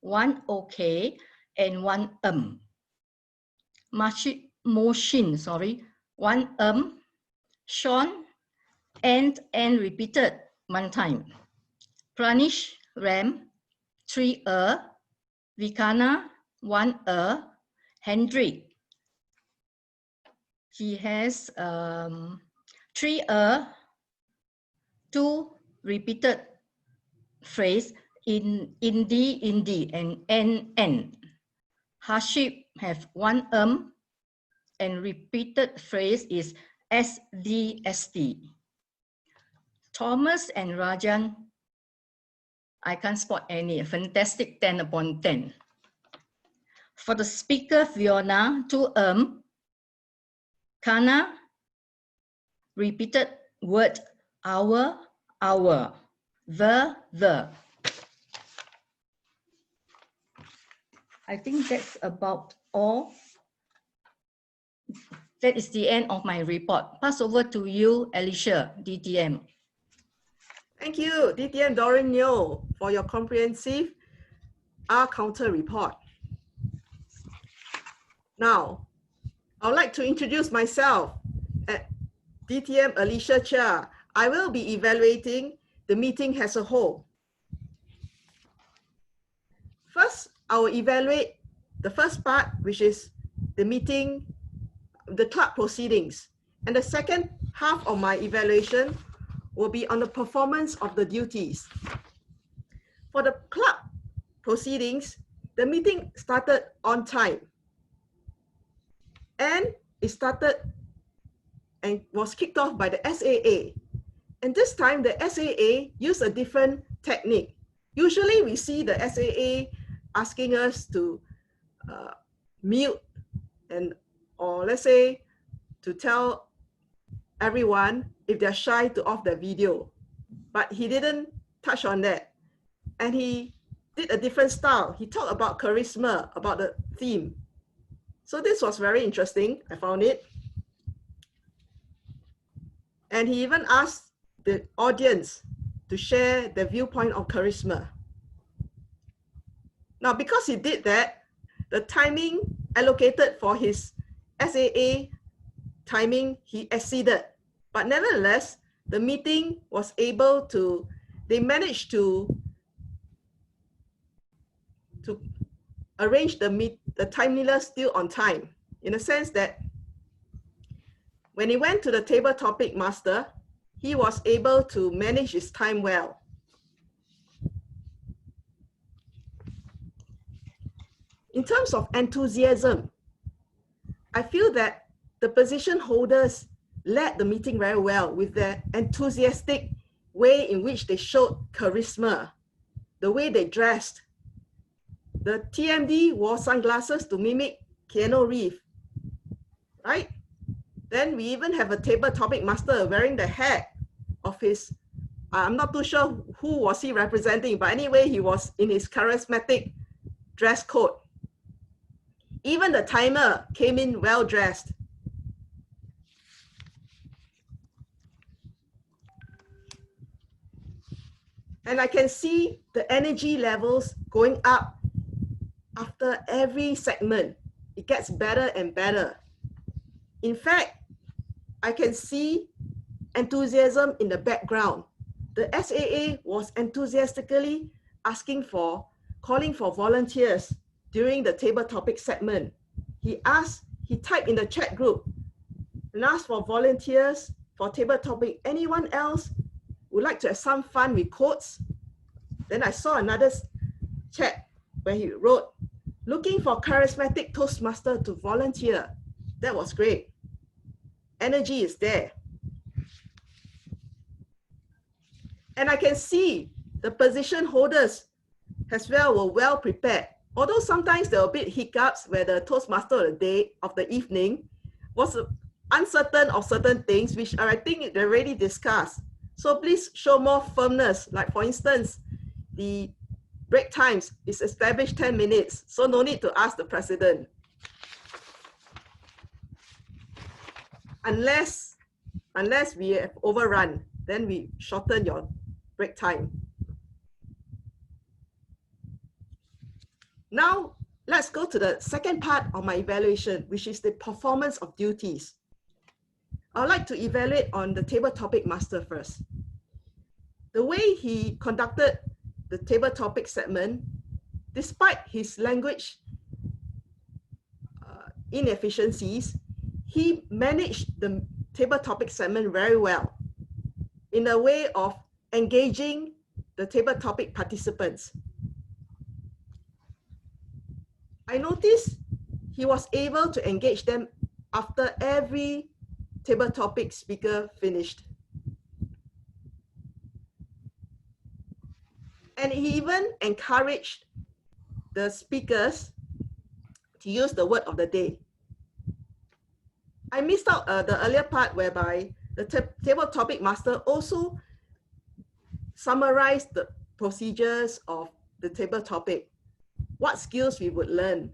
1 okay, and 1 Motion, 1 Sean, and repeated 1 time. Pranish, Ram, 3 Vikana, 1 Hendrik, he has 3 2 repeated phrase in Indi, and N. Hashib have 1 and repeated phrase is SDST. Thomas and Rajan, I can't spot any. Fantastic 10 upon 10. For the speaker, Fiona, 2 Kana, repeated word our, the. I think that's about all. That is the end of my report. Pass over to you, Alicia, DTM. Thank you, DTM Doreen Neo, for your comprehensive R-Counter report. Now, I would like to introduce myself. At DTM Alicia Chia, I will be evaluating the meeting as a whole. First, I will evaluate the first part, which is the meeting, the club proceedings. And the second half of my evaluation will be on the performance of the duties. For the club proceedings, the meeting started on time. And it started and was kicked off by the SAA. And this time the SAA used a different technique. Usually we see the SAA asking us to mute or let's say to tell everyone if they're shy to off their video. But he didn't touch on that. And he did a different style. He talked about charisma, about the theme. So this was very interesting. I found it. And he even asked the audience to share their viewpoint of charisma. Now, because he did that, the timing allocated for his SAA timing, he exceeded. But nevertheless, the meeting was able to, they managed to arrange the timeliness still on time, in a sense that when he went to the table topic master, he was able to manage his time well. In terms of enthusiasm, I feel that the position holders led the meeting very well with their enthusiastic way in which they showed charisma, the way they dressed. The TMD wore sunglasses to mimic Keanu Reeves, right? Then we even have a table topic master wearing the hat of his, I'm not too sure who was he representing, but anyway, he was in his charismatic dress code. Even the timer came in well dressed. And I can see the energy levels going up after every segment. It gets better and better. In fact, I can see enthusiasm in the background. The SAA was enthusiastically calling for volunteers during the table topic segment. He typed in the chat group and asked for volunteers for table topic. Anyone else would like to have some fun with quotes? Then I saw another chat where he wrote, looking for charismatic Toastmaster to volunteer. That was great. Energy is there. And I can see the position holders as well were well prepared. Although sometimes there were a bit hiccups where the Toastmaster of the day, of the evening, was uncertain of certain things, which I think they already discussed. So please show more firmness. Like for instance, the break times is established 10 minutes, so no need to ask the president. Unless we have overrun, then we shorten your break time. Now, let's go to the second part of my evaluation, which is the performance of duties. I'd like to evaluate on the table topic master first. The way he conducted the table topic segment, despite his language inefficiencies, he managed the table topic segment very well in a way of engaging the table topic participants. I noticed he was able to engage them after every table topic speaker finished. And he even encouraged the speakers to use the word of the day. I missed out the earlier part whereby the table topic master also summarized the procedures of the table topic, what skills we would learn,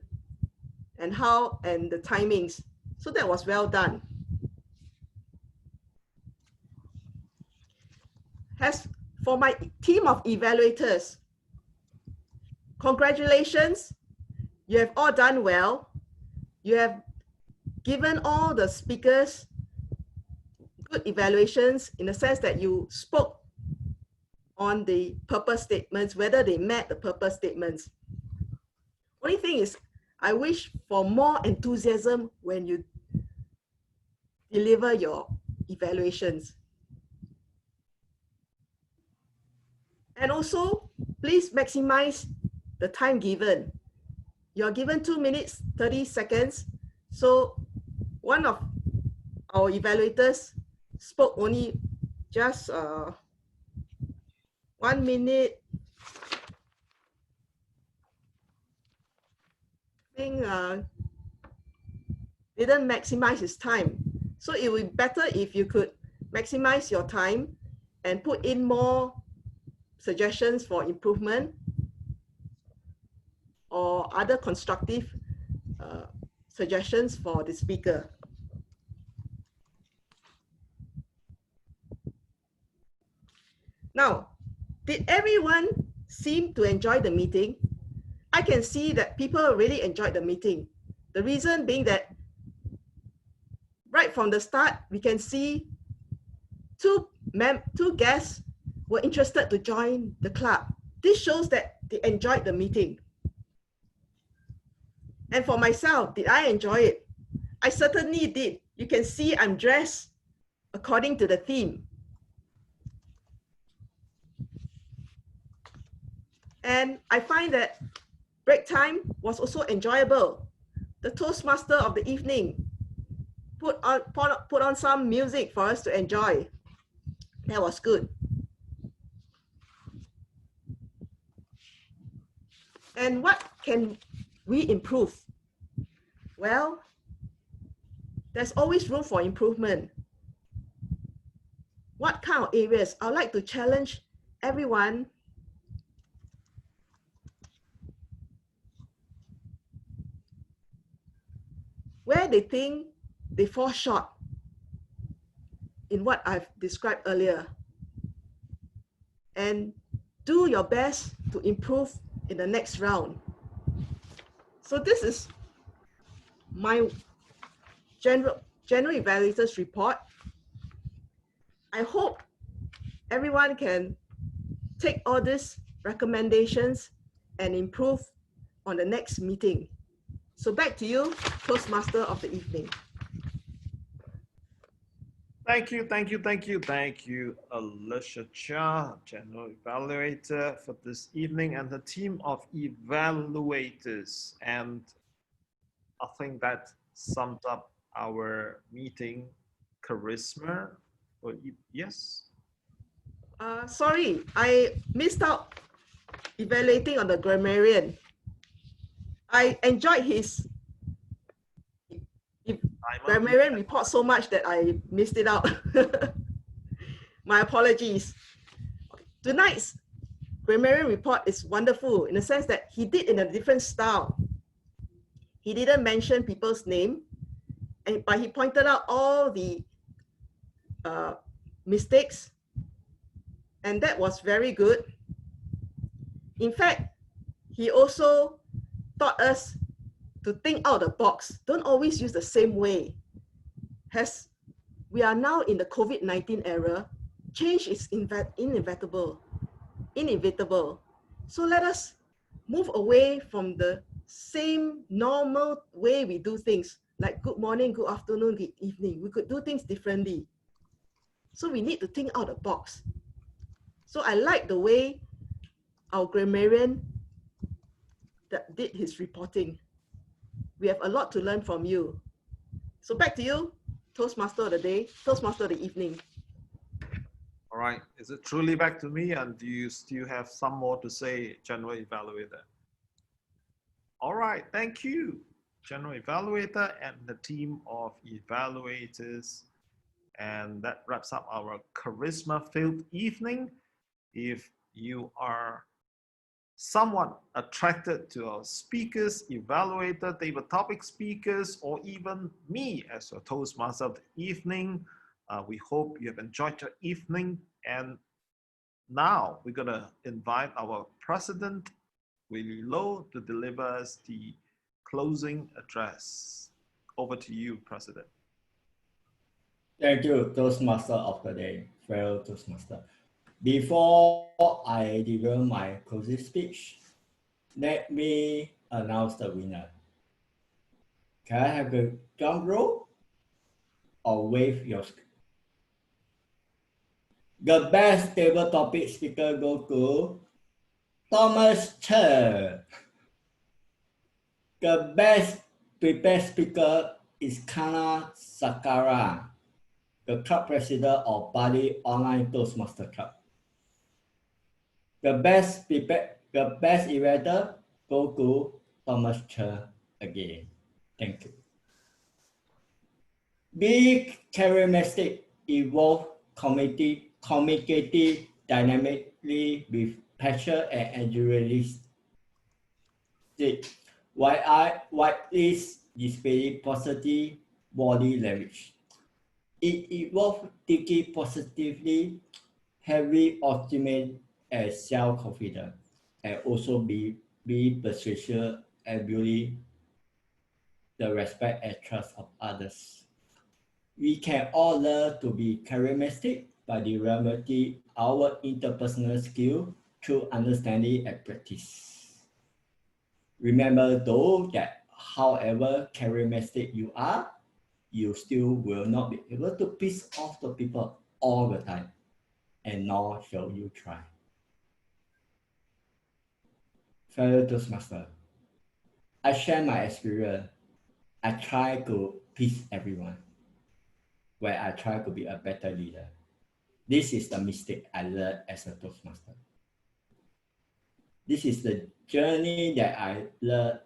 and how, and the timings. So that was well done. As for my team of evaluators, congratulations, you have all done well. You have given all the speakers good evaluations in the sense that you spoke on the purpose statements, whether they met the purpose statements. Only thing is, I wish for more enthusiasm when you deliver your evaluations. And also, please maximize the time given. You're given 2 minutes, 30 seconds. So one of our evaluators spoke only just 1 minute. I think didn't maximize his time. So it would be better if you could maximize your time and put in more suggestions for improvement or other constructive suggestions for the speaker. Now, did everyone seem to enjoy the meeting? I can see that people really enjoyed the meeting. The reason being that right from the start, we can see two guests were interested to join the club. This shows that they enjoyed the meeting. And for myself, did I enjoy it? I certainly did. You can see I'm dressed according to the theme. And I find that break time was also enjoyable. The Toastmaster of the evening put on some music for us to enjoy. That was good. And what can we improve? Well, there's always room for improvement. What kind of areas? I'd like to challenge everyone where they think they fall short in what I've described earlier. And do your best to improve in the next round. So this is my general evaluators report. I hope everyone can take all these recommendations and improve on the next meeting. So back to you, Toastmaster of the evening. Thank you, Alicia Chia, General Evaluator for this evening, and the team of evaluators. And I think that summed up our meeting. Charisma, yes? Sorry, I missed out evaluating on the grammarian. I enjoyed his grammarian report so much that I missed it out. My apologies. Tonight's grammarian report is wonderful in the sense that he did in a different style. He didn't mention people's name, but he pointed out all the mistakes, and that was very good. In fact, he also taught us to think out of the box. Don't always use the same way. As we are now in the COVID-19 era, change is inevitable. So let us move away from the same normal way we do things, like good morning, good afternoon, good evening. We could do things differently. So we need to think out of the box. So I like the way our grammarian that did his reporting. We have a lot to learn from you. So back to you, Toastmaster of the day, Toastmaster of the evening. All right, is it truly back to me, and do you still have some more to say, General Evaluator? All right, thank you, General Evaluator and the team of evaluators. And that wraps up our charisma-filled evening. If you are somewhat attracted to our speakers, evaluator, table topic speakers, or even me as your Toastmaster of the evening, we hope you have enjoyed your evening. And now we're going to invite our President, Willie Low, to deliver us the closing address. Over to you, President. Thank you, Toastmaster of the day, fellow Toastmaster. Before I deliver my closing speech, let me announce the winner. Can I have the drum roll or wave your? The best table topic speaker go to Thomas Chen. The best prepared speaker is Kana Sakara, the club president of Bali Online Toastmaster Club. The best eventer go to Thomas Chen again. Thank you. Be charismatic, evolve, communicative dynamically with passion and endurance. While is displaying positive body language. It involves thinking positively, heavy optimism and self-confidence, and also be persuasive and building the respect and trust of others. We can all learn to be charismatic by developing our interpersonal skill through understanding and practice. Remember though that however charismatic you are, you still will not be able to piss off the people all the time, and nor shall you try. Fellow Toastmaster, I share my experience. I try to please everyone, where I try to be a better leader. This is the mistake I learned as a Toastmaster. This is the journey that I learned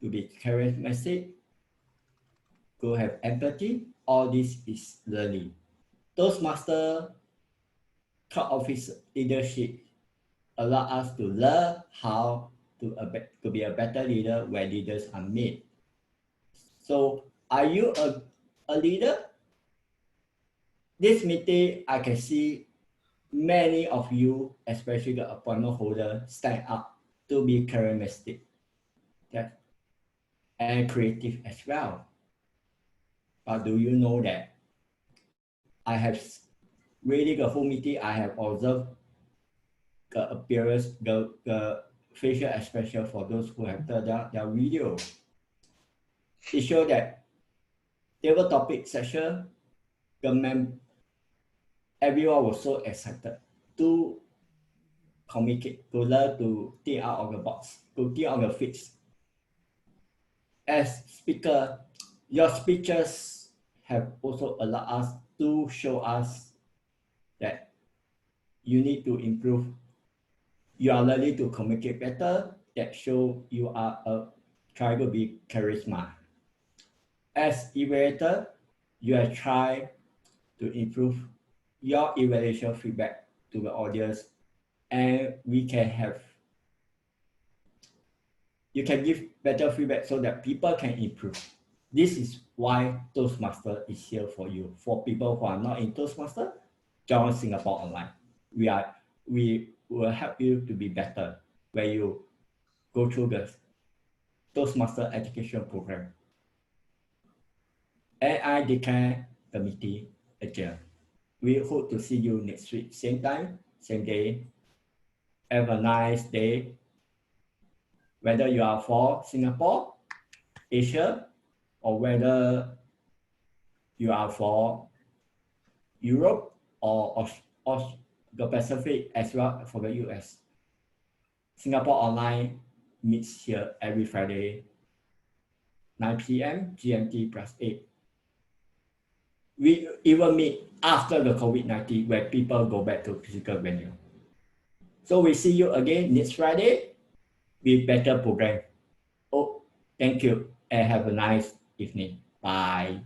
to be charismatic, to have empathy. All this is learning. Toastmaster club office leadership allow us to learn how to be a better leader where leaders are made. So are you a leader? This meeting, I can see many of you, especially the appointment holder, stand up to be charismatic and creative as well. But do you know that I have really the whole meeting, I have observed the appearance, the facial expression for those who have done their video. It shows that table topic session, everyone was so excited to communicate, to learn to think out of the box, to think on your feet. As speaker, your speeches have also allowed us to show us that you need to improve. You are learning to communicate better. That show you are trying to be charisma. as evaluator, you are trying to improve your evaluation feedback to the audience, and you can give better feedback so that people can improve. This is why Toastmaster is here for you. For people who are not in Toastmaster, join Singapore Online. We will help you to be better when you go through the Toastmaster education program. And I declare the meeting adjourned. We hope to see you next week, same time, same day. Have a nice day. Whether you are for Singapore, Asia, or whether you are for Europe or the Pacific as well for the US. Singapore Online meets here every Friday, 9 p.m. GMT +8. We even meet after the COVID-19 where people go back to physical venue. So we see you again next Friday with better program. Oh, thank you and have a nice evening. Bye.